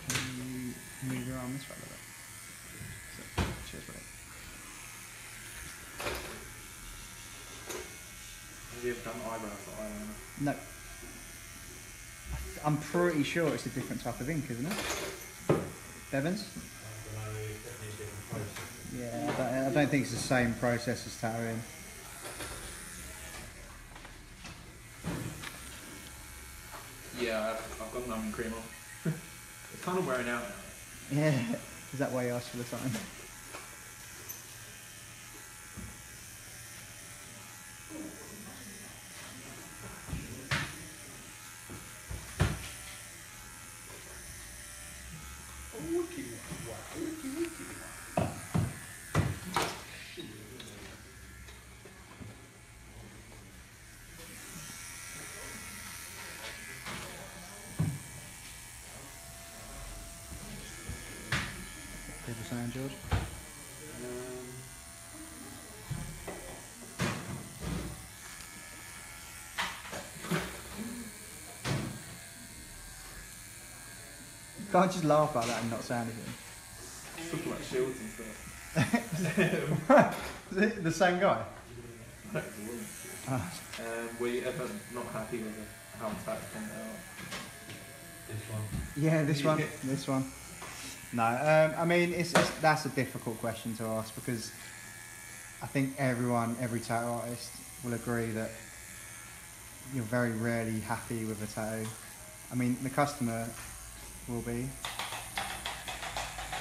S1: Can you move your arm this way a little bit? So, cheers, buddy.
S2: Have you ever done eyebrows or eyeliner?
S1: No. I'm pretty sure it's a different type of ink, isn't it? Bevins? Yeah, I don't think it's the same process as tattooing.
S2: Yeah, I've got numbing cream on. It's kind of wearing out now.
S1: Yeah. Is that why you asked for the time? People saying, George? You can't just laugh like that and not say anything.
S2: Talking about shields and stuff.
S1: Is it the same guy?
S2: No, it's a woman. Were you ever not happy with how it's turned out?
S3: This one.
S1: Yeah, this one. No, I mean, that's a difficult question to ask because I think every tattoo artist will agree that you're very rarely happy with a tattoo. I mean, the customer will be.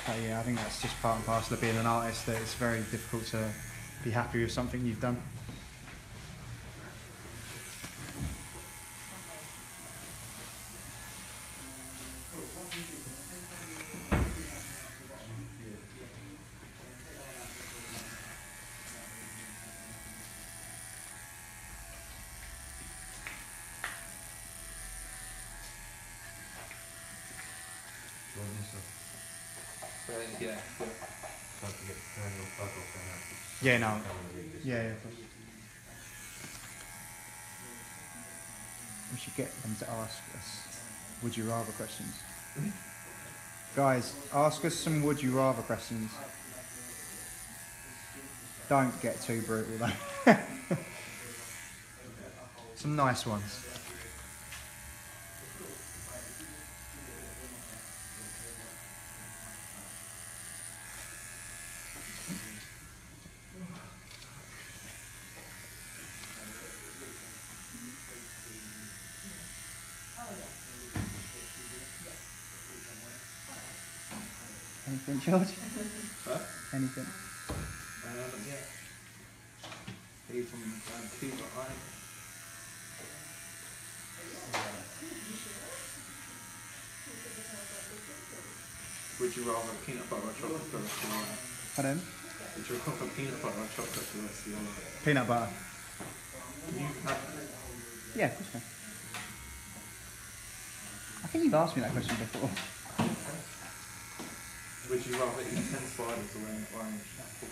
S1: But yeah, I think that's just part and parcel of being an artist, that it's very difficult to be happy with something you've done.
S2: So, yeah.
S3: Don't forget to turn your plug off and out.
S1: Yeah, no. Yeah, of course. We should get them to ask us would you rather questions. Guys, ask us some would you rather questions. Don't get too brutal though. Some nice ones. Anything, George?
S2: Huh?
S1: Anything?
S2: Yeah. He's from Cuba, right? Would you rather peanut butter or chocolate for the rest of your life?
S1: Pardon?
S2: Would you rather peanut butter or chocolate for the rest of your life?
S1: Peanut butter.
S2: Can you have
S1: Yeah, of course, man. I think you've asked me that question before.
S2: Would you rather eat 10 spiders or wear orange for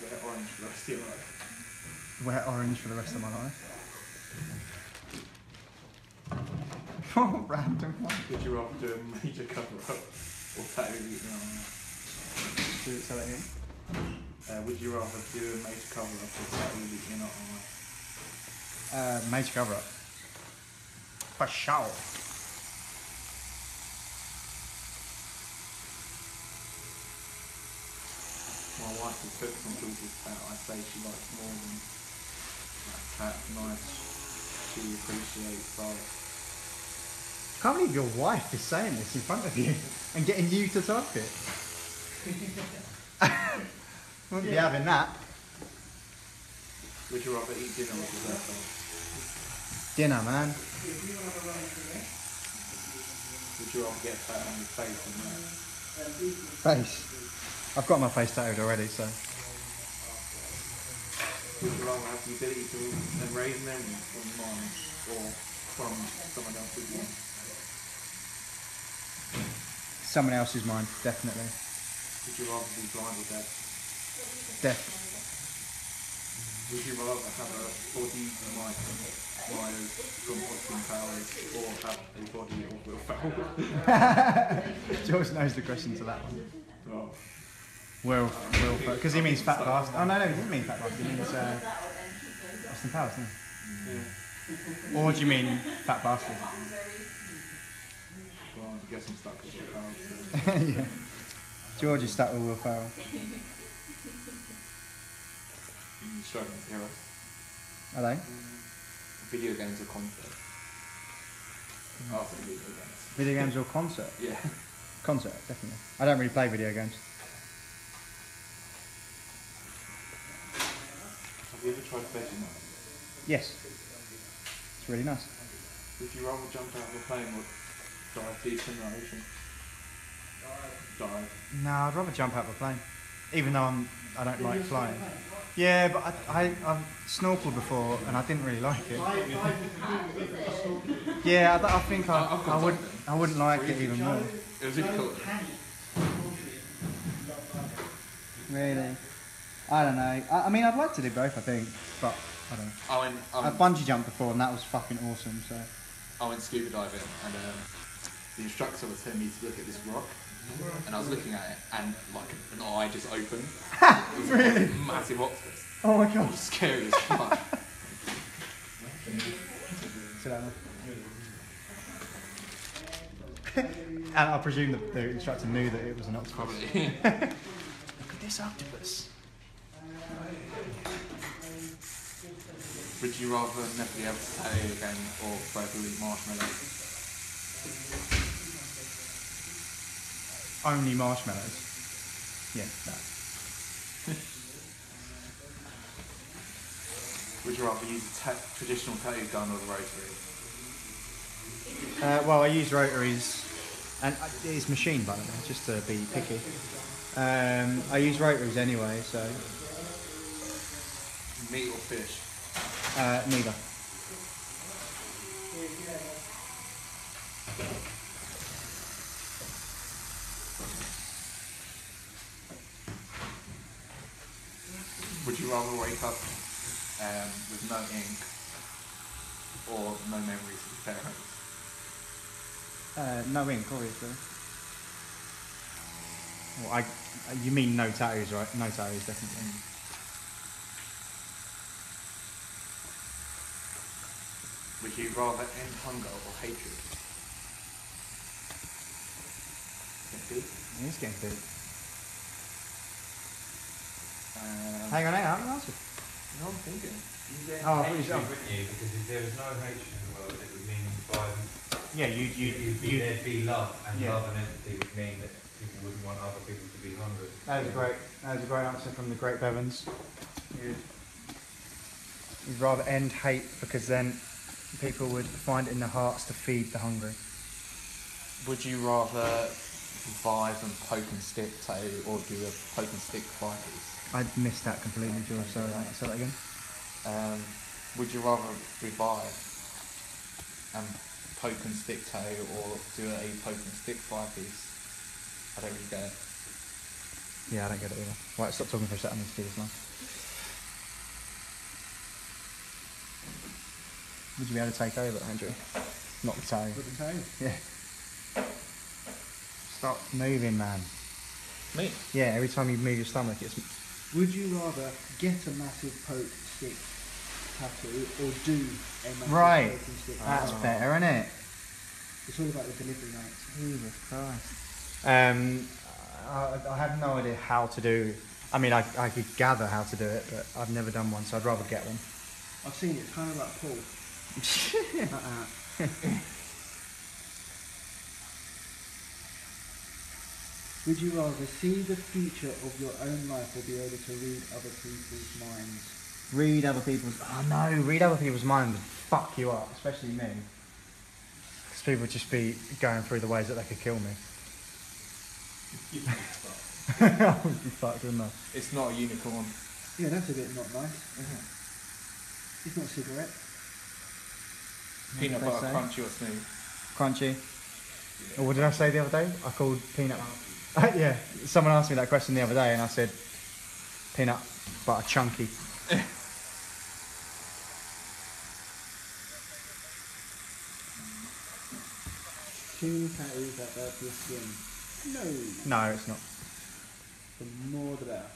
S2: the rest of your life?
S1: Wear orange for the rest of my life. What random one?
S2: Would you rather do a major cover-up or tattoo your arm?
S1: Do it so that in.
S2: Would you rather do a major cover-up or tattoo your arm?
S1: Major cover up. For sure.
S2: My wife will cook some people's tat. I say she likes more than that tat. Nice. She appreciates art.
S1: Can't believe your wife is saying this in front of you and getting you to type it. Wouldn't be having that.
S2: Would you rather eat dinner or dessert?
S1: Dinner, man.
S2: Would you rather get a tat on your face or not?
S1: Face. I've got my face tattooed already, so.
S2: Would you rather have the ability to erase memories from your mind or from someone else's mind?
S1: Someone else's mind, definitely.
S2: Would you rather be blind or deaf?
S1: Deaf.
S2: Would you rather have a body like Myers from Austin Powers or have a body of Will Ferrell?
S1: George knows the question to that one.
S2: Oh.
S1: Will, because he means fat bastard. Oh no, he doesn't mean fat bastard. He means Austin Powers, doesn't he? Or do you mean fat bastard?
S2: Well, I guess I'm stuck with Will Ferrell.
S1: Yeah. George is stuck with Will Ferrell.
S2: You're struggling to hear us.
S1: Are they?
S2: Video games or concert? I'll say video games.
S1: Video games or concert?
S2: Yeah.
S1: Concert, definitely. I don't really play video games.
S2: Have you ever tried Vegemite?
S1: Yes. It's really nice.
S2: Would you rather jump out of a plane or dive deep in the ocean? Dive.
S1: No, I'd rather jump out of a plane. Even though I don't like flying. Yeah, but I've snorkeled before and I didn't really like it. Yeah, I think I wouldn't like it even more.
S2: It was really cool.
S1: Really? I don't know. I mean, I'd like to do both, I think, but I don't know. I've bungee jumped before and that was fucking awesome, so.
S2: I went scuba diving and the instructor was telling me to look at this rock and I was looking at it and like an eye just opened. It was
S1: Really?
S2: a massive octopus.
S1: Oh my
S2: It
S1: god.
S2: was scary as fuck.
S1: Sit down. And I presume that the instructor knew that it was an octopus.
S2: Probably.
S1: Look at this octopus.
S2: Would you rather never be able to say again or forever eat marshmallows?
S1: Only marshmallows. Yeah. No.
S2: Would you rather use a traditional tattoo gun or the rotary?
S1: Well, I use rotaries, and it's machine, by the way, just to be picky. I use rotaries anyway, so
S2: Meat or fish?
S1: neither.
S2: Would you rather wake up with no ink or no memories of your parents?
S1: No ink, obviously. Well, you mean no tattoos, right? No tattoos, definitely.
S2: Would you rather end hunger or hatred? Get deep.
S1: It's getting deep. Hang on, I haven't answered.
S2: No, I'm thinking.
S1: Oh,
S3: Hatred,
S1: please,
S3: wouldn't you? Because if there was no hatred in the world, it would mean
S1: yeah,
S3: there'd be love, and
S1: Yeah.
S3: love and empathy would mean that people wouldn't want other people to be hungry.
S1: That was a great answer from the great Bevans. You'd rather end hate because then people would find it in their hearts to feed the hungry.
S2: Would you rather revive and poke and stick tattoo or do a poke and stick 5-piece?
S1: I missed that completely, George. Say that again.
S2: Would you rather revive and poke and stick tattoo or do a poke and stick 5-piece? I don't really get it.
S1: Yeah, I don't get it either. Right, stop talking for a second. I need to do this now. Would you be able to take over, Andrew? Not the toe.
S5: With the toe.
S1: Yeah. Stop moving, man.
S2: Me?
S1: Yeah, every time you move your stomach, it's...
S5: Would you rather get a massive poke stick tattoo or do a massive
S1: Right.
S5: poke and stick
S1: That's
S5: tattoo?
S1: better, isn't it?
S5: It's all about the delivery notes.
S1: Jesus Christ. I have no idea how to do... I mean, I could gather how to do it, but I've never done one, so I'd rather get one.
S5: I've seen it, it's kind of like Paul. Like that. Would you rather see the future of your own life or be able to read other people's minds?
S1: Read other people's... Oh no, read other people's minds would fuck you up, especially me. Because people would just be going through the ways that they could kill me. I would be fucked, wouldn't I?
S2: It's not a unicorn.
S5: Yeah, that's a bit not nice. It's not a cigarette.
S2: Peanut
S1: What did
S2: butter
S1: they say?
S2: crunchy or smooth?
S1: Crunchy. Or what did I say the other day? I called peanut... yeah, someone asked me that question the other day and I said peanut butter chunky.
S5: Too many tattoos that hurt your skin. No.
S1: No, it's not.
S5: The more the better.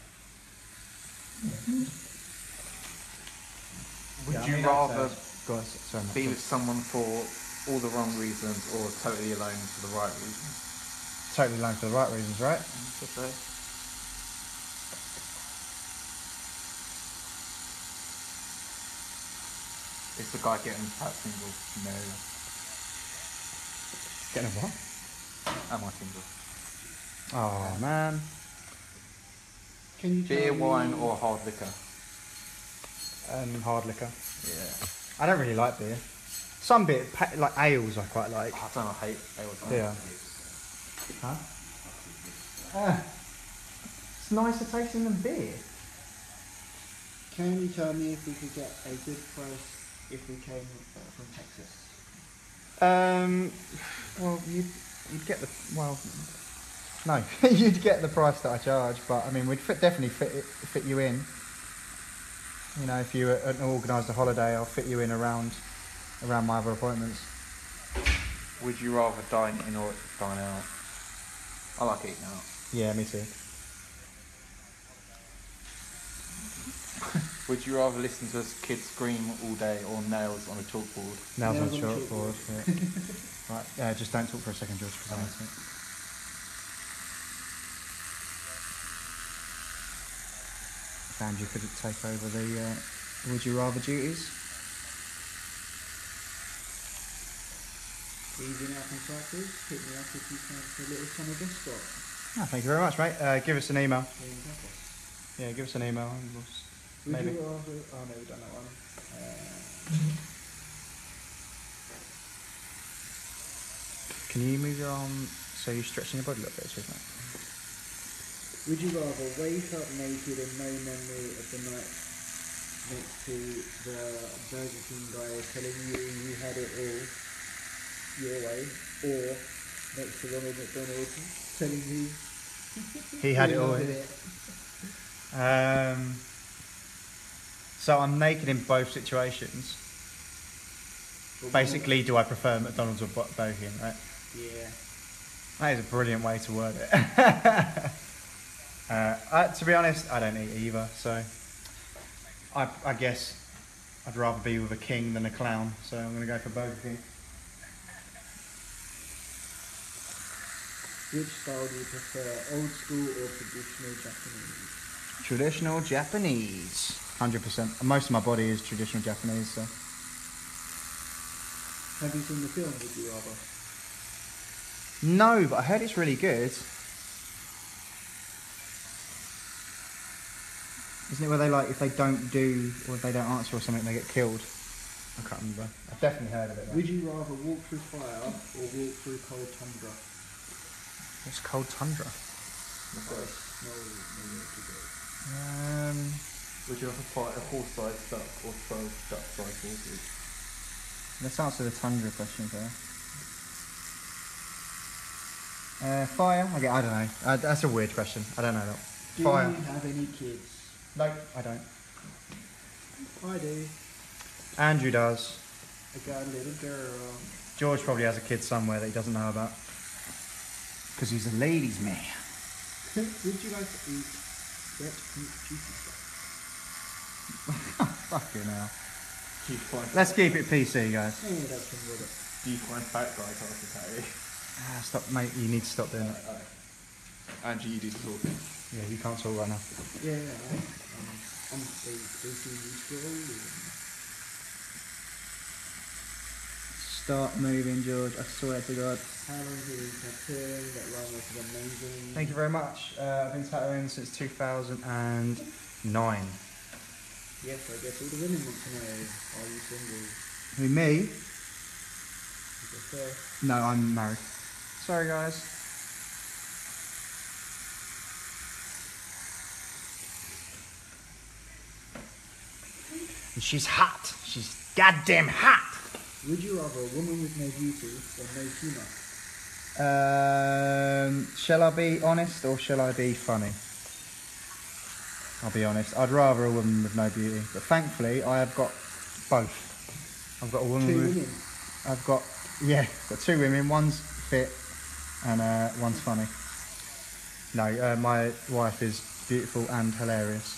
S2: Would
S1: Yeah, I
S2: you
S1: mean,
S2: rather
S1: Go on, sorry,
S2: be
S1: Matt.
S2: with someone for all the wrong reasons or totally alone for the right reasons?
S1: Totally alone for the right reasons, right?
S2: It's the guy getting fat single. No.
S1: Getting a what?
S2: Am I single?
S1: Oh man.
S5: Can you
S2: Beer,
S5: tell me-
S2: wine or hard liquor?
S1: Hard liquor.
S2: Yeah.
S1: I don't really like beer. Some bit like ales I quite like.
S2: I don't know, hate ale.
S1: Yeah. Huh? It's nicer tasting than beer.
S5: Can you tell me if we could get a good price if we came from Texas?
S1: Well, you'd get the no, you'd get the price that I charge, but I mean, we'd definitely fit you in. You know, if you organised a holiday, I'll fit you in around my other appointments.
S2: Would you rather dine in or dine out? I like eating out.
S1: Yeah, me too.
S2: Would you rather listen to us kids scream all day or nails on a chalkboard?
S1: Nails on
S5: Nails on
S1: chalkboard. Yeah. Right, just don't talk for a second, George, because I need to. If Andrew could take over the would you rather duties?
S5: Easing up on cycles, hit me up if you fancy a little summer guest spot.
S1: Oh, thank you very much, mate. Give us an email.
S5: Yeah, exactly.
S1: Yeah, give us an email. And we'll
S5: Would
S1: maybe.
S5: you rather? Oh no, we've done that one.
S1: Can you move your arm so you're stretching your body a little bit, isn't it?
S5: Would you rather wake up naked and no memory of the night next to the Burger King guy telling you you had it all your way, or next to Ronald McDonald telling you
S1: He had it
S5: you
S1: all.
S5: wanted it?
S1: So I'm naked in both situations. Basically, do I prefer McDonald's or Burger King, right?
S5: Yeah.
S1: That is a brilliant way to word it. To be honest, I don't eat either, so I guess I'd rather be with a king than a clown, so I'm going to go for Burger King.
S5: Which style do you prefer, old school or traditional Japanese?
S1: Traditional Japanese, 100%. Most of my body is traditional Japanese, so.
S5: Have you seen the film, would you rather?
S1: No, but I heard it's really good. Isn't it where they like, if they don't do, or if they don't answer or something, they get killed? I can't remember. I've definitely heard of it though.
S5: Would you rather walk through fire or walk through cold tundra?
S1: What's cold tundra?
S5: No, too good.
S2: Would you rather fight a horse-sized duck or 12 duck-sized horses?
S1: Let's answer the tundra question first. Fire? Okay, I don't know. That's a weird question. I don't know that.
S5: Do
S1: Fire.
S5: you have any kids?
S1: No, I don't.
S5: I do.
S1: Andrew does.
S5: I got a little girl.
S1: George probably has a kid somewhere that he doesn't know about. Because he's a ladies' man.
S5: Would you like to eat wet meat juicy stuff?
S1: Fucking hell.
S2: Do you find
S1: Let's keep it PC, guys.
S5: Yeah, that's some with it.
S2: Do you find fat guys hard to carry?
S1: Stop, mate. You need to stop doing it.
S2: Andrew, you do the talking.
S1: Yeah, you can't talk right now.
S5: Yeah, I'm basically scrolling.
S1: Start moving, George. I swear to God.
S5: How long have you been tattooing? That line was amazing.
S1: Thank you very much. I've been tattooing since 2009.
S5: Yes, I guess all the women want to know, are you single?
S1: Who, me?
S5: Is it fair?
S1: No, I'm married. Sorry, guys. And she's hot. She's goddamn hot.
S5: Would you rather a woman with no beauty or no humour?
S1: Shall I be honest or shall I be funny? I'll be honest. I'd rather a woman with no beauty, but thankfully I have got both. I've got a woman
S5: Two
S1: with.
S5: women?
S1: I've got two women. One's fit and one's funny. No, my wife is beautiful and hilarious.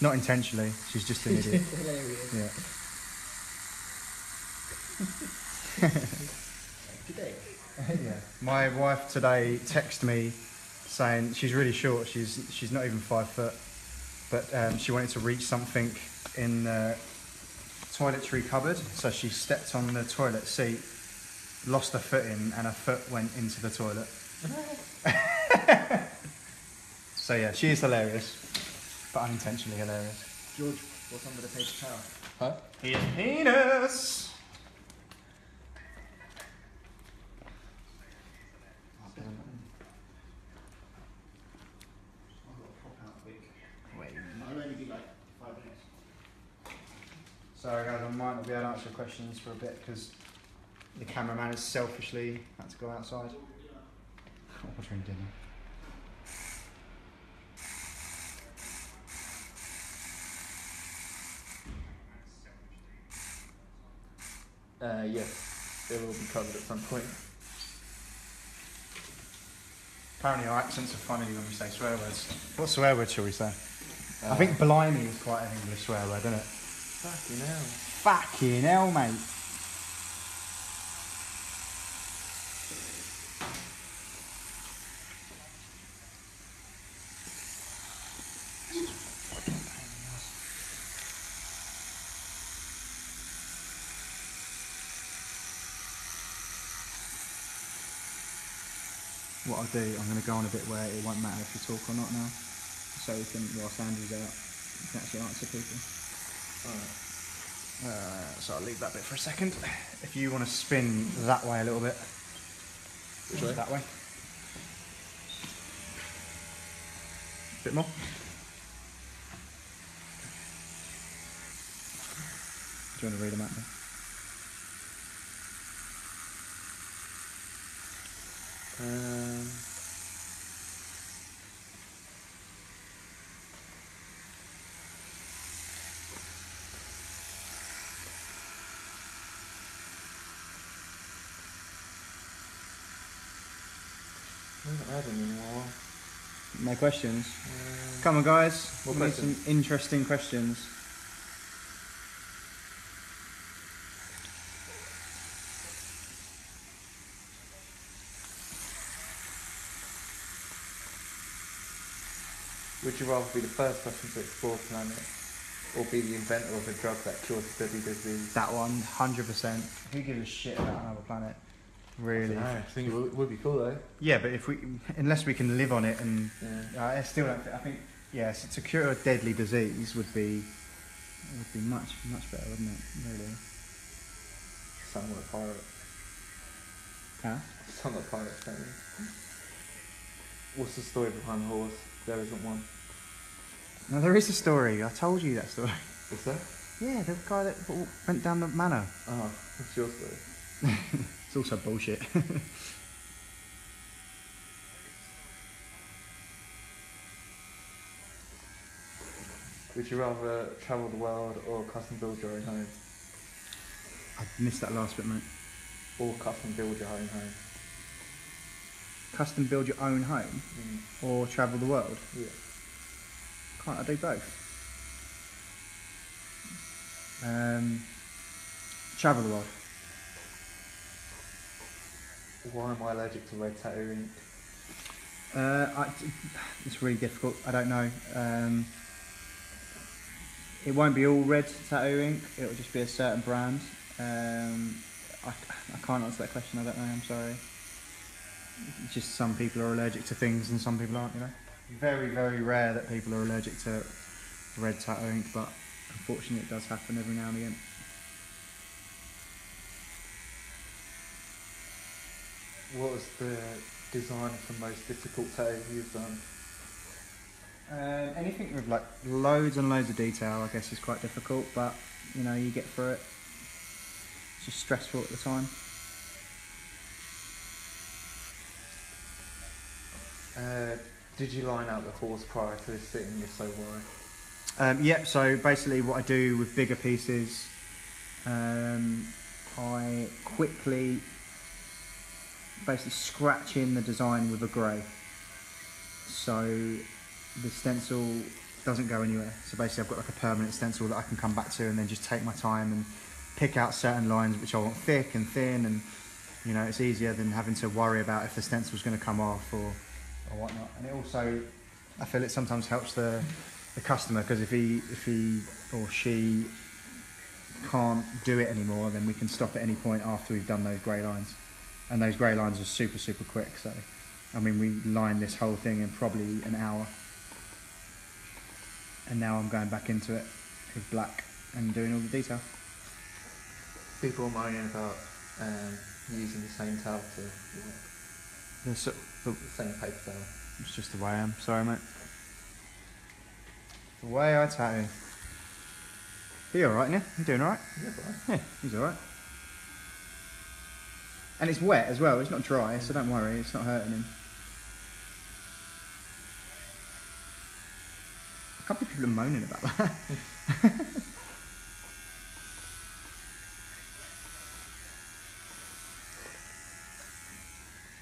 S1: Not intentionally. She's just an idiot.
S5: Hilarious.
S1: Yeah.
S5: Today.
S1: Yeah. My wife today texted me saying she's really short. She's not even 5 foot, but she wanted to reach something in the toiletry cupboard, so she stepped on the toilet seat, lost her footing, and her foot went into the toilet. So yeah, she is hilarious, but unintentionally hilarious.
S5: George, what's under the paper towel?
S2: Huh?
S1: His penis.
S5: I'll only be like 5 minutes.
S1: Sorry guys, I might not be able to answer questions for a bit because the cameraman has selfishly had to go outside. Ordering dinner.
S2: Yes, it will be covered at some point.
S1: Apparently our accents are funny when we say swear words. What swear word shall we say? I think blimey is quite an English swear word, isn't it?
S2: Fucking hell.
S1: Fucking hell, mate. what I'll do, I'm going to go on a bit where it won't matter if you talk or not now. So we can, whilst Andrew's out, you can actually answer people. So I'll leave that bit for a second. If you want to spin that way a little bit.
S2: Which way?
S1: That way. Bit more. Do you want to read them out there?
S2: I haven't had any more.
S1: No questions? Come on guys,
S2: What
S1: we need
S2: questions?
S1: some interesting questions.
S2: Would you rather be the first person to explore a planet, or be the inventor of a drug that cures deadly disease?
S1: That one, 100%. Who gives a shit about another planet? Really?
S2: I think it would be cool though.
S1: Yeah, but if we, unless we can live on it, and
S2: Yeah.
S1: I still don't. I think yes, to cure a deadly disease would be much better, wouldn't it? Really?
S2: Sound like pirate.
S1: Huh?
S2: Sound like pirates, don't you? What's the story behind the horse? There isn't one.
S1: No, there is a story. I told you that story.
S2: Is there?
S1: Yeah, the guy that went down the manor.
S2: Oh, what's your story?
S1: It's also bullshit.
S2: Would you rather travel the world or custom build your own home?
S1: I missed that last bit, mate.
S2: Or custom build your own home?
S1: Custom build your own home or travel the world?
S2: Yeah.
S1: Can't I do both? Travel the world.
S2: Why am I allergic to red tattoo ink?
S1: It's really difficult. I don't know. It won't be all red tattoo ink. It'll just be a certain brand. I can't answer that question. I don't know. I'm sorry. It's just some people are allergic to things and some people aren't. You know. Very, very rare that people are allergic to red tattoo ink, but unfortunately, it does happen every now and again.
S2: What was the design of the most difficult tattoo you've done?
S1: Anything with like loads and loads of detail, I guess, is quite difficult, but you know, you get through it. It's just stressful at the time.
S2: Did you line out the horse prior to this sitting? If so, why?
S1: Yep, so basically what I do with bigger pieces, I quickly basically scratch in the design with a grey. So the stencil doesn't go anywhere. So basically I've got like a permanent stencil that I can come back to and then just take my time and pick out certain lines which I want thick and thin, and you know, it's easier than having to worry about if the stencil's going to come off or whatnot. And it also, I feel it sometimes helps the customer, because if he or she can't do it anymore, then we can stop at any point after we've done those grey lines. And those grey lines are super, super quick. So, I mean, we lined this whole thing in probably an hour. And now I'm going back into it with black and doing all the detail.
S2: People are moaning about using the same towel to, the same paper towel.
S1: It's just the way I am. Sorry, mate. The way I tattoo. Are you alright, yeah? You doing alright?
S2: Yeah, right.
S1: Yeah, he's alright. And it's wet as well, it's not dry, so don't worry, it's not hurting him. A couple of people are moaning about that.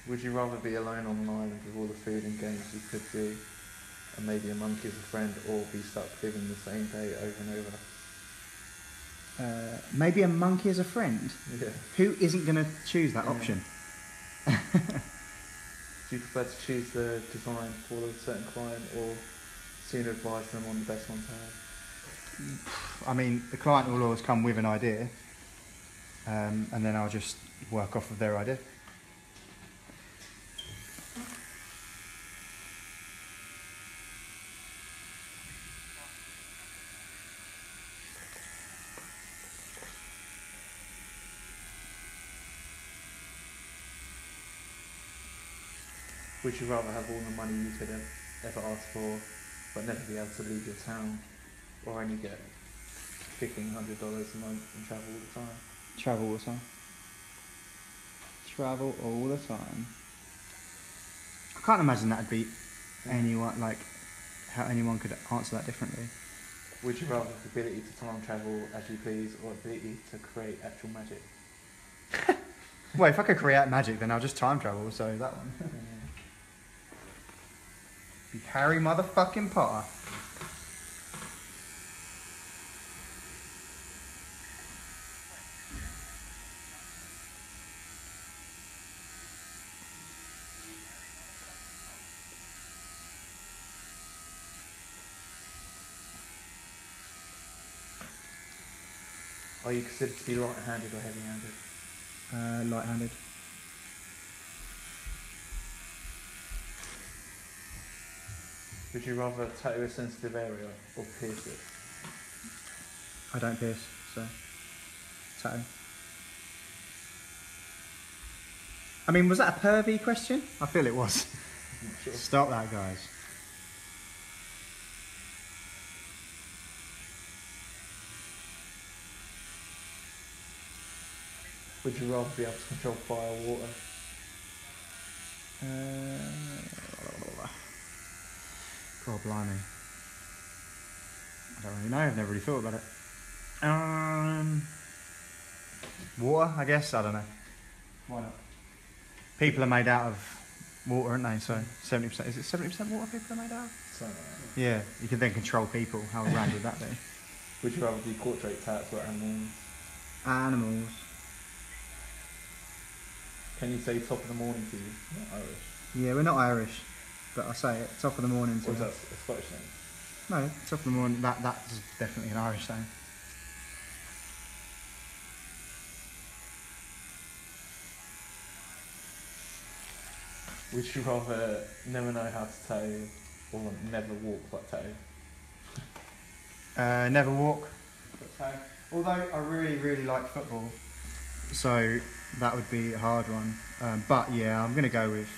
S2: Would you rather be alone on an island with all the food and games you could do, and maybe a monkey as a friend, or be stuck living the same day over and over?
S1: Maybe a monkey as a friend?
S2: Yeah.
S1: Who isn't going to choose that
S2: Yeah.
S1: option?
S2: Do you prefer to choose the design for a certain client, or sooner advise them on the best one to have?
S1: I mean, the client will always come with an idea, and then I'll just work off of their idea.
S2: Would you rather have all the money you could have ever asked for, but never be able to leave your town, or only get $1,500 a month and travel all the time?
S1: Travel all the time. Travel all the time. I can't imagine that'd be anyone, like, how anyone could answer that differently.
S2: Would you rather have the ability to time travel as you please, or ability to create actual magic?
S1: Well, if I could create magic, then I'll just time travel, so that one. Be Harry motherfucking Potter.
S2: Are you considered to be light-handed or heavy-handed?
S1: Light-handed.
S2: Would you rather tattoo a sensitive area or pierce it?
S1: I don't pierce, so tattoo. I mean, was that a pervy question? I feel it was.
S2: I'm not sure.
S1: Stop that, guys.
S2: Would you rather be able to control fire or water?
S1: God blimey. I don't really know, I've never really thought about it. Water, I guess, I don't know. Why not? People are made out of water, aren't they? So 70%, is it 70% water people are made out of?
S2: Something like that.
S1: Yeah, you can then control people. How rad would that be?
S2: Would you rather do portrait tats or animals?
S1: Animals.
S2: Can you say top of the morning to you? Not Irish.
S1: Yeah, we're not Irish, but I say it. Top of the morning to
S2: Or is that a Scottish name?
S1: No, top of the morning, that's definitely an Irish thing.
S2: Would you rather never know how to tattoo or never walk like tattoo?
S1: Never walk. Although I really, really like football, so that would be a hard one. But yeah, I'm going to go with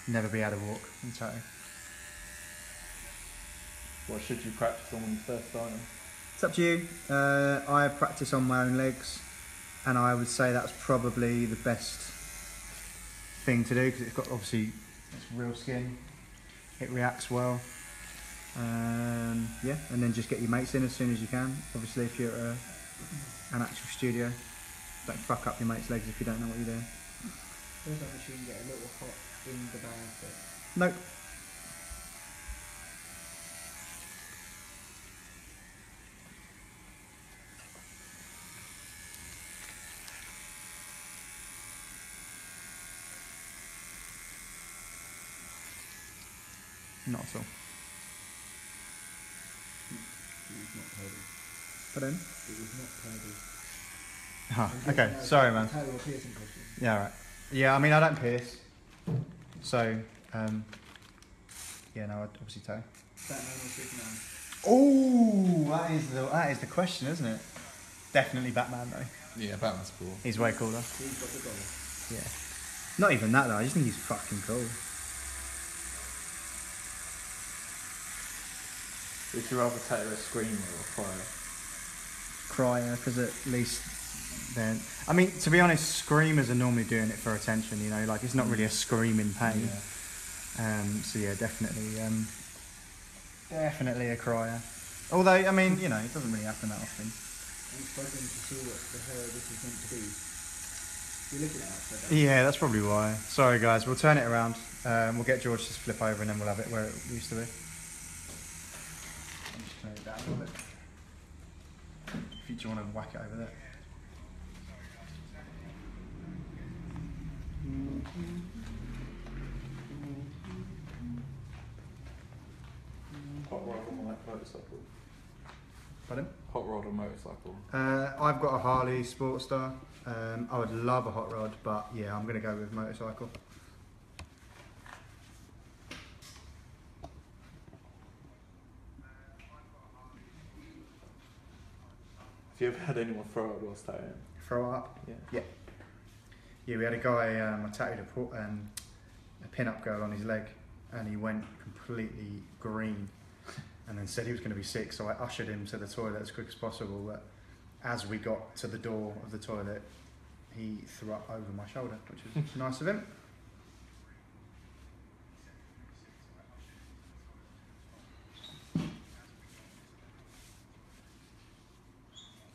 S1: never be able to walk and tattoo.
S2: What should you practice on when you first start?
S1: It's up to you. I practice on my own legs, and I would say that's probably the best thing to do because it's got obviously it's real skin. It reacts well. Yeah, and then just get your mates in as soon as you can. Obviously, if you're at an actual studio, don't fuck up your mates' legs if you don't know what you're doing.
S5: Feels like we shouldn't get a little hot in the bag, but
S1: Nope. Not at all.
S5: it was not paid.
S1: But then?
S5: It was not paid.
S1: Ah, okay, sorry man.
S5: Tattoo or piercing question.
S1: Yeah, right. Yeah, I mean, I don't pierce. So, yeah, no, I'd obviously toe.
S5: Batman or Superman?
S1: Oh, that is the question, isn't it? Definitely Batman though.
S2: Yeah, Batman's cool.
S1: He's way cooler.
S5: Who's got the dollar?
S1: Yeah. Not even that though. I just think he's fucking cool.
S2: Would you rather tattoo a screamer or a crier?
S1: Crier, because at least then. I mean, to be honest, screamers are normally doing it for attention. You know, like it's not really a scream in pain.
S2: Yeah.
S1: So yeah, definitely, definitely a crier. Although, I mean, you know, it doesn't really happen that often.
S5: I'm struggling to see what the hell this is meant to be. You're looking at it upside down.
S1: Yeah, that's probably why. Sorry guys, we'll turn it around. We'll get George to flip over and then we'll have it where it used to be. I'm just turning it down a little bit. If you want to whack it over there.
S2: Hot rod or motorcycle?
S1: Pardon?
S2: Hot rod or motorcycle?
S1: I've got a Harley Sportster. I would love a hot rod, but yeah, I'm going to go with motorcycle.
S2: Have you ever had anyone throw up whilst tattooing?
S1: Throw up?
S2: Yeah.
S1: Yeah. Yeah, we had a guy, I tattooed a pin-up girl on his leg, and he went completely green, and then said he was going to be sick. So I ushered him to the toilet as quick as possible. But as we got to the door of the toilet, he threw up over my shoulder, which was nice of him.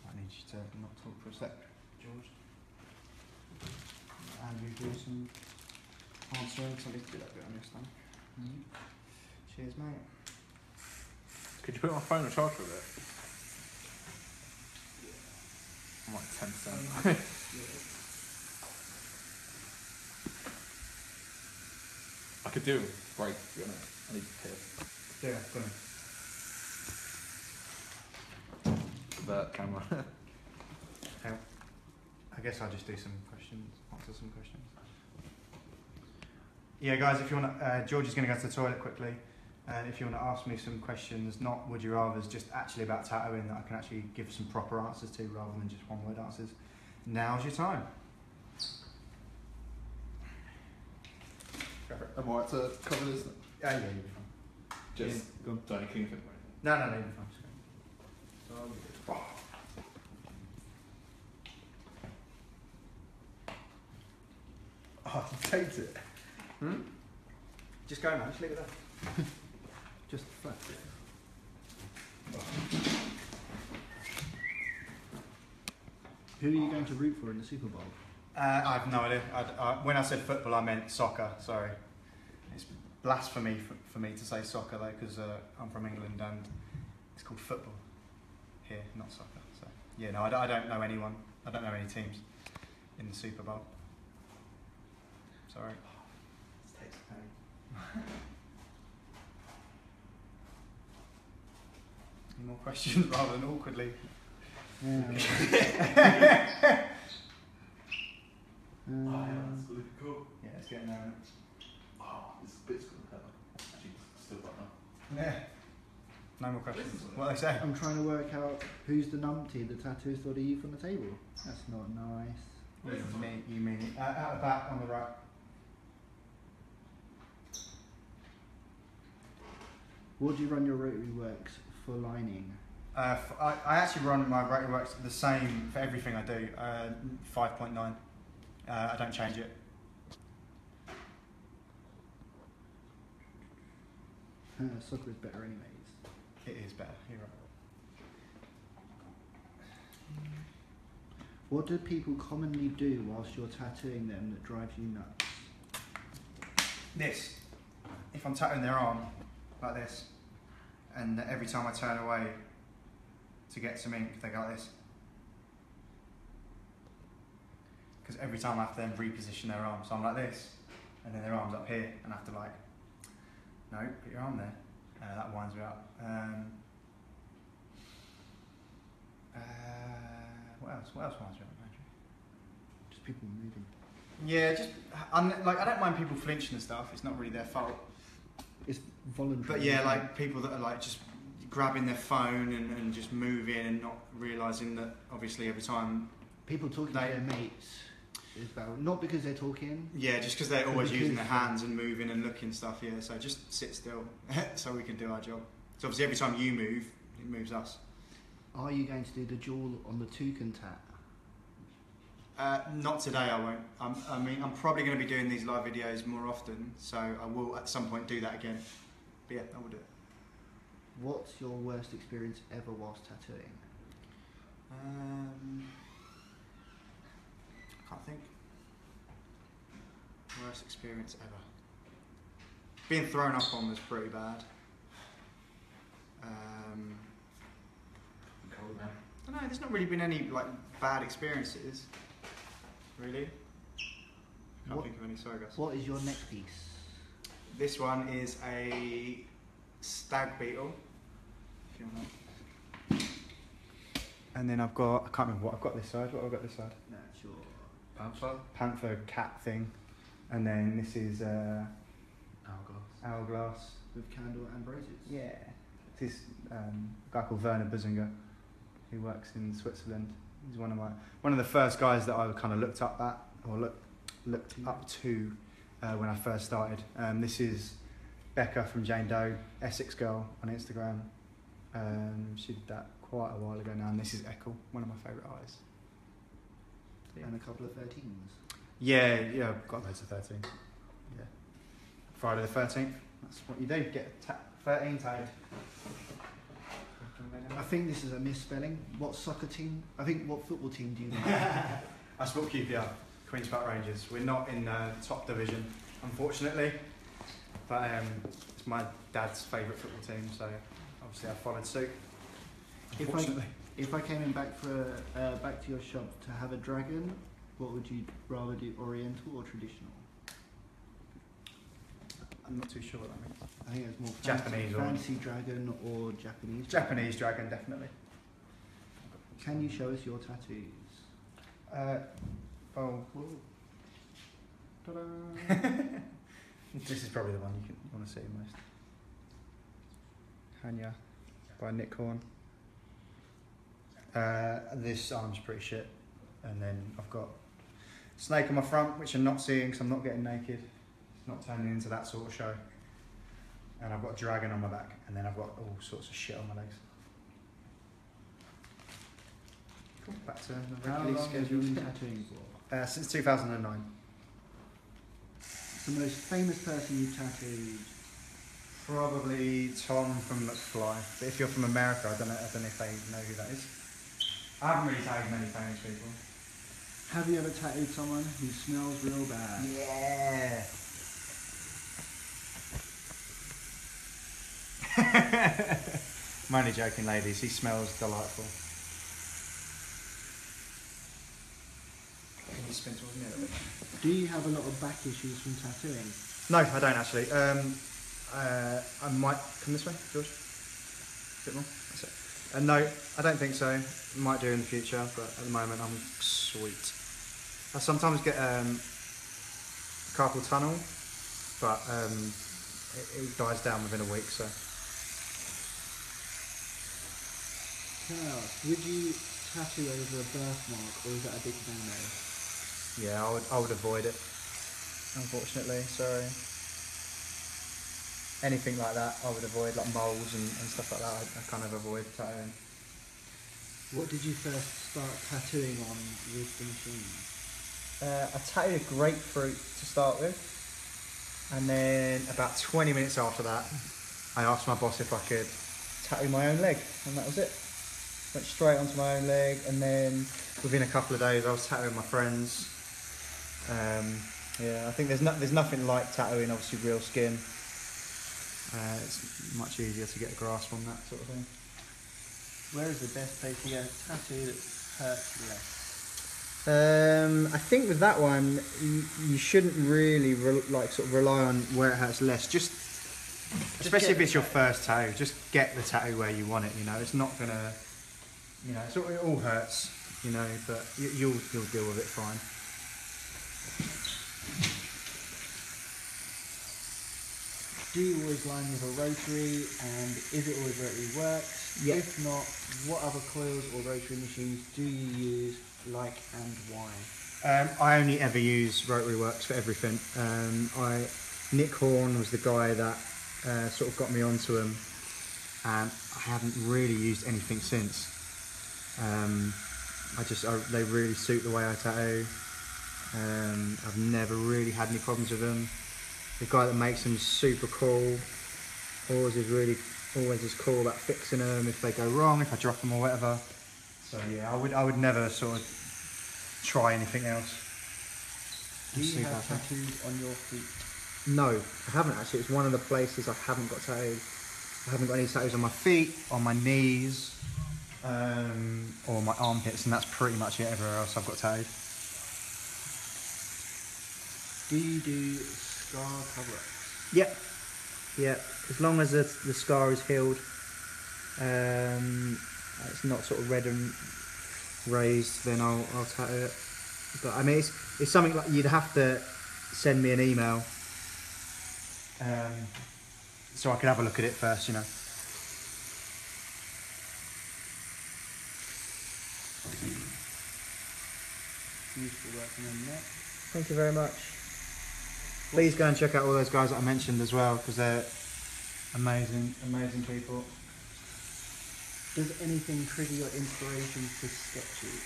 S1: I need you to not talk for a sec, George. And you do some answering, so I need to do that bit on your stand. Cheers, mate.
S2: Could you put my phone on charge for a bit? I'm like 10%. I could do a break, to be honest. I need to piss.
S1: Yeah, go on.
S2: That camera.
S1: I guess I'll just do some questions, answer some questions. Yeah, guys, if you want to, George is going to go to the toilet quickly. And if you want to ask me some questions, not would you rathers, just actually about tattooing that I can actually give some proper answers to rather than just one word answers, now's your time. Go for it.
S2: Am I right to cover this?
S1: Yeah, you'll be fine.
S2: Just
S1: go on.
S2: don't kill anything.
S1: No, you'll be fine. Oh, you taped it. Just go, man. Just leave it there. Just flat.
S5: Who are you going to root for in the Super Bowl?
S1: I have no idea. When I said football, I meant soccer. Sorry. It's blasphemy for me to say soccer, though, because I'm from England and it's called football here, not soccer. So, yeah, no, I don't know anyone. I don't know any teams in the Super Bowl. Sorry.
S5: This takes pain.
S1: Any more questions rather than awkwardly?
S2: That's really cool.
S1: Yeah, it's getting there.
S2: Oh, this bit's gonna hurt. Actually, still got enough.
S1: Yeah. No more questions. What they say?
S5: I'm trying to work out who's the numpty, the tattooist or the youth on the table. That's not nice.
S1: You mean out the back on the right.
S5: What do you run your rotary works for lining?
S1: I actually run my rotary works the same for everything I do. 5.9. I don't change it.
S5: Soccer is better anyways.
S1: It is better. You're right.
S5: What do people commonly do whilst you're tattooing them that drives you nuts?
S1: This. If I'm tattooing their arm like this, and every time I turn away to get some ink, they go like this. Because every time I have to then reposition their arm, so I'm like this, and then their arm's up here, and I have to like, no, put your arm there. That winds me up. What else winds me up, Andrew?
S5: Just people moving.
S1: Yeah, just I don't mind people flinching and stuff. It's not really their fault.
S5: It's voluntary.
S1: But yeah, like people that are like just grabbing their phone and just moving and not realising that obviously every time.
S5: People talking to their mates is bad. Not because they're talking.
S1: Yeah, just because they're always using their hands and moving and looking stuff. Yeah, so just sit still so we can do our job. So obviously every time you move, it moves us.
S5: Are you going to do the jewel on the toucan tat?
S1: Not today, I won't. I'm probably going to be doing these live videos more often, so I will at some point do that again. But yeah, I will do it.
S5: What's your worst experience ever whilst tattooing?
S1: I can't think. Worst experience ever. Being thrown up on was pretty bad.
S3: Cold, man.
S1: I don't know, there's not really been any like bad experiences. Really? Can't think of any, sorry guys.
S5: What is your neck piece?
S1: This one is a stag beetle. If you want. And then I've got, I can't remember what I've got this side. What have I got this side?
S5: That's your
S1: Panther cat thing. And then this is hourglass.
S5: with candle and roses.
S1: Yeah. This guy called Werner Businger, who works in Switzerland. He's one of the first guys that I kind of looked up at or looked up to when I first started. This is Becca from Jane Doe, Essex Girl on Instagram. She did that quite a while ago now, and this is Eccles, one of my favourite eyes.
S5: And a couple of 13s.
S1: Yeah, I've got loads of 13. Yeah. Friday the 13th, that's what you do, get 13 tagged.
S5: I think this is a misspelling. What soccer team? I think what football team do you like?
S1: I support QPR, Queen's Park Rangers. We're not in top division, unfortunately, but it's my dad's favourite football team, so obviously I followed suit. Unfortunately.
S5: If I came in back to your shop to have a dragon, what would you rather do, Oriental or traditional?
S1: I'm not too sure what that means.
S5: I think it's more
S1: Japanese
S5: fancy dragon or Japanese.
S1: Japanese dragon, definitely.
S5: Can you show us your tattoos?
S1: Ta-da. This is probably the one you want to see most. Hanya by Nick Horn. This arm's pretty shit, and then I've got snake on my front, which I'm not seeing because I'm not getting naked. It's not turning into that sort of show. And I've got a dragon on my back, and then I've got all sorts of shit on my legs. Cool. Back to the
S5: How
S1: regularly
S5: long have you
S1: scheduled.
S5: been tattooing for?
S1: Since 2009.
S5: The most famous person you tattooed?
S1: Probably Tom from McFly. But if you're from America, I don't know if they know who that is. I haven't really tagged many famous people.
S5: Have you ever tattooed someone who smells real bad?
S1: Yeah. I'm only joking, ladies. He smells delightful. Can you spin towards me a little bit?
S5: Do you have a lot of back issues from tattooing?
S1: No, I don't actually. I might come this way, George. A bit more. That's it. No, I don't think so. Might do in the future, but at the moment I'm sweet. I sometimes get carpal tunnel, but it dies down within a week. So.
S5: Can I ask, would you tattoo over a birthmark, or is that a big no-no?
S1: Yeah, I would avoid it. Unfortunately, sorry. Anything like that, I would avoid, like moles and stuff like that. I kind of avoid tattooing.
S5: What did you first start tattooing on with the machine?
S1: I tattooed a grapefruit to start with, and then about 20 minutes after that, I asked my boss if I could tattoo my own leg, and that was it. Went straight onto my own leg, and then within a couple of days, I was tattooing my friends. Yeah, I think there's nothing like tattooing, obviously real skin. It's much easier to get a grasp on that sort of thing.
S5: Where is the best place to get a tattoo that hurts less?
S1: I think with that one, you shouldn't really rely on where it hurts less. Just especially if it's your first tattoo, just get the tattoo where you want it. You know, it's not gonna, you know, it all hurts, you know, but you'll deal with it fine.
S5: Do you always line with a rotary, and is it always rotary works?
S1: Yeah.
S5: If not, what other coils or rotary machines do you use, like, and why?
S1: I only ever use Rotary Works for everything. Nick Horn was the guy that sort of got me onto them, and I haven't really used anything since. They really suit the way I tattoo. I've never really had any problems with them. The guy that makes them is super cool. Always is cool about fixing them if they go wrong, if I drop them or whatever. So yeah, I would never sort of try anything else.
S5: Do you have tattoos on your feet?
S1: No, I haven't actually. It's one of the places I haven't got tattooed. I haven't got any tattoos on my feet, on my knees, or my armpits, and that's pretty much it. Everywhere else I've got tattooed.
S5: Do you do scar cover-ups?
S1: Yep. Yeah. As long as the scar is healed, it's not sort of red and raised, then I'll tattoo it. But I mean, it's something like you'd have to send me an email, so I could have a look at it first, you know.
S5: Useful working on that.
S1: Thank you very much. please go and check out all those guys that I mentioned as well, because they're amazing, amazing people.
S5: Does anything trigger your inspiration for sketches?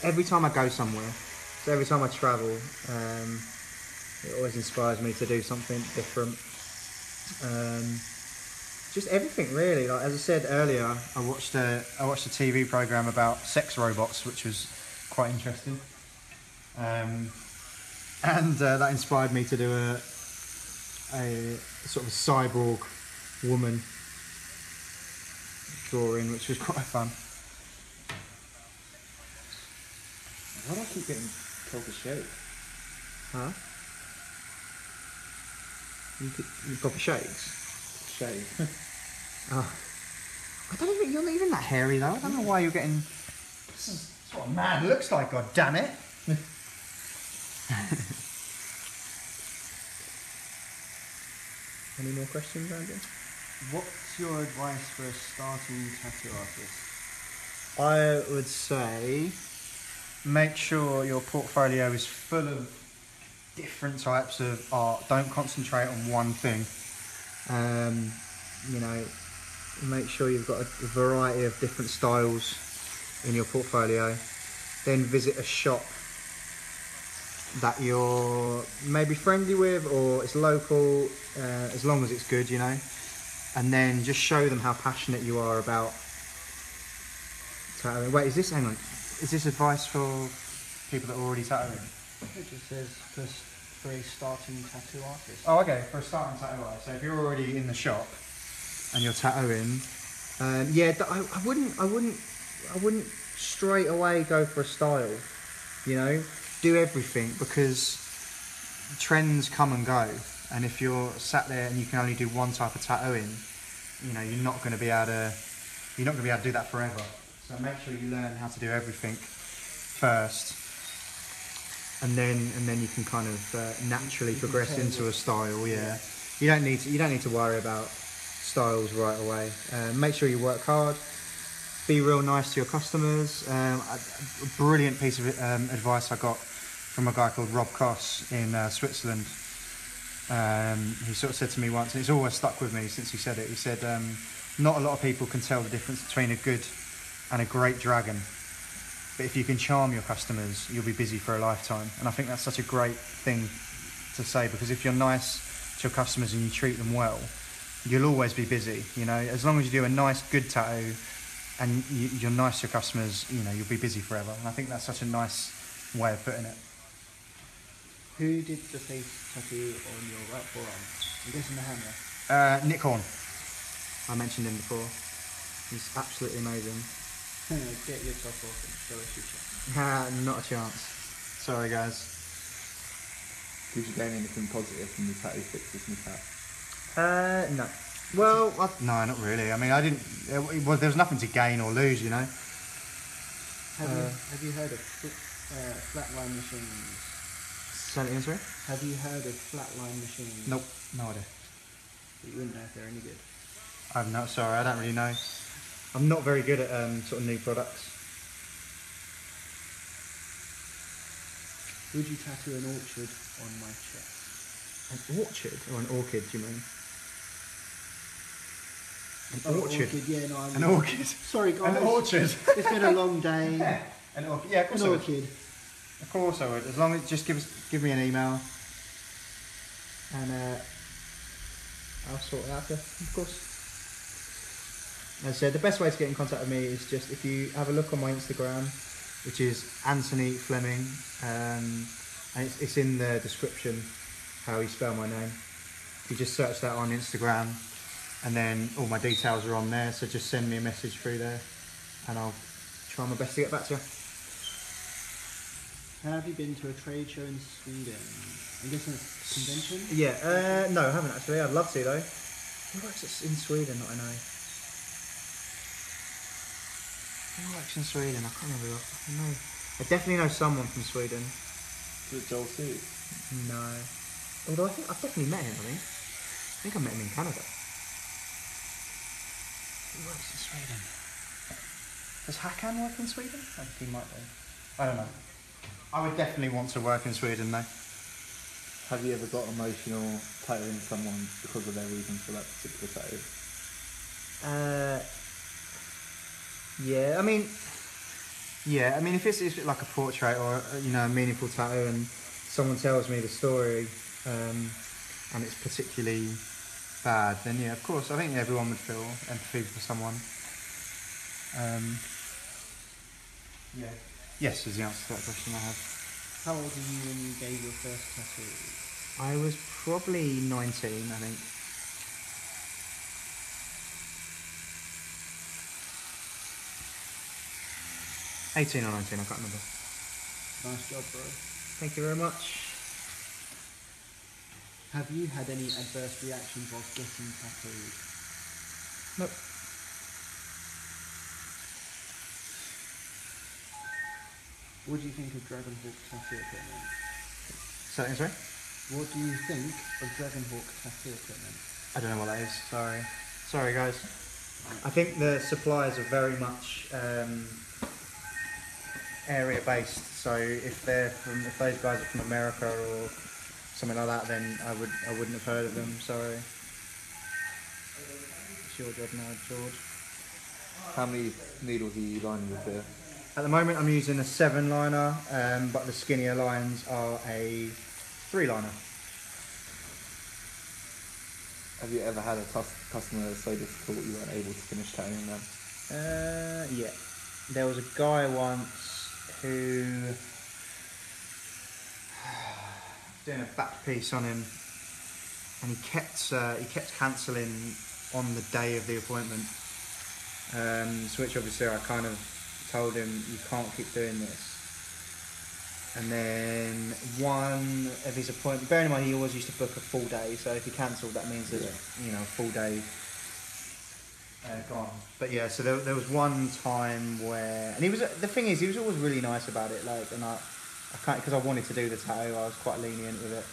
S1: Every time I go somewhere, so every time I travel, it always inspires me to do something different. Just everything really. Like as I said earlier, I watched a TV program about sex robots, which was quite interesting, and that inspired me to do a sort of cyborg woman drawing, which was quite fun.
S5: Why do I keep getting told to shave?
S1: Huh? You proper shakes?
S5: Shave.
S1: Oh. I don't even, you're not even that hairy though. I don't know why you're getting... This is what a man looks like, god damn it. Any more questions, Andrew?
S5: What's your advice for a starting tattoo artist?
S1: I would say make sure your portfolio is full of different types of art. Don't concentrate on one thing. You know, make sure you've got a variety of different styles in your portfolio. Then visit a shop that you're maybe friendly with or it's local, as long as it's good, you know. And then just show them how passionate you are about tattooing. Wait, hang on. Is this advice for people that are already tattooing?
S5: It just says for a starting tattoo artist.
S1: Oh, okay, for a starting tattoo artist. So if you're already in the shop and you're tattooing, yeah, I wouldn't straight away go for a style. You know, do everything because trends come and go. And if you're sat there and you can only do one type of tattooing, you know, you're not going to be able to do that forever. So make sure you learn how to do everything first, and then you can kind of naturally progress into a style. Yeah, you don't need to worry about styles right away. Make sure you work hard. Be real nice to your customers. A brilliant piece of advice I got from a guy called Rob Koss in Switzerland. He sort of said to me once, and it's always stuck with me since he said it. He said, "Not a lot of people can tell the difference between a good and a great dragon. But if you can charm your customers, you'll be busy for a lifetime." And I think that's such a great thing to say, because if you're nice to your customers and you treat them well, you'll always be busy. You know, as long as you do a nice, good tattoo and you're nice to your customers, you know, you'll be busy forever. And I think that's such a nice way of putting it.
S5: Who did the face tattoo on your right forearm? I'm guessing the hammer.
S1: Nick Horn. I mentioned him before. He's absolutely amazing.
S5: Get your top off and show us your chest.
S1: Not a chance. Sorry, guys.
S2: Did you gain anything positive from the tattoo fixes in the cat?
S1: No. Well, no, not really. I mean, I didn't. Well, there was nothing to gain or lose, you know.
S5: Have you heard of flatline machines?
S1: Say it again, sorry?
S5: Have you heard of flatline machines?
S1: Nope, no idea.
S5: You wouldn't know if they're any good.
S1: I'm not sorry. I don't really know. I'm not very good at sort of new products.
S5: Would you tattoo an orchard on my chest?
S1: An orchard or an orchid? Do you mean? An orchard.
S5: Yeah, no,
S1: An orchid.
S5: Sorry, guys.
S1: An orchard.
S5: It's been a long day.
S1: Yeah, an orchid. Yeah, of course
S5: An
S1: I would.
S5: orchid.
S1: Of course I would. As long as just give me an email, and I'll sort it out for you, of course. As I said, the best way to get in contact with me is just if you have a look on my Instagram, which is Antony Flemming, and it's in the description how you spell my name. If you just search that on Instagram, and then all my details are on there, so just send me a message through there, and I'll try my best to get back to you.
S5: Have you been to a trade show in Sweden? I'm guessing it's a convention?
S1: Yeah, no, I haven't actually. I'd love to though. Who works in Sweden that I know? Who works in Sweden? I can't remember. I know. I definitely know someone from Sweden.
S2: Is it Joel C?
S1: No. Although I think I've definitely met him, I think I met him in Canada. Who works in Sweden? Does Hakan work in Sweden? I think he might do. I don't know. I would definitely want to work in Sweden though.
S5: Have you ever got emotional tattooing someone because of their reason for that particular tattoo?
S1: Yeah, I mean, if it's like a portrait or a meaningful tattoo, and someone tells me the story, and it's particularly bad, then yeah, of course, I think everyone would feel empathy for someone. Yeah. Yes, is the answer to that question I have.
S5: How old were you when you gave your first tattoo?
S1: I was probably 19, I think. $18 or 19, I can't remember.
S5: Nice job, bro.
S1: Thank you very much.
S5: Have you had any adverse reactions whilst getting tattooed?
S1: Nope.
S5: What do you think of Dragonhawk tattoo equipment?
S1: Say that again, sorry?
S5: What do you think of Dragonhawk tattoo equipment?
S1: I don't know what that is, sorry. Sorry guys. I think the suppliers are very much area based, so if those guys are from America or something like that, then I wouldn't have heard of them, sorry. It's your job now, George.
S5: How many needles are you lining with here?
S1: At the moment I'm using a 7-liner, but the skinnier lines are a 3-liner.
S5: Have you ever had a customer so difficult you weren't able to finish tattooing them?
S1: Yeah. There was a guy once who doing a back piece on him, and he kept cancelling on the day of the appointment. So which obviously I kind of told him, you can't keep doing this. And then one of his appointments, bearing in mind he always used to book a full day, so if he cancelled that means there's a full day gone. But yeah, so there was one time where, and the thing is he was always really nice about it, like, and I can't, because I wanted to do the tattoo, I was quite lenient with it.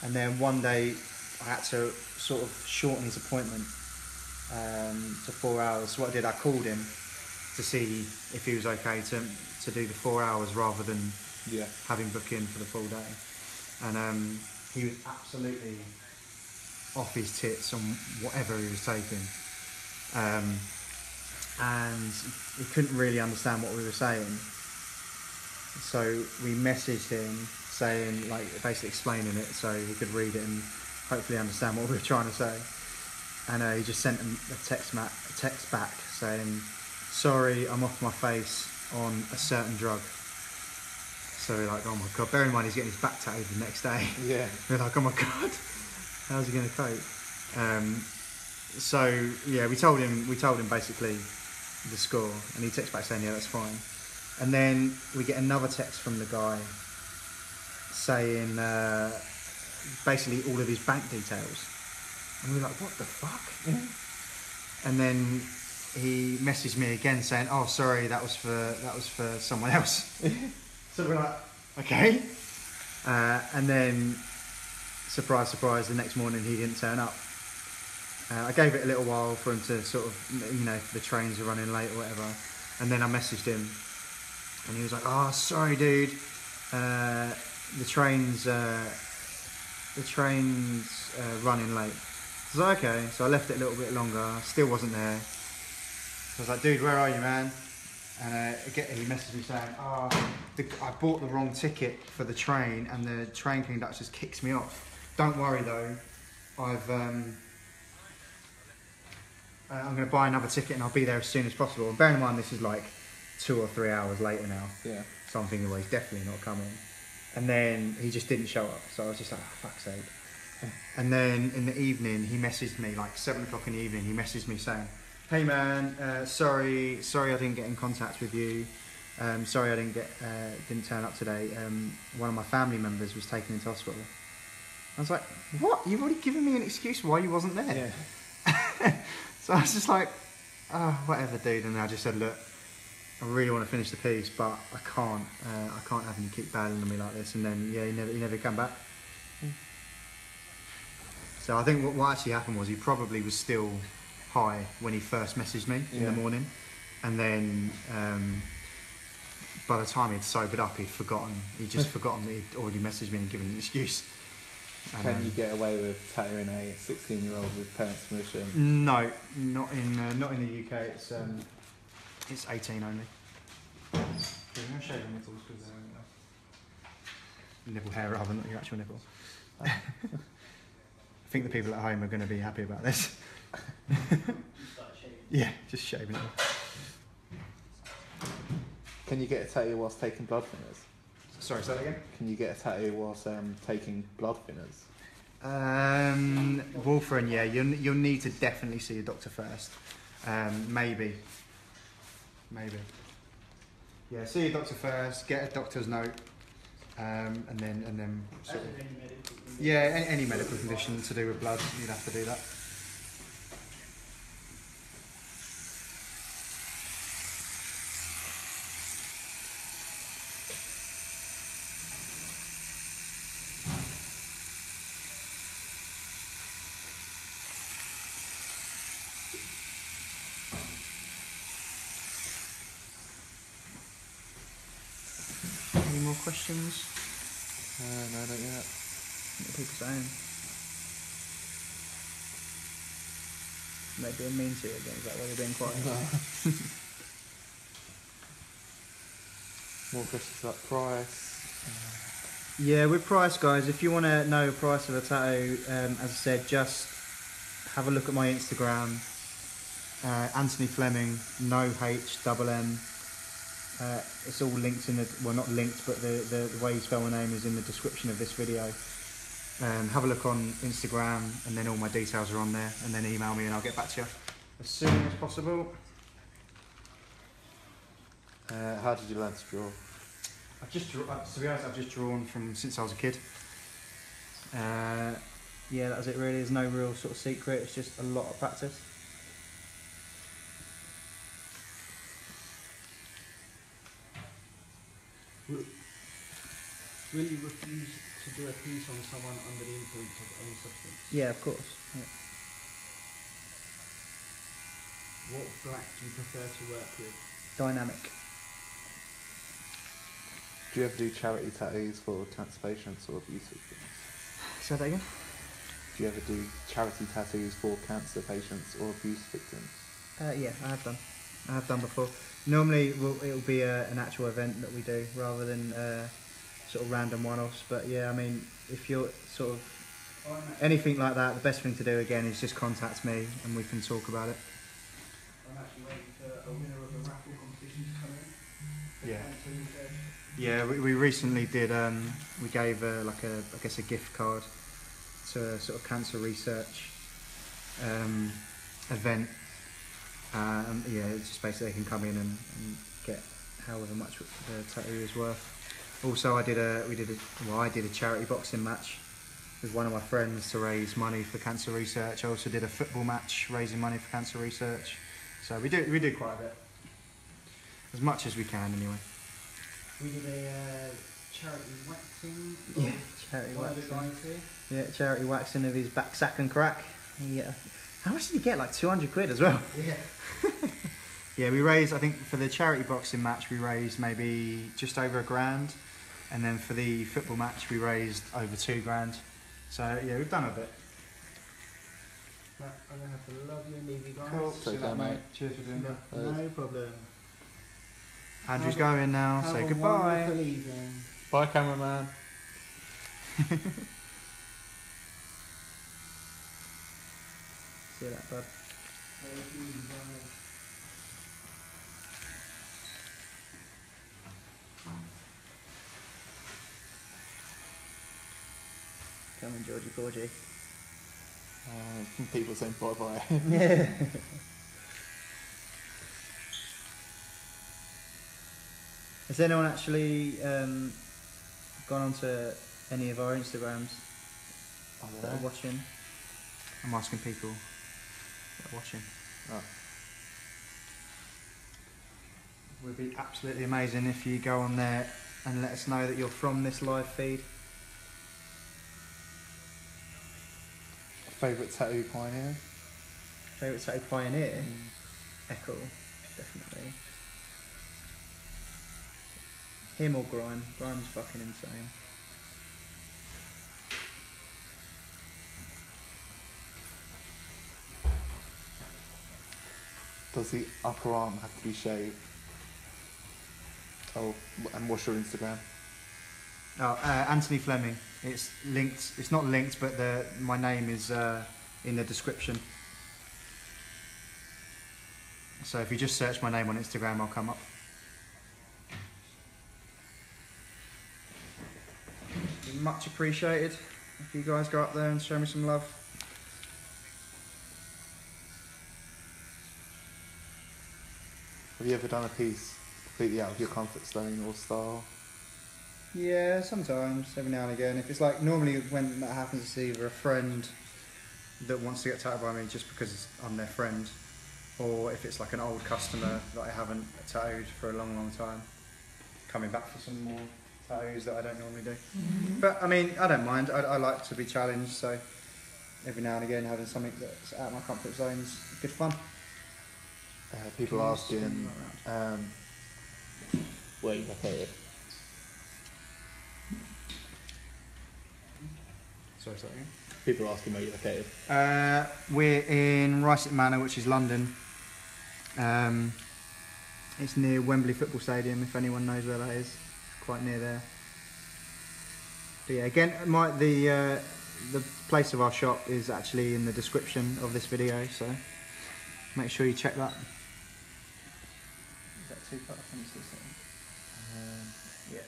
S1: And then one day I had to sort of shorten his appointment to 4 hours. So what I did, I called him to see if he was okay to do the 4 hours rather than having booked in for the full day. And he was absolutely off his tits on whatever he was taking. And he couldn't really understand what we were saying. So we messaged him saying, like, basically explaining it so he could read it and hopefully understand what we were trying to say. And he just sent him a text back saying, sorry, I'm off my face on a certain drug. So we're like, oh my god, bear in mind he's getting his back tattooed the next day.
S5: Yeah.
S1: We're like, oh my god, how's he going to cope? So yeah, we told him basically the score, and he texted back saying, yeah, that's fine. And then we get another text from the guy saying basically all of his bank details. And we're like, what the fuck? And then he messaged me again saying, oh, sorry, that was for someone else. So we're like, okay. And then, surprise, surprise, the next morning he didn't turn up. I gave it a little while for him to sort of, the trains are running late or whatever. And then I messaged him and he was like, oh, sorry, dude. The train's running late. I was like, okay. So I left it a little bit longer, still wasn't there. So I was like, dude, where are you, man? And again, he messaged me saying, oh, I bought the wrong ticket for the train and the train conductor just kicks me off. Don't worry though, I'm going to buy another ticket and I'll be there as soon as possible. And bearing in mind this is like 2 or 3 hours later now.
S5: Yeah.
S1: So I'm thinking, well, he's definitely not coming. And then he just didn't show up. So I was just like, oh, fuck's sake. And then in the evening, he messaged me, like 7 o'clock in the evening, he messaged me saying, hey man, sorry I didn't get in contact with you. Sorry I didn't turn up today. One of my family members was taken into hospital. I was like, what? You've already given me an excuse why you wasn't there? Yeah. So I was just like, oh, whatever, dude. And I just said, look, I really want to finish the piece, but I can't have him keep bailing on me like this. And then, yeah, he never came back. So I think what actually happened was he probably was still high when he first messaged me in the morning, and then by the time he'd sobered up, he'd just forgotten that he'd already messaged me and given an excuse.
S6: Can you get away with tattooing a 16-year-old with parents' permission?
S1: No, not in the UK. It's 18 only. I'm going to show your nipples because nipple hair rather than your actual nipple. I think the people at home are going to be happy about this. Yeah, just shaving it off.
S6: Can you get a tattoo whilst taking blood thinners?
S1: Sorry, say that again?
S6: Can you get a tattoo whilst taking blood thinners?
S1: Warfarin, yeah, you'll need to definitely see a doctor first. Maybe. Yeah, see a doctor first, get a doctor's note, and then sort of, yeah, any medical condition to do with blood, you'd have to do that. Any more questions?
S6: No, not yet.
S1: What are people saying? Maybe being mean to you again, is that why they're being quiet?
S6: More questions about price.
S1: Yeah, with price, guys, if you want to know the price of a tattoo, as I said, just have a look at my Instagram, Antony Flemming, no H, double M. It's all linked in the, well, not linked, but the way you spell my name is in the description of this video. Have a look on Instagram, and then all my details are on there, and then email me and I'll get back to you as soon as possible.
S6: How did you learn to draw?
S1: I've just to be honest, I've just drawn from since I was a kid. Yeah, that was it really. There's no real sort of secret, it's just a lot of practice.
S5: Will you refuse to do a piece on someone under the influence of any substance?
S1: Yeah, of course. Yeah.
S5: What black do you prefer to work with?
S1: Dynamic.
S6: Do you ever do charity tattoos for cancer patients or abuse victims?
S1: Say that again?
S6: Do you ever do charity tattoos for cancer patients or abuse victims?
S1: Yeah, I have done. I have done before. Normally it'll be an actual event that we do rather than sort of random one-offs. But yeah, I mean, if you're sort of anything like that, the best thing to do again is just contact me and we can talk about it.
S5: I'm actually waiting for a winner of a raffle competition to come in.
S1: Yeah. Yeah, we recently did. We gave I guess a gift card to a sort of cancer research event. Yeah, it's just basically they can come in and get however much the tattoo is worth. Also, I did a charity boxing match with one of my friends to raise money for cancer research. I also did a football match raising money for cancer research. So we do quite a bit, as much as we can anyway.
S5: We did a charity waxing.
S1: Yeah, charity
S5: One of the
S1: waxing.
S5: guys here.
S1: Yeah, charity waxing of his back, sack and crack. Yeah. How much did he get? Like 200 quid as well.
S5: Yeah.
S1: Yeah, we raised, I think for the charity boxing match we raised maybe just over £1,000, and then for the football match we raised over £2,000. So yeah, we've done a bit.
S5: Right, I'm going to have to love you and leave you guys.
S1: Cool.
S6: See you later, mate.
S1: Cheers for doing that.
S5: No problem.
S1: Andrew's going now,
S5: Have
S1: say
S5: a
S1: goodbye.
S5: wonderful evening.
S6: Bye, cameraman.
S1: See you later, bud. Come on, Georgie Porgy.
S6: People saying bye-bye.
S1: Yeah. Has anyone actually gone onto any of our Instagrams that are watching? I'm asking people that are watching.
S6: Oh.
S1: It would be absolutely amazing if you go on there and let us know that you're from this live feed.
S6: Favourite tattoo pioneer?
S1: Favourite tattoo pioneer? Echo, definitely. Him or Grime. Grime's fucking insane.
S6: Does the upper arm have to be shaved? Oh, and what's your Instagram?
S1: Oh, Antony Flemming. It's linked. It's not linked, but my name is in the description. So if you just search my name on Instagram, I'll come up. Much appreciated if you guys go up there and show me some love.
S6: Have you ever done a piece completely out of your comfort zone or style?
S1: Yeah, sometimes, every now and again. If it's like, normally when that happens, it's either a friend that wants to get tattooed by me just because I'm their friend, or if it's like an old customer that I haven't tattooed for a long, long time, coming back for some more tattoos that I don't normally do. But I mean, I don't mind. I like to be challenged, so every now and again having something that's out of my comfort zone is good fun.
S6: People asking where you're located.
S1: Sorry, sorry.
S6: People asking where you're located.
S1: We're in Ruislip Manor, which is London. It's near Wembley Football Stadium, if anyone knows where that is. Quite near there. But yeah, again, the place of our shop is actually in the description of this video, so make sure you check that. Is that too far? Can you still see it? Yeah.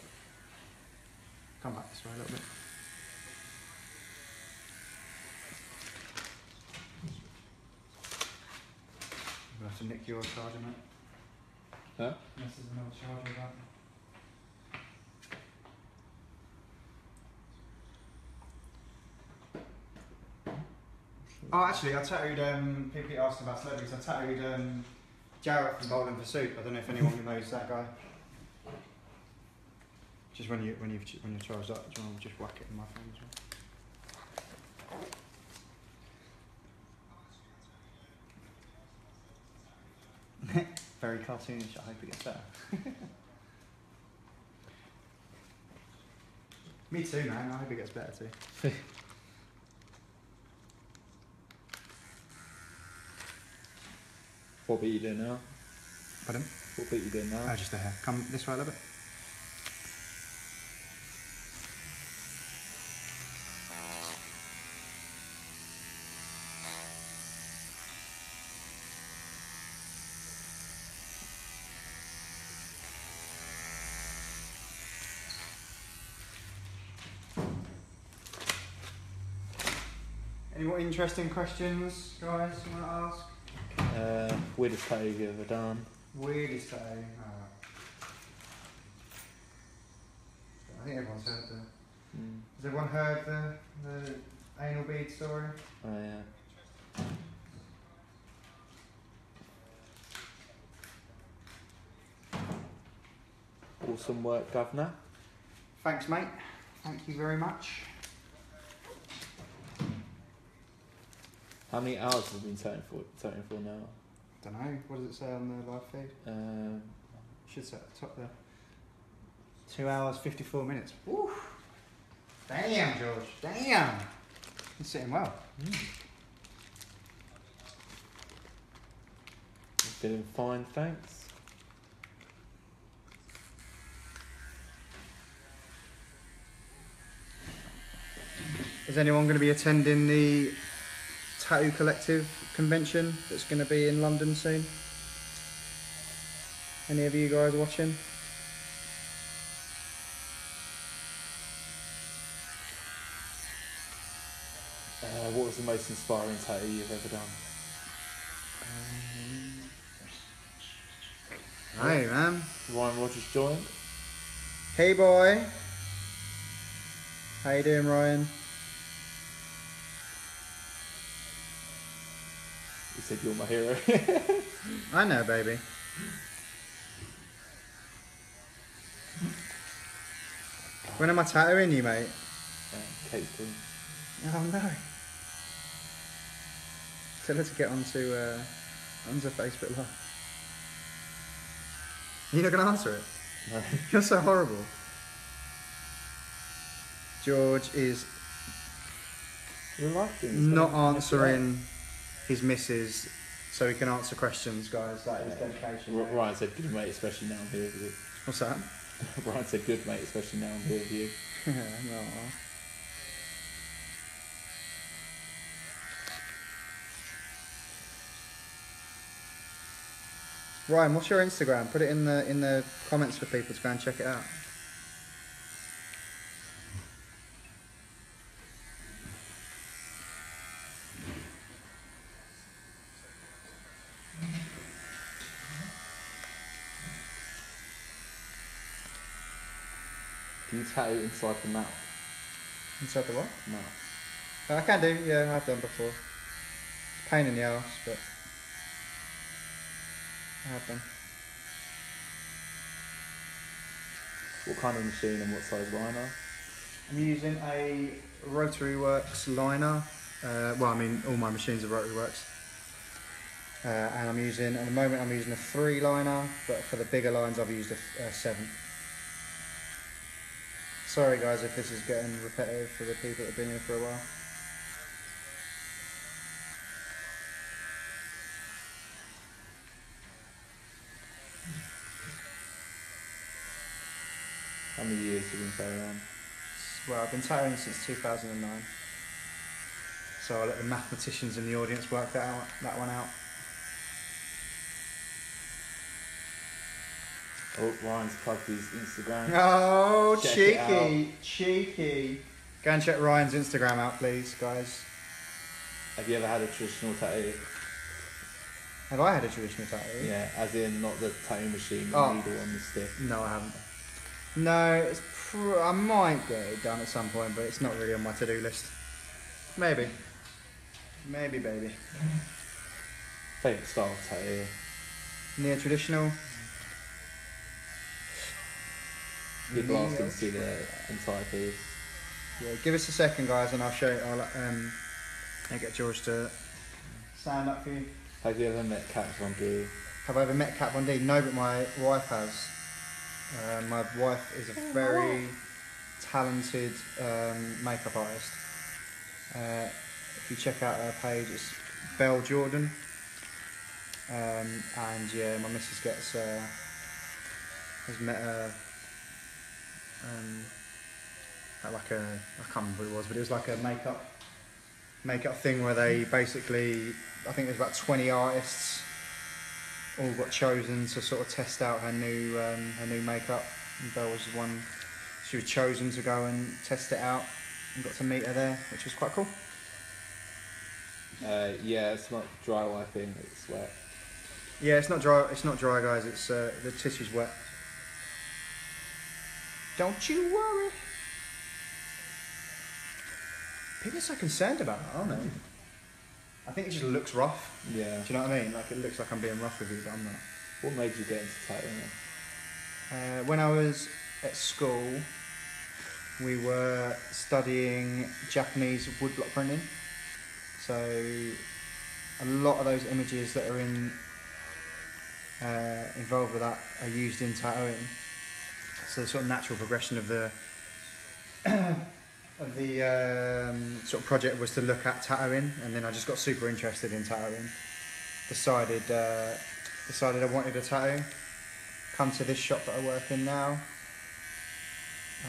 S1: Come back this way a little bit. We'll have to nick your charger, mate.
S6: Huh?
S1: This is another charger of that. Oh, actually, I tattooed, people asked about celebrities, I tattooed Jarrett from Bowling for Soup. I don't know if anyone knows that guy. Just when you're charged up, do you want to just whack it in my phone as well? Very cartoonish, I hope it gets better. Me too, man, I hope it gets better too.
S6: What beat you doing now?
S1: Pardon?
S6: What beat you doing now?
S1: Oh, just a hair. Come this way a little bit. Any more interesting questions, guys, you want to ask?
S6: Weirdest tattoo you've ever done?
S1: Weirdest tattoo. I think everyone's heard the. Has everyone heard the anal bead story?
S6: Oh yeah. Awesome work, Governor.
S1: Thanks, mate. Thank you very much.
S6: How many hours have you been tattooing for now?
S1: Don't know. What does it say on the live feed? Should say at the top there. 2 hours 54 minutes. Woo! Damn, George. Damn. You're sitting well.
S6: Feeling fine, thanks.
S1: Is anyone going to be attending the Tattoo Collective convention that's going to be in London soon? Any of you guys watching?
S6: What was the most inspiring tattoo you've ever done?
S1: Hey, man.
S6: Ryan Rogers joined.
S1: Hey, boy. How you doing, Ryan?
S6: He said you're my hero.
S1: I know, baby. When am I tattooing you, mate?
S6: Kate's doing.
S1: Oh no. Tell her to get onto Facebook Live. You're not going to answer it?
S6: No.
S1: You're so horrible. George is
S6: You're laughing. It's
S1: not
S6: gonna mess it up.
S1: answering his missus so he can answer questions, guys. That is dedication. mate.
S6: Ryan said good mate, especially now I'm here with you.
S1: What's that?
S6: Ryan said good mate, especially now I'm here with you.
S1: No. Ryan, what's your Instagram? Put it in the comments for people to go and check it out.
S6: Can you tattoo inside the mouth?
S1: Inside the what?
S6: Mouth.
S1: I can do, yeah, I've done before. It's a pain in the arse, but I have done.
S6: What kind of machine and what size liner?
S1: I'm using a Rotary Works liner. Well, I mean, all my machines are Rotary Works. And I'm using, at the moment, I'm using a 3 liner, but for the bigger lines, I've used a 7. Sorry, guys, if this is getting repetitive for the people that have been here for a while.
S6: How many years have you been tattooing on?
S1: Well, I've been tattooing since 2009. So I'll let the mathematicians in the audience work that one out.
S6: Oh, Ryan's plugged his Instagram.
S1: Oh,
S6: Check it
S1: cheeky, cheeky. Go and check Ryan's Instagram out, please, guys.
S6: Have you ever had a traditional tattoo?
S1: Have I had a traditional tattoo?
S6: Yeah, as in not the tattoo machine, the
S1: Oh.
S6: needle on the stick.
S1: No, I haven't. No, I might get it done at some point, but it's not really on my to-do list. Maybe. Maybe, baby.
S6: Favourite style of tattoo?
S1: Near traditional.
S6: People ask to see the entire piece.
S1: Yeah, give us a second, guys, and I'll show you. I'll get George to stand up for you.
S6: Have you ever met Kat Von D?
S1: Have I ever met Kat Von D? No, but my wife has. My wife is a very talented makeup artist. If you check out her page, it's Belle Jordan. And yeah, my missus has met her at like a, I can't remember what it was, but it was like a makeup thing where they basically, I think there's about 20 artists all got chosen to sort of test out her new makeup, and Belle was one. She was chosen to go and test it out, and got to meet her there, which was quite cool.
S6: Yeah, it's not dry wiping, it's wet.
S1: Yeah, it's not dry. It's not dry, guys. It's the tissue's wet. Don't you worry. People are so concerned about that, aren't they? I think it just looks rough.
S6: Yeah.
S1: Do you know what I mean? Like, it looks like I'm being rough with you, but I'm not.
S6: What made you get into tattooing then?
S1: When I was at school, we were studying Japanese woodblock printing. So a lot of those images that are involved with that are used in tattooing. So the sort of natural progression of the sort of project was to look at tattooing, and then I just got super interested in tattooing. Decided I wanted a tattoo. Come to this shop that I work in now,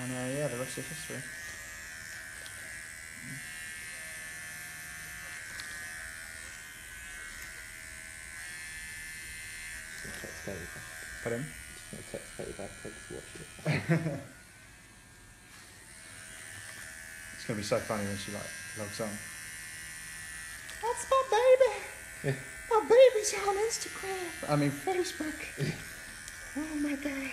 S1: and yeah, the rest is history.
S6: Text Katie back.
S1: Pardon?
S6: Just gonna text Katie back, tell her to watch it.
S1: It's gonna be so funny when she like logs on. That's my baby. My baby's on Instagram. I mean Facebook. Oh my god.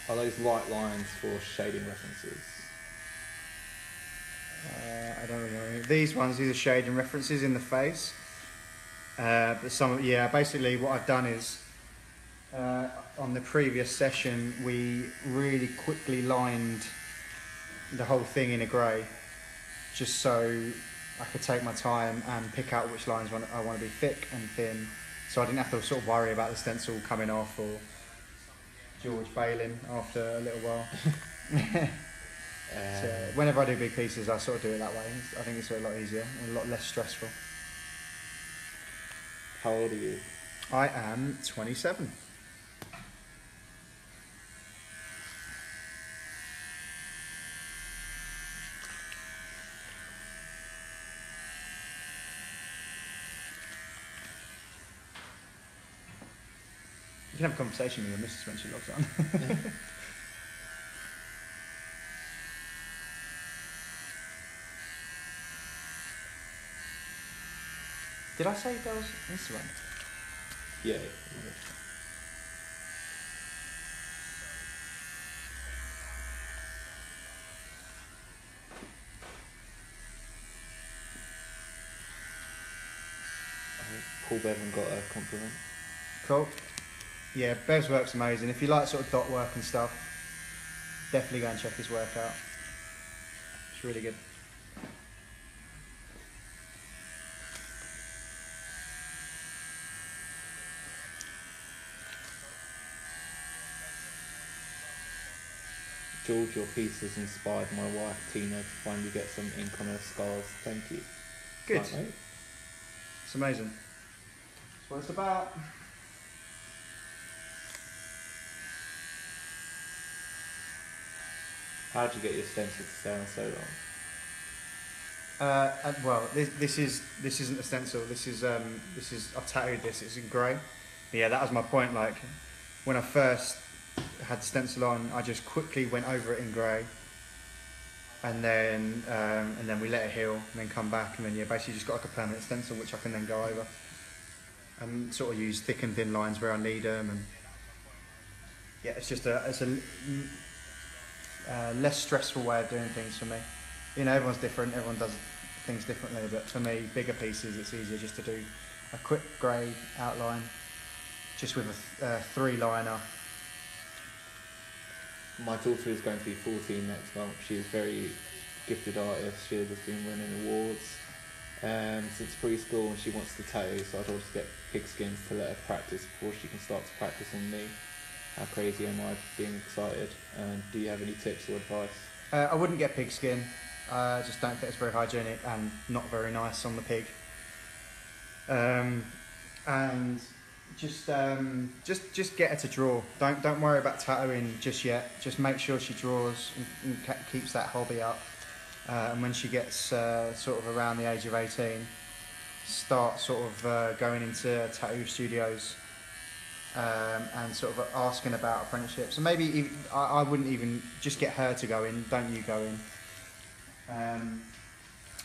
S6: Are those light lines for shading references?
S1: I don't know. These are shading references in the face. But basically what I've done is, on the previous session, we really quickly lined the whole thing in a grey, just so I could take my time and pick out which lines I want to be thick and thin, so I didn't have to sort of worry about the stencil coming off or George bailing after a little while. So whenever I do big pieces, I sort of do it that way. I think it's a lot easier and a lot less stressful.
S6: How old are you?
S1: I am 27. You can have a conversation with your missus when she logs on. Did I say Bell's Instagram?
S6: Yeah. Paul Bevan got a compliment.
S1: Cool. Yeah, Bev's work's amazing. If you like sort of dot work and stuff, definitely go and check his work out. It's really good.
S6: George, your piece has inspired my wife Tina to finally get some ink on her scars. Thank you.
S1: Good.
S6: Right, mate?
S1: It's amazing. That's what it's about.
S6: How did you get your stencil to stay on so long?
S1: Well, this isn't a stencil. This is I've tattooed this. It's in grey. Yeah, that was my point. Like when I first had the stencil on, I just quickly went over it in grey, and then we let it heal, and then come back, and then yeah, basically just got like a permanent stencil which I can then go over, and sort of use thick and thin lines where I need them, and yeah, it's a less stressful way of doing things for me. You know, everyone's different, everyone does things differently, but for me, bigger pieces, it's easier just to do a quick grey outline, just with a 3-liner.
S6: My daughter is going to be 14 next month. She is a very gifted artist. She has been winning awards since preschool, and she wants to tattoo, so I told her to get pigskins to let her practice before she can start to practice on me. How crazy am I being excited? And do you have any tips or advice?
S1: I wouldn't get pigskin. I just don't think it's very hygienic and not very nice on the pig. And just get her to draw. Don't worry about tattooing just yet. Just make sure she draws and keeps that hobby up. And when she gets sort of around the age of 18, start sort of going into tattoo studios and sort of asking about apprenticeships. And maybe even, I wouldn't even just get her to go in. Don't you go in?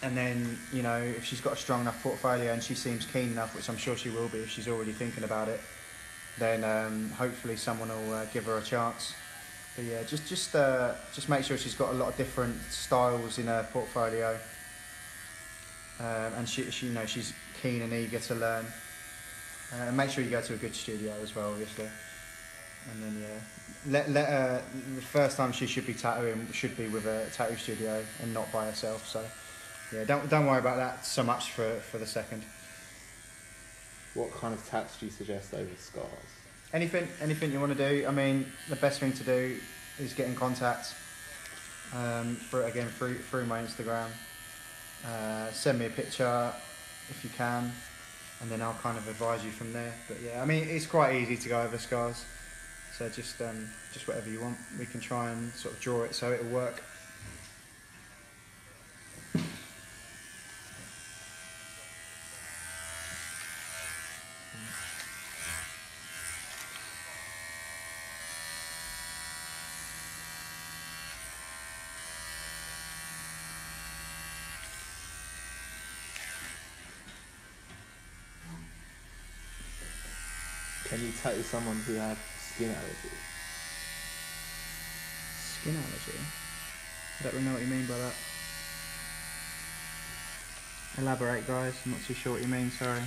S1: And then, you know, if she's got a strong enough portfolio and she seems keen enough, which I'm sure she will be if she's already thinking about it, then hopefully someone will give her a chance. But yeah, just make sure she's got a lot of different styles in her portfolio, and she you know, she's keen and eager to learn. And make sure you go to a good studio as well, obviously. And then yeah, let her, the first time she should be tattooing should be with a tattoo studio and not by herself. So yeah, don't worry about that so much for the second.
S6: What kind of tats do you suggest over scars?
S1: Anything you want to do. I mean, the best thing to do is get in contact through my Instagram. Send me a picture if you can, and then I'll kind of advise you from there. But yeah, I mean, it's quite easy to go over scars. So just whatever you want, we can try and sort of draw it so it'll work.
S6: Can you tattoo someone who had skin allergy?
S1: Skin allergy? I don't really know what you mean by that. Elaborate, guys. I'm not too sure what you mean, sorry.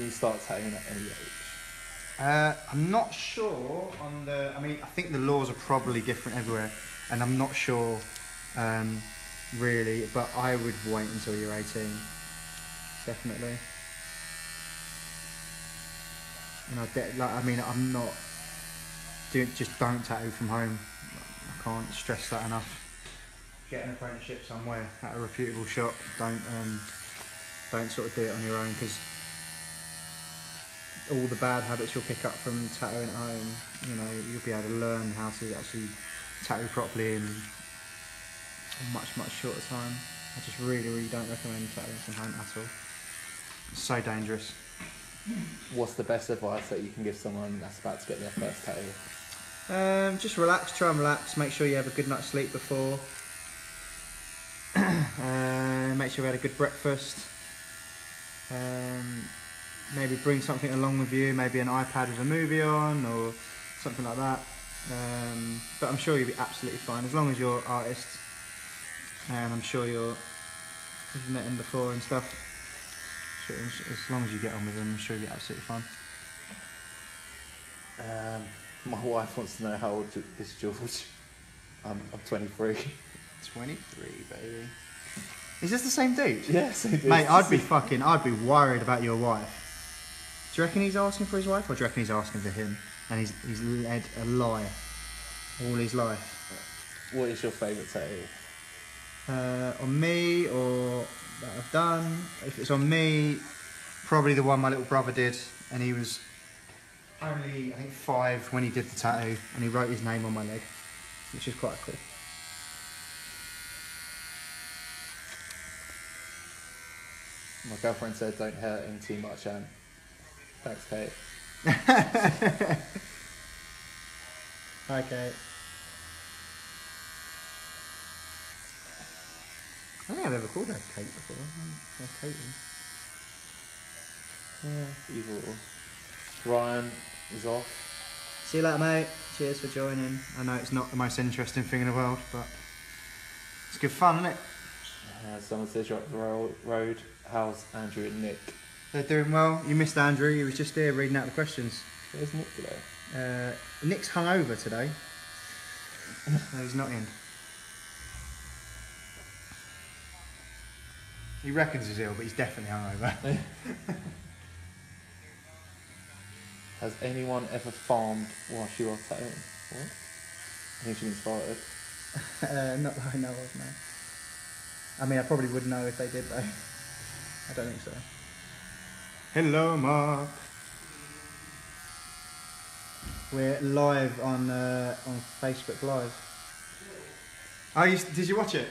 S6: Can you start tattooing at any age?
S1: I'm not sure on the. I mean, I think the laws are probably different everywhere, and I'm not sure really. But I would wait until you're 18, definitely. And I mean, I'm not. Just don't tattoo from home. I can't stress that enough. Get an apprenticeship somewhere at a reputable shop. Don't sort of do it on your own, because all the bad habits you'll pick up from tattooing at home, you know, you'll be able to learn how to actually tattoo properly in a much shorter time. I just really don't recommend tattooing from home at all. It's so dangerous.
S6: What's the best advice that you can give someone that's about to get their first tattoo?
S1: Just relax, try and relax, make sure you have a good night's sleep before. Make sure you had a good breakfast. Maybe bring something along with you, maybe an iPad with a movie on or something like that. But I'm sure you'll be absolutely fine as long as you're an artist, and I'm sure you've met him before and stuff. Sure, as long as you get on with him, I'm sure you'll be absolutely fine.
S6: My wife wants to know how old is George. I'm 23.
S1: 23, baby. Is this the same dude?
S6: Yes, it is.
S1: Mate, I'd be worried about your wife. Do you reckon he's asking for his wife, or do you reckon he's asking for him? And he's led a lie all his life.
S6: What is your favourite tattoo?
S1: On me, or that I've done. If it's on me, probably the one my little brother did, and he was only, I think, 5 when he did the tattoo, and he wrote his name on my leg, which is quite cool.
S6: My girlfriend said don't hurt him too much, and thanks, Kate.
S1: Hi, Kate. I think I've ever called her Kate before. Kate.
S6: Yeah, either or. Ryan is off.
S1: See you later, mate. Cheers for joining. I know it's not the most interesting thing in the world, but it's good fun, isn't it?
S6: Someone says you're up the road. How's Andrew and Nick?
S1: They're doing well. You missed Andrew. He was just here reading out the questions.
S6: Where's Nick today?
S1: Nick's hungover today. No, he's not in. He reckons he's ill, but he's definitely hungover.
S6: Has anyone ever farmed while she was tattooing? What? I think she means farted.
S1: Not that I know of, no. I mean, I probably would know if they did, though. I don't think so. Hello, Mark. We're live on Facebook Live. Oh, did you watch it?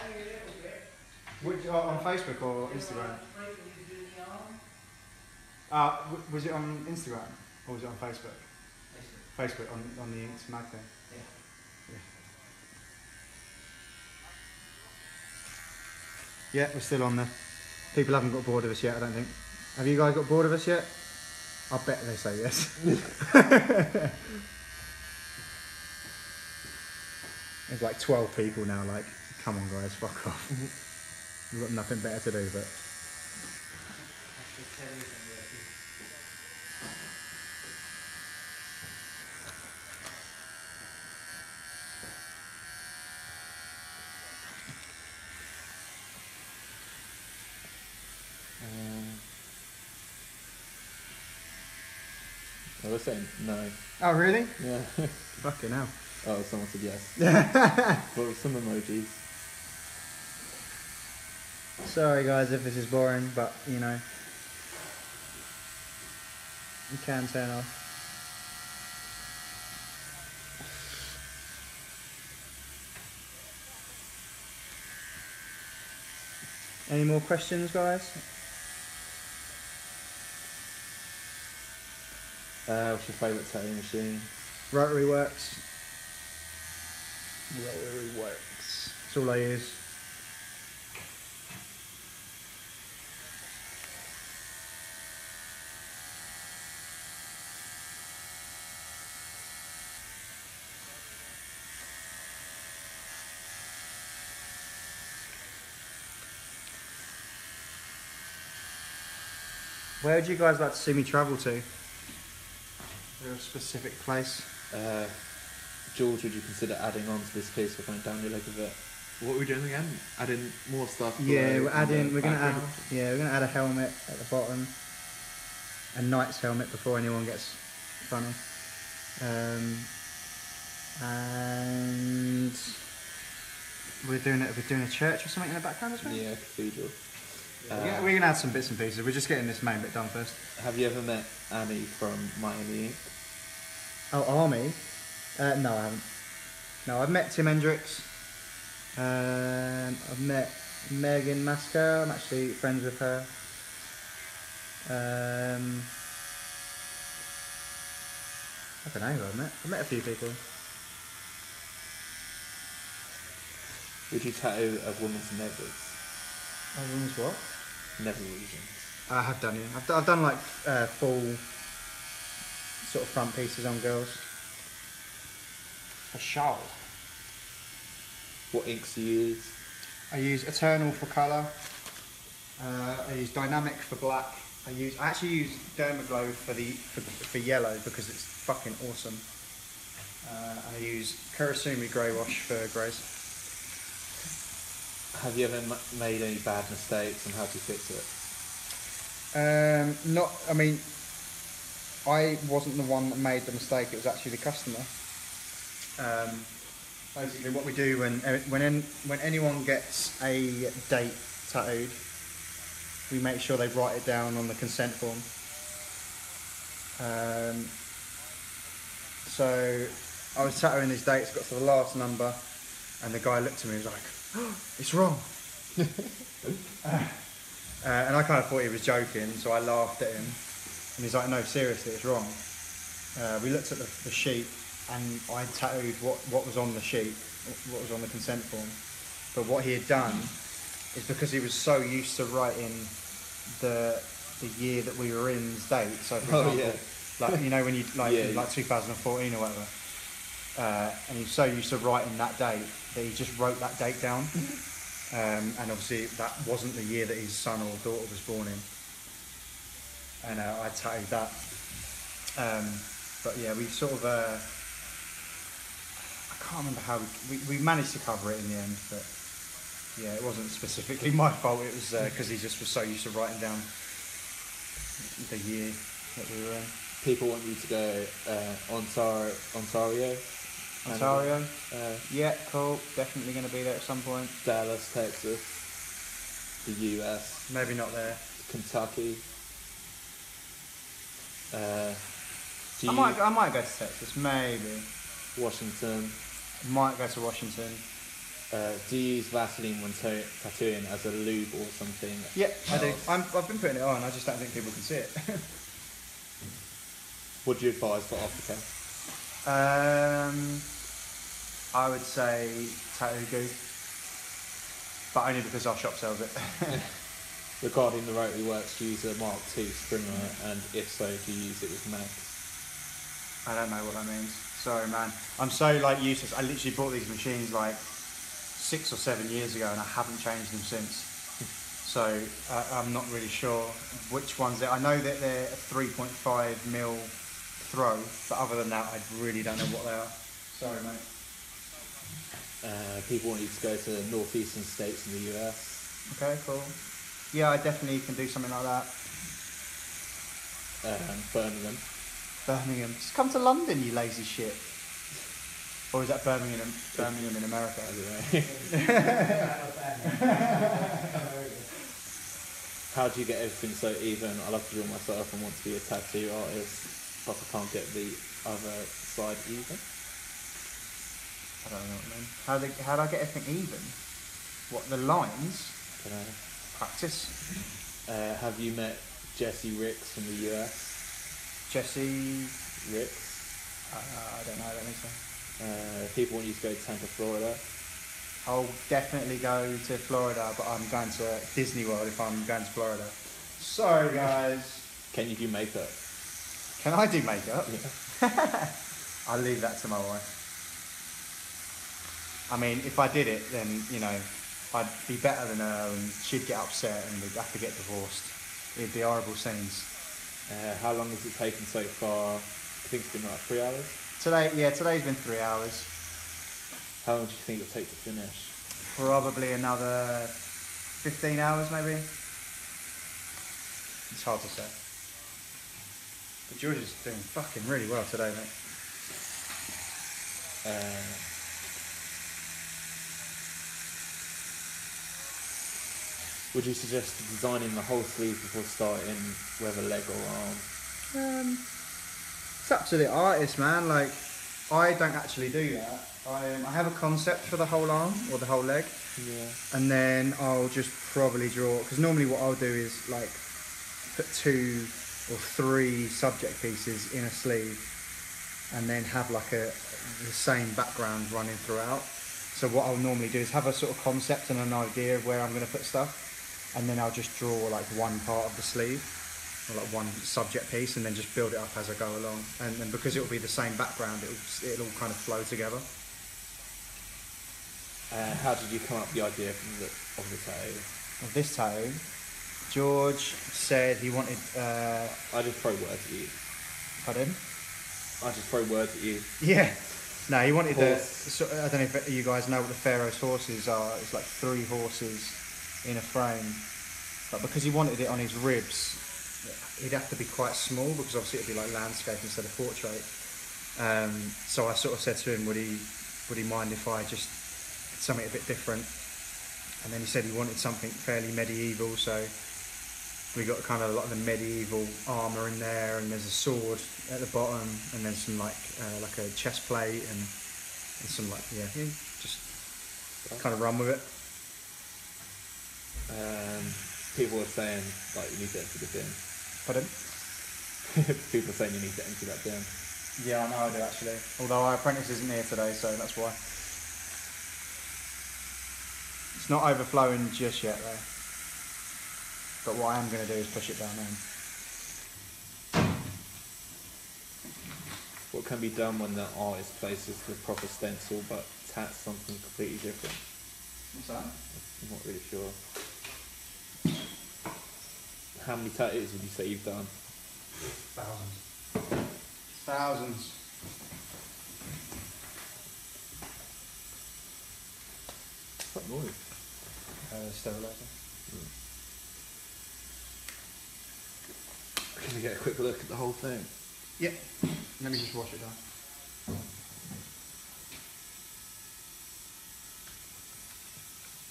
S4: Only a little bit.
S1: Which, on Facebook or Instagram? Was it on Instagram or was it on Facebook? Facebook on the Inks Mag thing. Yeah, we're still on there. People haven't got bored of us yet, I don't think. Have you guys got bored of us yet? I bet they say yes. There's like 12 people now, like, come on guys, fuck off. We've got nothing better to do, but...
S6: I was saying no.
S1: Oh, really?
S6: Yeah.
S1: Fucking hell.
S6: Oh, someone said yes. But with some emojis.
S1: Sorry guys if this is boring, but, you know, you can turn off. Any more questions, guys?
S6: What's your favourite tattoo machine?
S1: Rotary Works. Rotary Works. That's all I use. Where would you guys like to see me travel to? Is there a specific place?
S6: George, would you consider adding on to this piece or going down your leg a bit?
S2: What are we doing again? Adding more stuff?
S1: Yeah,
S2: below
S1: we're adding.
S2: the
S1: We're gonna add.
S2: background?
S1: Yeah, we're gonna add a helmet at the bottom. A knight's helmet before anyone gets funny. And we're doing it. We're doing a church or something in the background as well.
S6: Yeah, cathedral.
S1: Yeah, we're gonna add some bits and pieces. We're just getting this main bit done first.
S6: Have you ever met Annie from Miami Ink?
S1: Oh, Army? No, I haven't. No, I've met Tim Hendricks. I've met Megan Masco. I'm actually friends with her. I don't know who I've met. I've met a few people.
S6: Would you tattoo a woman's nevers?
S1: Everyone's what?
S6: Never regions.
S1: I have done, yeah. I've done like full sort of front pieces on girls. A shawl.
S6: What inks do you use?
S1: I use Eternal for colour. I use Dynamic for black. I actually use Dermaglow for yellow because it's fucking awesome. I use Kurosumi Grey Wash for greys.
S6: Have you ever made any bad mistakes and how do you fix it?
S1: I mean, I wasn't the one that made the mistake. It was actually the customer. Basically, what we do when anyone gets a date tattooed, we make sure they write it down on the consent form. So I was tattooing these dates, got to the last number, and the guy looked at me and was like, oh, "It's wrong." And I kind of thought he was joking, so I laughed at him. And he's like, "No, seriously, it's wrong." We looked at the sheet, and I tattooed what was on the sheet, what was on the consent form. But what he had done is because he was so used to writing the year that we were in's date. So for example, like you know when you like 2014 or whatever, and he's so used to writing that date that he just wrote that date down. And obviously that wasn't the year that his son or daughter was born in. And I tattooed that. But yeah, we sort of I can't remember how we managed to cover it in the end, but yeah, it wasn't specifically my fault. It was because he just was so used to writing down the year that we were in.
S6: People want you to go Ontario.
S1: Ontario? Yeah, cool. Definitely going to be there at some point.
S6: Dallas, Texas, the US.
S1: Maybe not there.
S6: Kentucky.
S1: I might go to Texas, maybe.
S6: Washington.
S1: Might go to Washington.
S6: Do you use Vaseline when tattooing as a lube or something?
S1: Yeah, I do. I've been putting it on, I just don't think people can see it.
S6: Would you advise for aftercare?
S1: I would say tattoo goo, but only because our shop sells it.
S6: Regarding the rotary works, do you use a Mark II Springer, and if so, do you use it with mags?
S1: I don't know what that means. Sorry, man. I'm so like useless. I literally bought these machines like 6 or 7 years ago, and I haven't changed them since. So I'm not really sure which ones. I know that they're a 3.5mm throw, but other than that, I really don't know what they are. Sorry, mate.
S6: People want you to go to the northeastern states in the US.
S1: Okay, cool. Yeah, I definitely can do something like that.
S6: Birmingham.
S1: Birmingham. Just come to London, you lazy shit. Or is that Birmingham in America?
S6: I don't know. How do you get everything so even? I love to draw myself and want to be a tattoo artist, but I can't get the other side even.
S1: I don't know what I mean. How do I get everything even? What, the lines?
S6: I don't know.
S1: Practice.
S6: Have you met Jesse Ricks from the US?
S1: Jesse
S6: Ricks?
S1: I don't know, I don't think so.
S6: People want you to go to Tampa, Florida.
S1: I'll definitely go to Florida, but I'm going to Disney World if I'm going to Florida. Sorry, guys.
S6: Can you do makeup?
S1: Can I do makeup?
S6: Yeah.
S1: I'll leave that to my wife. I mean, if I did it, then, you know, I'd be better than her and she'd get upset and we'd have to get divorced. It'd be horrible scenes.
S6: How long has it taken so far? I think it's been like 3 hours.
S1: Today's been 3 hours.
S6: How long do you think it'll take to finish?
S1: Probably another 15 hours, maybe. It's hard to say. But George is doing fucking really well today, mate.
S6: Would you suggest designing the whole sleeve before starting, whether leg or arm?
S1: It's up to the artist, man. Like, I don't actually do that. I have a concept for the whole arm or the whole leg,
S6: Yeah.
S1: and then I'll just probably draw. Because normally what I'll do is like put 2 or 3 subject pieces in a sleeve, and then have like the same background running throughout. So what I'll normally do is have a sort of concept and an idea of where I'm going to put stuff, and then I'll just draw like one part of the sleeve, or like one subject piece, and then just build it up as I go along. And because it'll be the same background, it'll all kind of flow together.
S6: How did you come up with the idea of the tattoo?
S1: Of this tattoo, George said he wanted.
S6: I just throw words at you.
S1: Pardon?
S6: I just throw words at you.
S1: Yeah. No, he wanted
S6: Horse.
S1: so, I don't know if you guys know what the Pharaoh's horses are. It's like 3 horses in a frame. But because he wanted it on his ribs, he'd have to be quite small, because obviously it'd be like landscape instead of portrait. So I sort of said to him, would he mind if I just did something a bit different? And then he said he wanted something fairly medieval, so we got kind of a lot of the medieval armour in there, and there's a sword at the bottom, and then some like a chest plate and some like just kind of run with it.
S6: People are saying like you need to empty the bin.
S1: Pardon?
S6: People are saying you need to empty that bin.
S1: Yeah, I know I do actually. Although our apprentice isn't here today, so that's why. It's not overflowing just yet though. But what I am going to do is push it down in.
S6: What can be done when the artist places the proper stencil but tats something completely different?
S1: What's that?
S6: I'm not really sure. How many tattoos would you say you've done?
S1: Thousands.
S6: What's that noise?
S1: Sterilizer.
S6: Can we get a quick look at the whole thing?
S1: Yep. Let me just wash it down.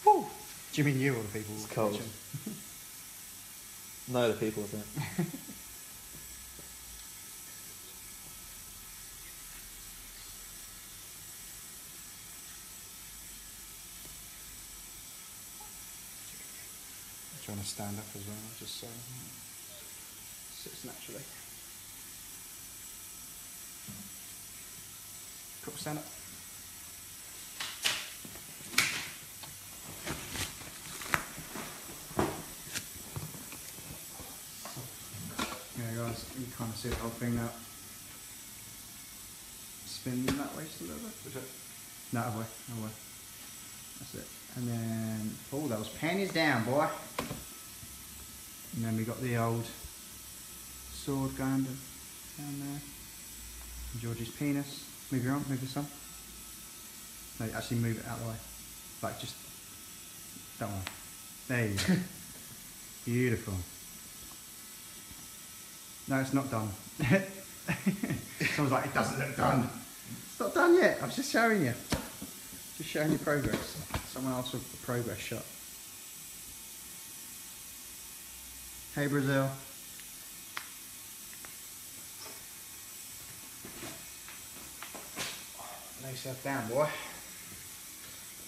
S1: Woo! Do you mean you or the people?
S6: It's cold.
S1: watching?
S6: No, the people are there.
S1: I'm trying to stand up as well, just so it sits naturally. Cool, stand up. Yeah guys, you kind of see the whole thing now. Spin that way just a little bit. No, that way, that way. That's it. And then, oh, those panties down, boy. And then we got the old sword going down there. And George's penis. Move your arm, move this arm. No, actually move it out of the way. Like, just, don't worry. There you go. Beautiful. No, it's not done. Someone's like, it doesn't look done. It's not done yet. I was just showing you. Just showing you progress. Someone else with a progress shot. Hey Brazil. Lay yourself down, boy.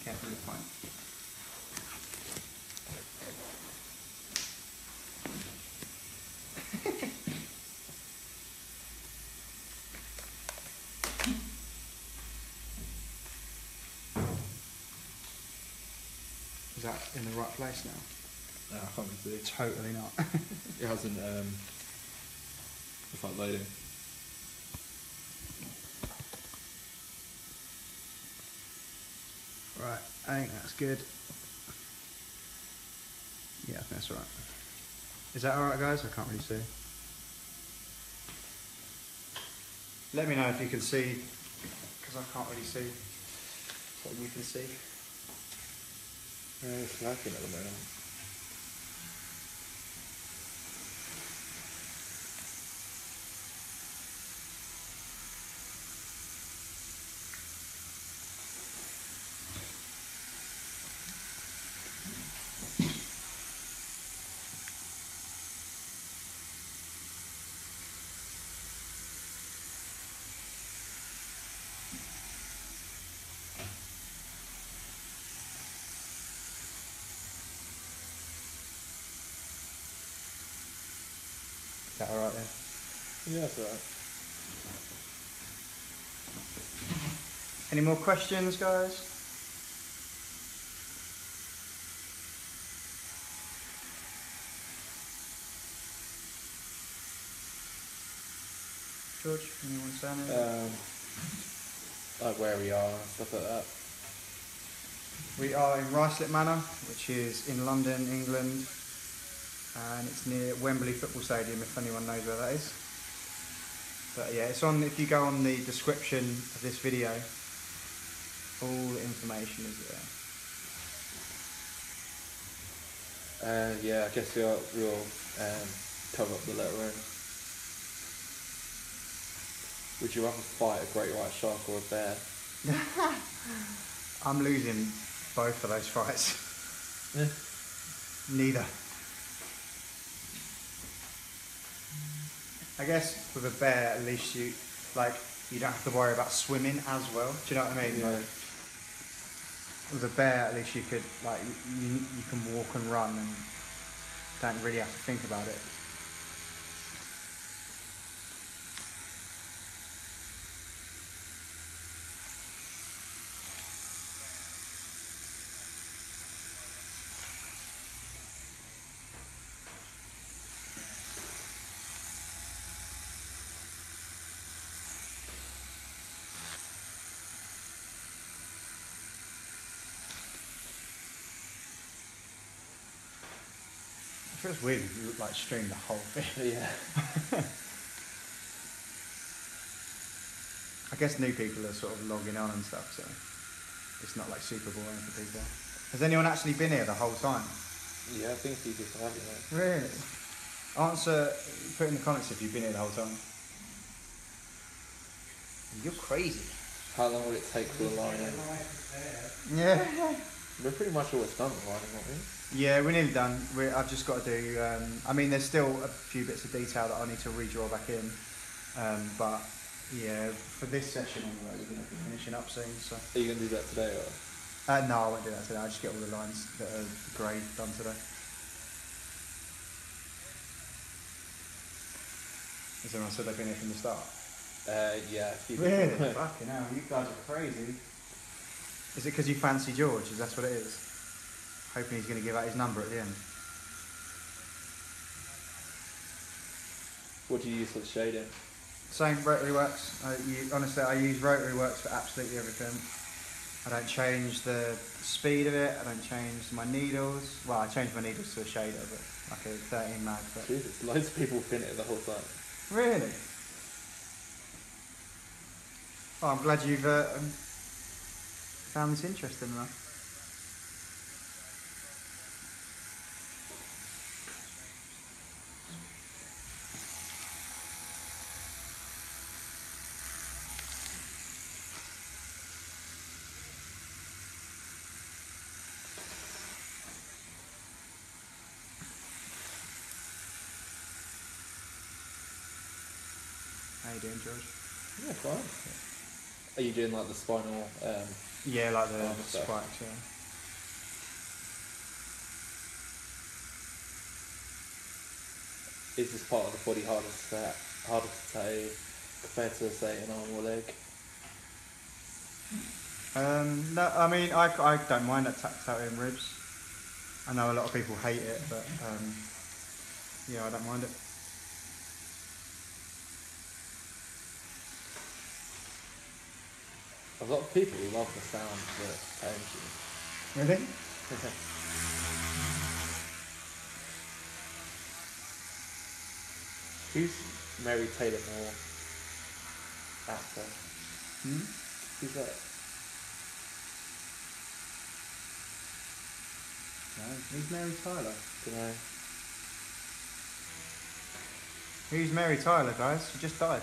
S1: Careful with the phone. Is that in the right place now?
S6: No, I can't really see.
S1: Totally not.
S6: It hasn't, it's like loading.
S1: Right, I think that's good. Yeah, I think that's right. Is that alright guys? I can't really see. Let me know if you can see, because I can't really see what you can see.
S6: It's lacking at the moment.
S1: Is that alright then?
S6: Yeah, that's alright.
S1: Any more questions, guys? George, anyone saying anything?
S6: Like where we are and stuff like that.
S1: We are in Ruislip Manor, which is in London, England, and it's near Wembley Football Stadium, if anyone knows where that is. But yeah, it's on, if you go on the description of this video, all the information is there.
S6: Yeah, I guess we'll cover up the letter in. Would you rather fight a great white shark or a bear?
S1: I'm losing both of those fights. Neither. I guess with a bear, at least you don't have to worry about swimming as well. Do you know what I mean?
S6: Yeah.
S1: Like, with a bear, at least you could you can walk and run and don't really have to think about it. It feels weird if you like stream the whole thing.
S6: Yeah.
S1: I guess new people are sort of logging on and stuff, so it's not like super boring for people. Has anyone actually been here the whole time?
S6: Yeah, I think a few people have, you know.
S1: Really? Put in the comments if you've been here the whole time. You're crazy.
S6: How long will it take for the line in?
S1: Yeah.
S6: We're pretty much always done with lining, aren't we?
S1: Yeah, we're nearly done. I've just got to do. I mean, there's still a few bits of detail that I need to redraw back in, but yeah, for this session anyway, we're going to be finishing up soon. So.
S6: Are you going to do that today or?
S1: No, I won't do that today. I'll just get all the lines that are grey done today. Has everyone said they've been here from the start?
S6: Yeah. A few
S1: Really?
S6: people.
S1: Fucking hell, you guys are crazy. Is it because you fancy George? Is that what it is? Hoping he's going to give out his number at the end.
S6: What do you use for the shading?
S1: Same, Rotary Works. Honestly, I use Rotary Works for absolutely everything. I don't change the speed of it, I don't change my needles. Well, I change my needles to a shader, but like a 13 mag. But...
S6: Jesus, loads of people have been here the whole time.
S1: Really? Oh, I'm glad you've found this interesting enough. How you doing, George?
S6: Yeah, fine. Are you doing like the spinal?
S1: Yeah, like the
S6: stuff.
S1: spikes, yeah.
S6: Is this part of the body harder to tattoo compared to say an arm or leg?
S1: No, I mean, I don't mind that tattooing ribs. I know a lot of people hate it, but yeah, I don't mind it.
S6: A lot of people love the sound of the tattoo.
S1: Really?
S6: Who's Mary Taylor Moore? actor.
S1: Hmm?
S6: Who's that?
S1: No, who's Mary Tyler?
S6: Dunno.
S1: Who's Mary Tyler, guys? She just died.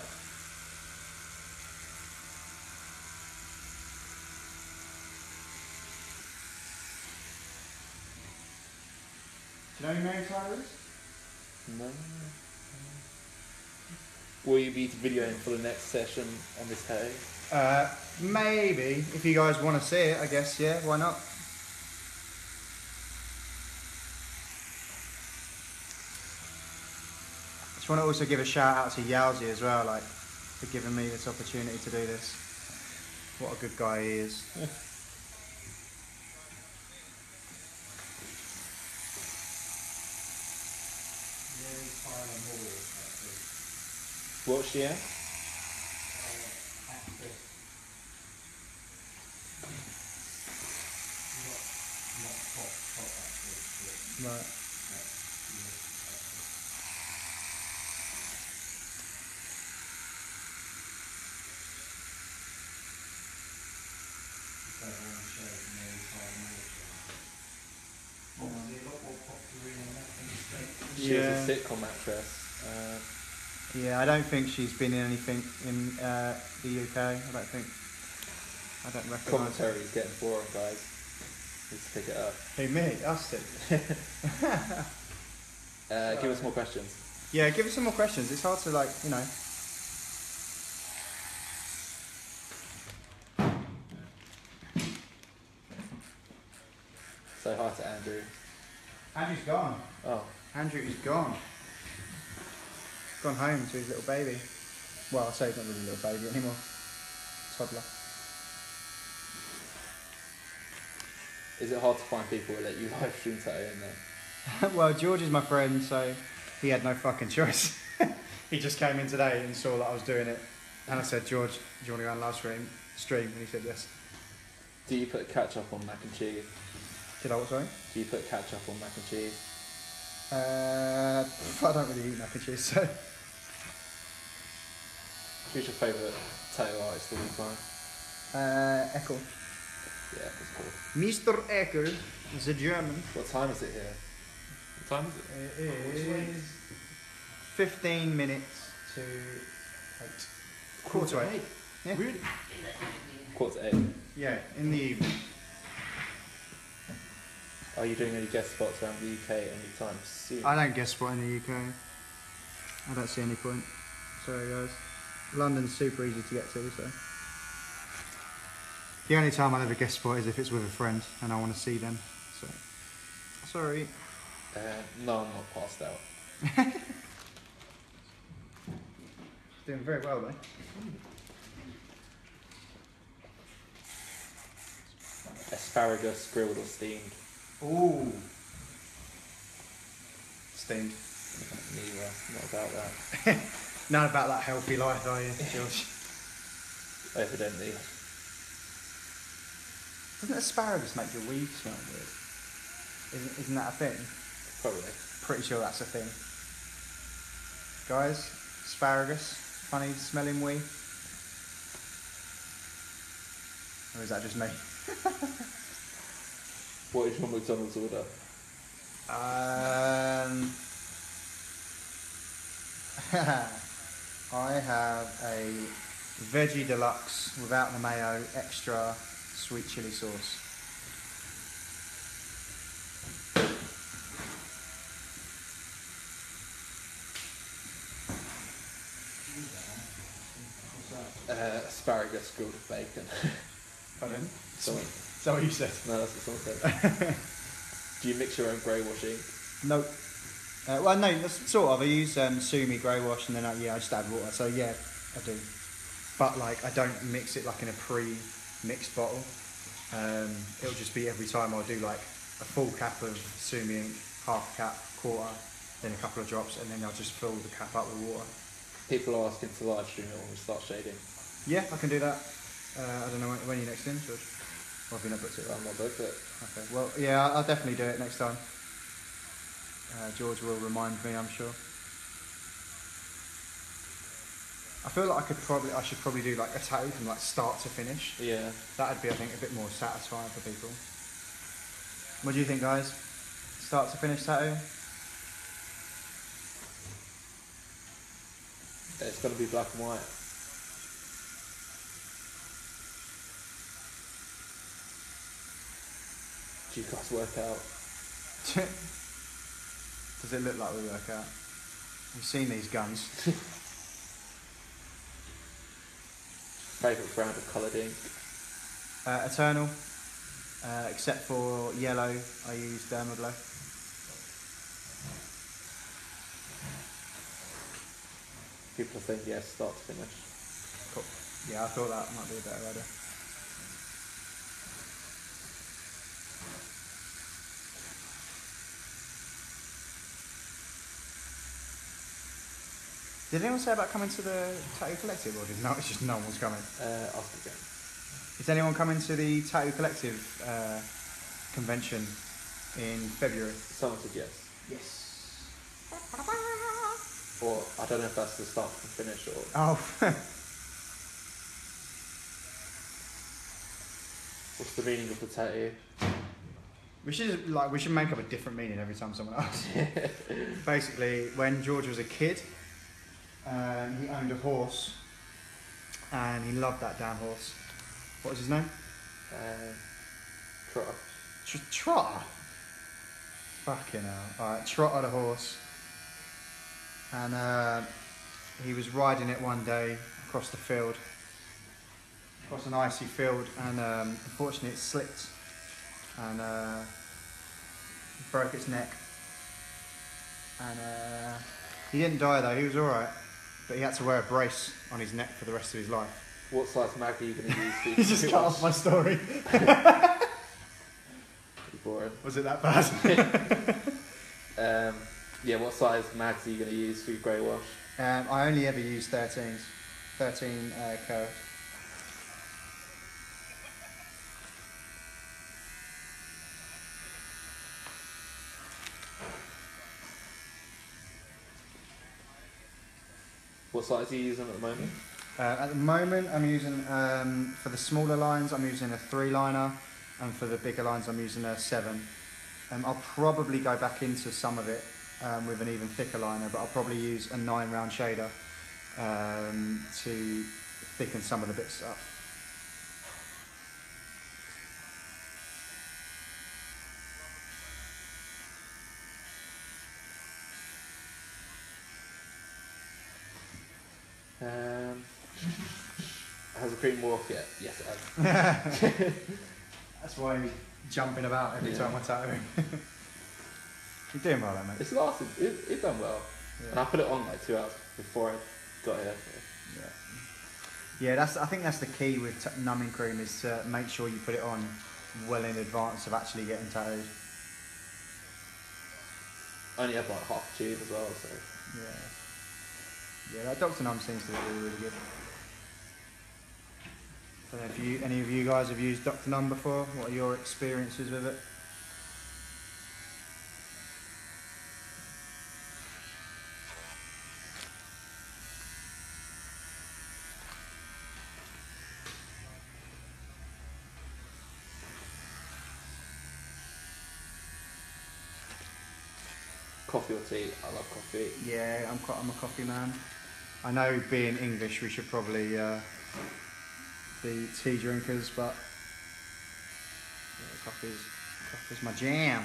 S1: Do you know who Mary Tyler is?
S6: No. Will you be videoing for the next session on this day?
S1: Maybe. If you guys want to see it, I guess, yeah, why not? Just want to also give a shout out to Yowzy as well, like, for giving me this opportunity to do this. What a good guy he is.
S4: Mary Tyler Moore, actually.
S6: What's she at?
S4: Actress. Not top actress, but
S1: Right.
S4: she was actress. So on the show, Mary Tyler Moore. Obviously a lot more popular in that in the States.
S6: She was
S1: Yeah.
S6: a sitcom actress.
S1: Yeah, I don't think she's been in anything in the UK. I don't recognise.
S6: Commentary is getting boring, guys. Need to pick it up.
S1: Who, me? Us two?
S6: Give us more questions.
S1: Yeah, give us some more questions. It's hard to, like, you know.
S6: Say hi to Andrew.
S1: Andrew's gone.
S6: Oh,
S1: Andrew is gone. Gone home to his little baby. Well, I say he's not really a little baby anymore. Toddler.
S6: is it hard to find people who let you live stream Saturday in there?
S1: Well, George is my friend, so he had no fucking choice. He just came in today and saw that I was doing it. And I said, George, do you want to go on live stream? And he said yes.
S6: Do you put ketchup on mac and cheese?
S1: Did I what, sorry?
S6: Do you put ketchup on mac and cheese?
S1: I don't really eat mac and cheese, so.
S6: Who's your favourite tattoo artist of all time?
S1: Eckel.
S6: Yeah, that's cool.
S1: Mr. Eckel is a German.
S6: What time is it here? What time is it?
S1: It is 15 minutes to 8. Quarter to 8. Yeah.
S6: Really? 7:45.
S1: Yeah, in the evening.
S6: Are you doing any guest spots around the UK anytime soon?
S1: I don't guest spot in the UK. I don't see any point. Sorry guys. London's super easy to get to, so. The only time I'll ever guest spot is if it's with a friend and I want to see them. So, sorry.
S6: No, I'm not passed out.
S1: Doing very well though.
S6: Asparagus grilled or steamed?
S1: Ooh. Steamed.
S6: Neither. Not about that.
S1: None about that healthy life, are you, George?
S6: Evidently.
S1: Doesn't asparagus make your weed smell weird? Isn't that a thing?
S6: Probably.
S1: Pretty sure that's a thing. Guys, asparagus, funny smelling weed? Or is that just me?
S6: What is your McDonald's order?
S1: I have a veggie deluxe without the mayo, extra sweet chili sauce.
S6: Asparagus grilled with bacon.
S1: Pardon?
S6: Someone,
S1: Is that what you said?
S6: no, that's what someone said. Do you mix your own grey washing?
S1: No. Well, no, that's sort of. I use Sumi grey wash and then I just add water. So yeah, I do. But like, I don't mix it like in a pre-mixed bottle. It'll just be every time I'll do like a full cap of Sumi ink, half a cap, quarter, then a couple of drops, and then I'll just fill the cap up with water.
S6: People are asking to live stream it when we start shading.
S1: Yeah, I can do that. I don't know when you're next in, George. Or have you not booked it?
S6: I'm not booked it.
S1: Okay, well, yeah, I'll definitely do it next time. George will remind me, I'm sure. I feel like I should probably do like a tattoo from like start to finish.
S6: Yeah.
S1: That'd be, I think, a bit more satisfying for people. What do you think, guys? Start to finish tattoo?
S6: It's got to be black and white. Do you guys work out?
S1: Does it look like we work out? You've seen these guns.
S6: Favourite brand of coloured ink?
S1: Eternal. Except for yellow, I use Dermaglow.
S6: People are saying yes, start to finish.
S1: Cool. Yeah, I thought that might be a better idea. Did anyone say about coming to the Tattoo Collective, or did not? It's just no one's coming.
S6: Ask again.
S1: Is anyone coming to the Tattoo Collective convention in February?
S6: Someone said yes.
S1: Yes.
S6: Or I don't know if that's the start and finish or.
S1: Oh.
S6: What's the meaning of the tattoo?
S1: we should make up a different meaning every time someone asks. Basically, when George was a kid, he owned a horse, and he loved that damn horse. What was his name?
S6: Trotter.
S1: Trotter? Fucking hell. Alright, Trotter the horse. And he was riding it one day across the field, across an icy field, and unfortunately it slipped and broke its neck. And he didn't die though, he was alright, but he had to wear a brace on his neck for the rest of his life.
S6: What size mag are you going to use?
S1: You just cut off my story.
S6: Pretty boring.
S1: Was it that bad?
S6: Yeah, what size mags are you going to use for your grey wash?
S1: I only ever use 13s. 13 carat.
S6: What size are you using at the moment?
S1: At the moment, I'm using, for the smaller lines, I'm using a 3-liner, and for the bigger lines, I'm using a 7. I'll probably go back into some of it with an even thicker liner, but I'll probably use a 9-round shader to thicken some of the bits up.
S6: Has the cream wore off yet? Yes, it has.
S1: That's why I'm jumping about every time I tattoo. You're doing well, though, mate.
S6: It's lasted. It's done well.
S1: Yeah.
S6: And I put it on like 2 hours before I got here.
S1: Yeah, I think that's the key with numbing cream, is to make sure you put it on well in advance of actually getting tattooed.
S6: I only have like half a tube as well, so.
S1: Yeah, that Dr. Numb seems to be really, really good. I don't know if any of you guys have used Dr. Numb before. What are your experiences with it?
S6: Coffee or tea? I love coffee.
S1: Yeah, I'm a coffee man. I know, being English, we should probably be tea drinkers, but yeah, coffee's my jam.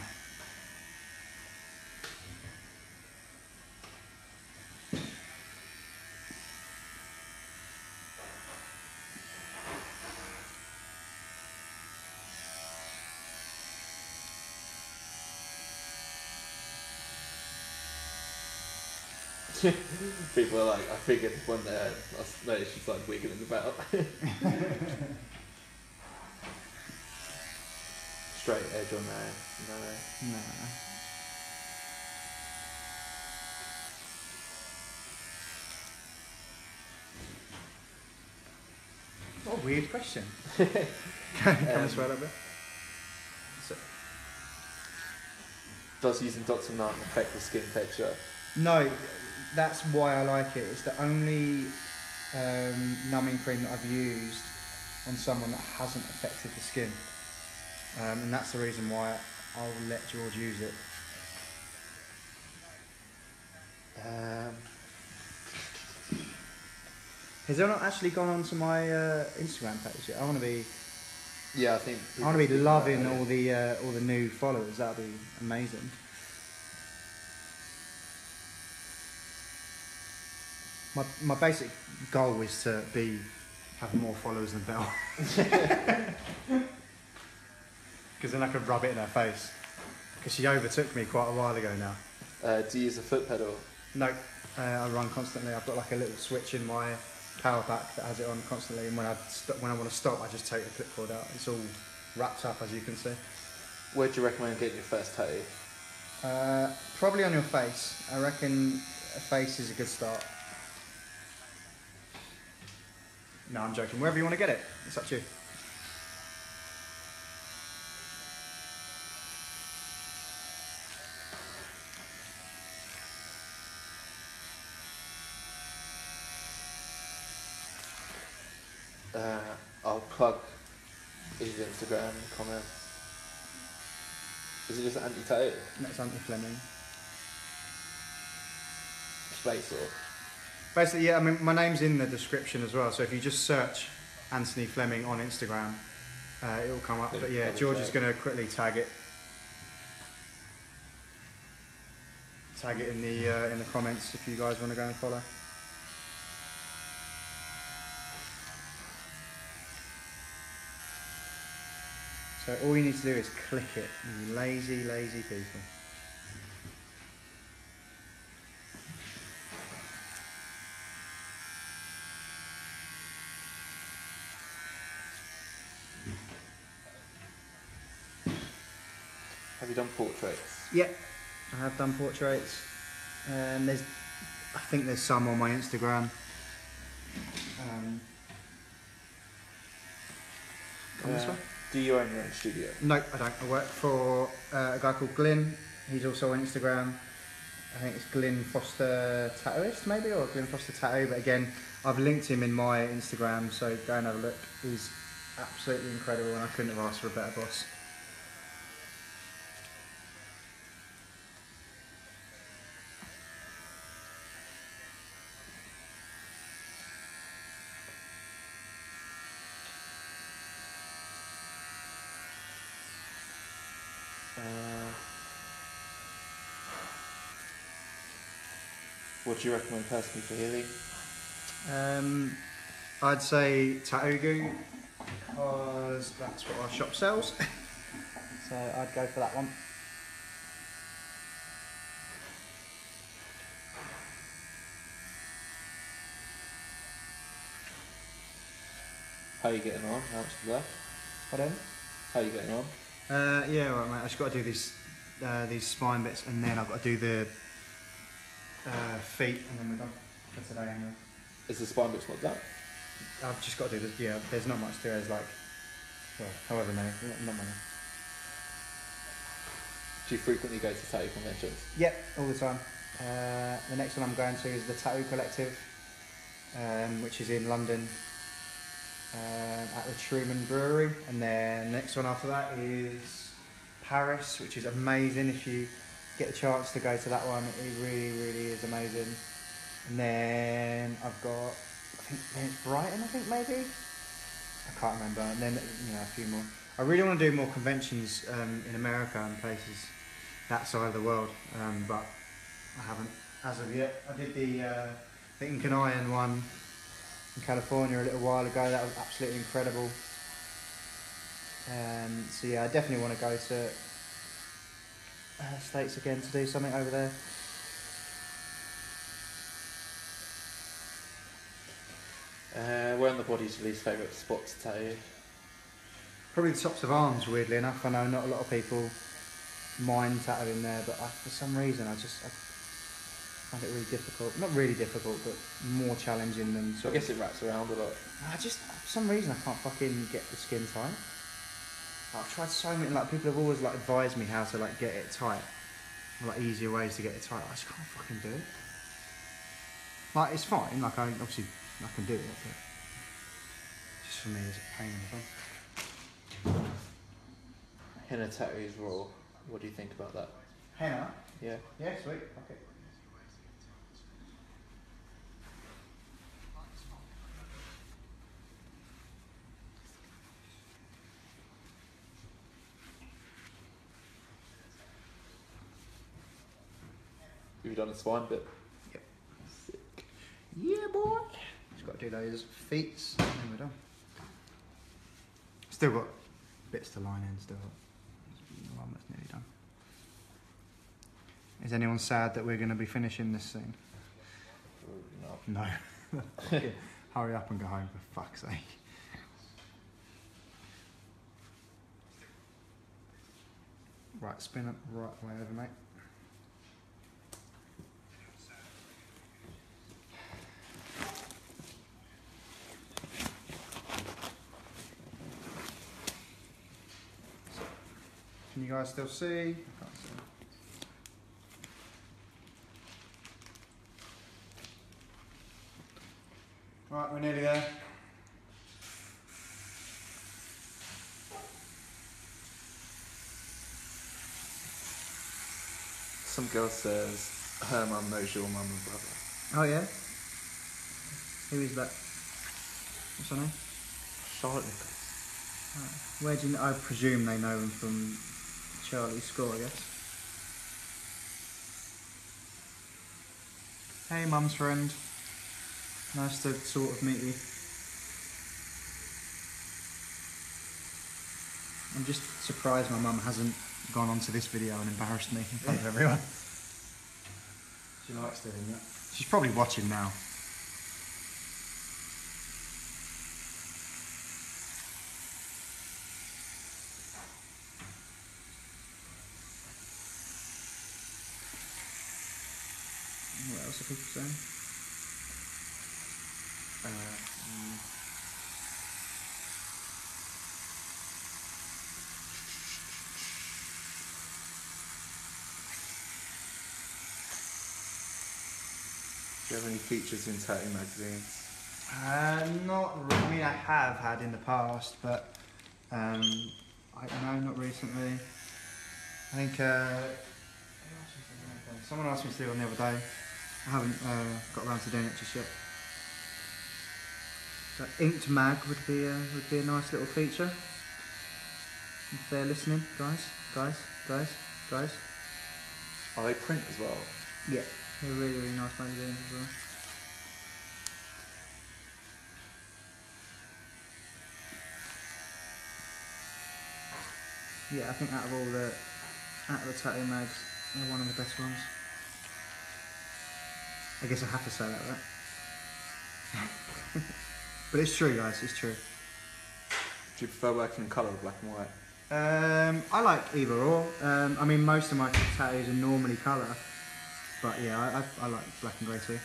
S6: People are like, I figured when I noticed she's like wiggling about. Straight edge on there. No.
S1: Nah. What a weird question. Come and swear a bit. So,
S6: Does using Dr. Numb affect the skin texture?
S1: no, that's why I like it. It's the only numbing cream that I've used on someone that hasn't affected the skin, and that's the reason why I'll let George use it. Has anyone not actually gone onto my Instagram page yet? I want to be
S6: Yeah, I think.
S1: loving all the new followers. That'd be amazing. My basic goal is to have more followers than Belle, because then I could rub it in her face. Because she overtook me quite a while ago now.
S6: Do you use a foot pedal?
S1: No, I run constantly. I've got like a little switch in my power pack that has it on constantly, and when I want to stop, I just take the clipboard out. It's all wrapped up, as you can see.
S6: Where do you recommend getting your first tattoo?
S1: Probably on your face. I reckon a face is a good start. No, I'm joking. Wherever you want to get it, it's up to you.
S6: I'll plug his Instagram comment. Is it just Antony Tattoo?
S1: That's Antony Flemming.
S6: Space or?
S1: Basically, yeah, I mean, my name's in the description as well, so if you just search Antony Flemming on Instagram, it will come up. But yeah, George is going to quickly tag it in the comments if you guys want to go and follow. So all you need to do is click it, you lazy, lazy people.
S6: Have you done portraits?
S1: Yeah, I have done portraits. And I think there's some on my Instagram. Come this way?
S6: Do you own your own studio?
S1: No, I don't. I work for a guy called Glyn. He's also on Instagram. I think it's Glyn Foster Tattooist, maybe, or Glyn Foster Tattoo. But again, I've linked him in my Instagram, so go and have a look. He's absolutely incredible, and I couldn't have asked for a better boss.
S6: What do you recommend personally for healing?
S1: I'd say Tattoo Goo, because that's what our shop sells. So I'd go for that one.
S6: How are you getting on? How much is left?
S1: Pardon?
S6: How are you getting on?
S1: Yeah, right, mate. I just got to do these spine bits, and then I've got to do the feet, and then we're done for today anyway.
S6: Is the spine bits not done?
S1: I've just got to do this. Yeah, there's not much to it. There's like, well, however many, not many.
S6: Do you frequently go to tattoo conventions?
S1: Yep, all the time. The next one I'm going to is the Tattoo Collective, which is in London, at the Truman Brewery, and then the next one after that is Paris, which is amazing. If you get a chance to go to that one, it really, really is amazing. And then I've got, I think it's Brighton, I think maybe? I can't remember. And then, you know, a few more. I really want to do more conventions in America and places that side of the world, but I haven't as of yet. I did the Ink and Iron one in California a little while ago. That was absolutely incredible. So yeah, I definitely want to go to States again to do something over there.
S6: Where on the body is your least favourite spot to tattoo?
S1: Probably the tops of arms, weirdly enough. I know not a lot of people mind tattooing there, but for some reason I find it really difficult. Not really difficult, but more challenging than
S6: I guess it wraps around a lot.
S1: For some reason I can't fucking get the skin tight. I've tried so many, like people have always like advised me how to like get it tight, or like easier ways to get it tight. I just can't fucking do it. Like it's fine, like I obviously I can do it, but just for me, it's a pain in the bum.
S6: Henna tattoos raw. What do you think about that?
S1: Henna?
S6: Yeah.
S1: Yeah, sweet. Okay.
S6: Have you done a spine bit?
S1: Yep.
S6: Sick.
S1: Yeah, boy. Just got to do those feet, and then we're done. Still got bits to line in still. One that's nearly done. Is anyone sad that we're going to be finishing this soon?
S6: No.
S1: No. Okay. Hurry up and go home, for fuck's sake. Right, spin it right way over, mate. Can you guys still see? I can't see. Right, we're nearly there.
S6: Some girl says her mum knows your mum and brother.
S1: Oh yeah? Who is that? What's her name?
S6: Charlotte Nichols.
S1: Oh. Where do you I presume they know him from Charlie's Score, I guess. Hey mum's friend. Nice to sort of meet you. I'm just surprised my mum hasn't gone onto this video and embarrassed me in front of everyone. She likes doing that. She's probably watching now. What else are people saying?
S6: Do you have any features in tattoo magazines?
S1: Not really. I mean, I have had in the past, but I no, not recently. I think someone asked me to do one the other day. I haven't got around to doing it just yet. So inked mag would be a nice little feature. If they're listening, guys.
S6: Are they print as well?
S1: Yeah, they're really, really nice magazines as well. Yeah, I think out of the tattoo mags, they're one of the best ones. I guess I have to say that, right? But it's true, guys. It's true.
S6: Do you prefer working in colour or black and white?
S1: I like either or. I mean, most of my tattoos are normally colour, but yeah, I like black and grey too.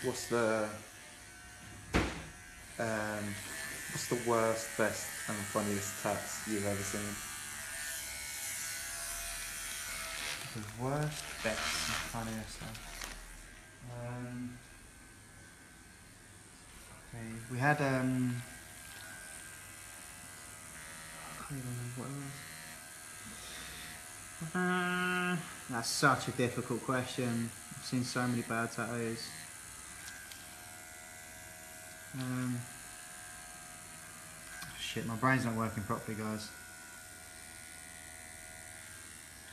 S6: What's the worst, best, and funniest tats you've ever seen?
S1: The worst, best, and funniest stuff. Okay, we had I can't even remember what it was. That's such a difficult question. I've seen so many bad tattoos. Shit, my brain's not working properly, guys.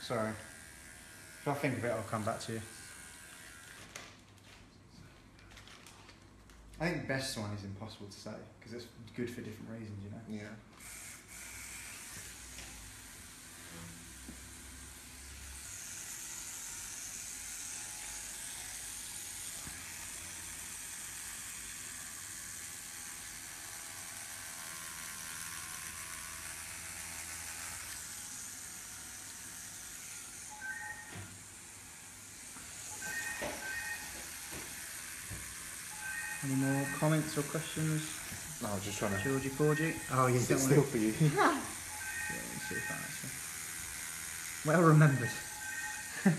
S1: Sorry. If I think of it, I'll come back to you. I think the best one is impossible to say, because it's good for different reasons, you know?
S6: Yeah.
S1: Any more comments or questions?
S6: No, I was just trying to
S1: Georgie Porgy? Oh, yeah,
S6: sit
S1: don't
S6: still
S1: worry.
S6: for you.
S1: Yeah, let's see if that answers. Well remembered. Yeah,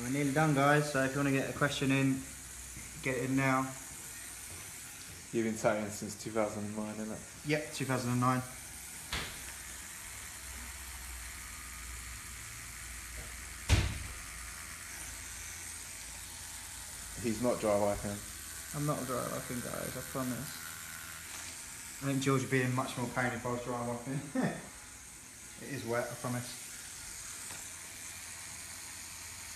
S1: we're nearly done, guys, so if you want to get a question in, get it in now.
S6: You've been tattooing since 2009, isn't it?
S1: Yep, 2009.
S6: He's not dry wiping.
S1: I'm not dry wiping, guys, I promise. I think George would be in much more pain if I was dry wiping. It is wet, I promise.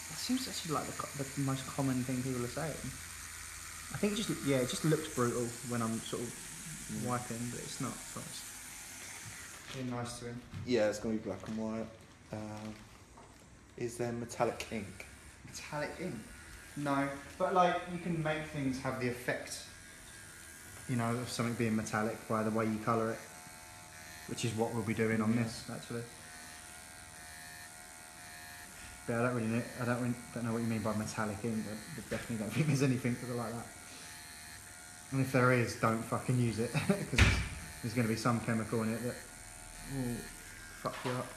S1: It seems actually like the most common thing people are saying. I think it just looks brutal when I'm sort of wiping, but it's not, I promise. Being nice to him.
S6: Yeah, it's going to be black and white. Is there metallic ink?
S1: Metallic ink? No, but like you can make things have the effect, you know, of something being metallic by the way you colour it, which is what we'll be doing on this actually. But I don't know what you mean by metallic ink. I definitely don't think there's anything like that. And if there is, don't fucking use it because there's going to be some chemical in it that will fuck you up.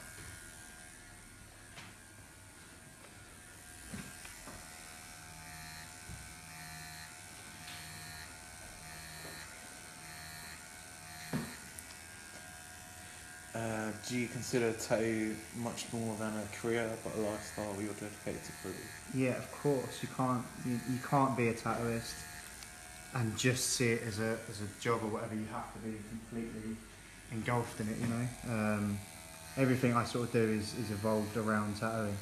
S6: Do you consider tattoo much more than a career, but a lifestyle you're dedicated to fully?
S1: Yeah, of course. You can't be a tattooist and just see it as a job or whatever. You have to be completely engulfed in it, you know. Everything I sort of do is evolved around tattooing.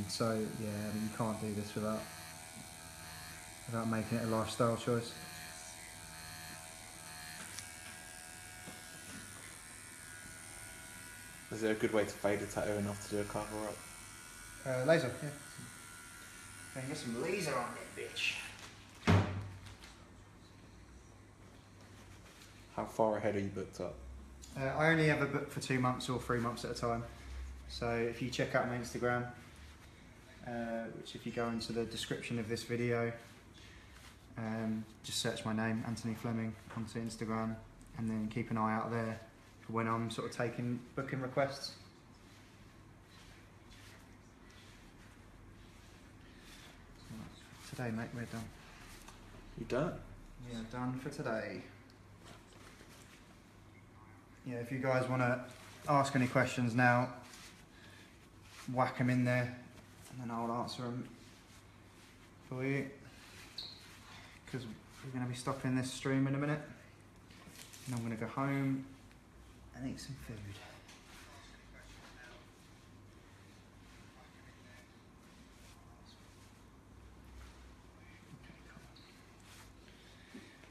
S1: So yeah, I mean, you can't do this without making it a lifestyle choice.
S6: Is there a good way to fade a tattoo enough to do a cover up?
S1: Laser, yeah. Can get some laser on that bitch.
S6: How far ahead are you booked up?
S1: I only ever book for 2 months or 3 months at a time. So if you check out my Instagram, which if you go into the description of this video, just search my name, Antony Flemming, onto Instagram, and then keep an eye out there for when I'm sort of taking booking requests. Today, mate, we're done.
S6: You done?
S1: Yeah, done for today. Yeah, if you guys want to ask any questions now, whack them in there, and then I'll answer them for you. Because we're going to be stopping this stream in a minute, and I'm going to go home and eat some food.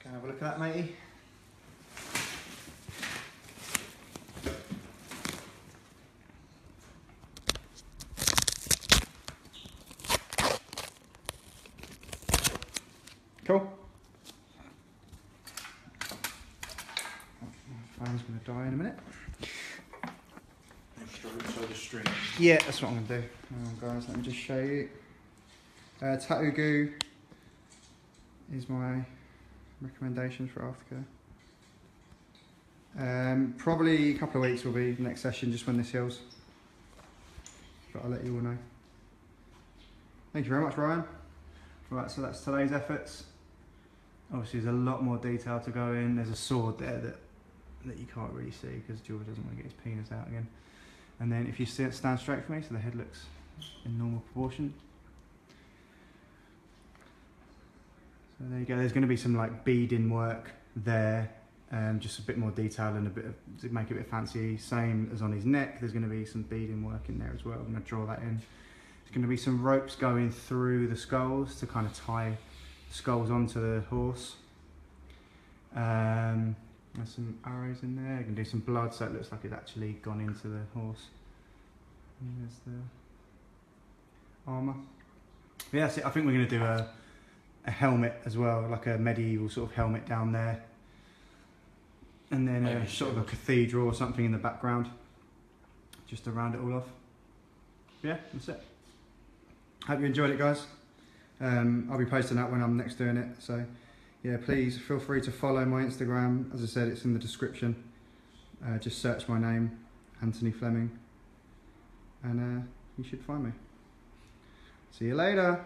S1: Go have a look at that, matey. Cool. My phone's going to die in a minute.
S6: Show the string.
S1: Yeah, that's what I'm going to do. Hang on, guys, let me just show you. Tattoo goo is my recommendation for aftercare. Probably a couple of weeks will be the next session, just when this heals. But I'll let you all know. Thank you very much, Ryan. Right, so that's today's efforts. Obviously, there's a lot more detail to go in. There's a sword there that you can't really see because George doesn't want to get his penis out again. And then if you stand straight for me, so the head looks in normal proportion. So there you go. There's going to be some like beading work there, just a bit more detail and a bit of, to make it a bit fancy. Same as on his neck. There's going to be some beading work in there as well. I'm going to draw that in. There's going to be some ropes going through the skulls to kind of tie the skulls onto the horse. There's some arrows in there. You can do some blood so it looks like it's actually gone into the horse. And there's the armour. Yeah, that's it. I think we're going to do a helmet as well, like a medieval sort of helmet down there. And then a sort of a cathedral or something in the background, just to round it all off. Yeah, that's it. Hope you enjoyed it, guys. I'll be posting that when I'm next doing it. So yeah, please feel free to follow my Instagram. As I said, it's in the description. just search my name, Antony Flemming, and you should find me. See you later.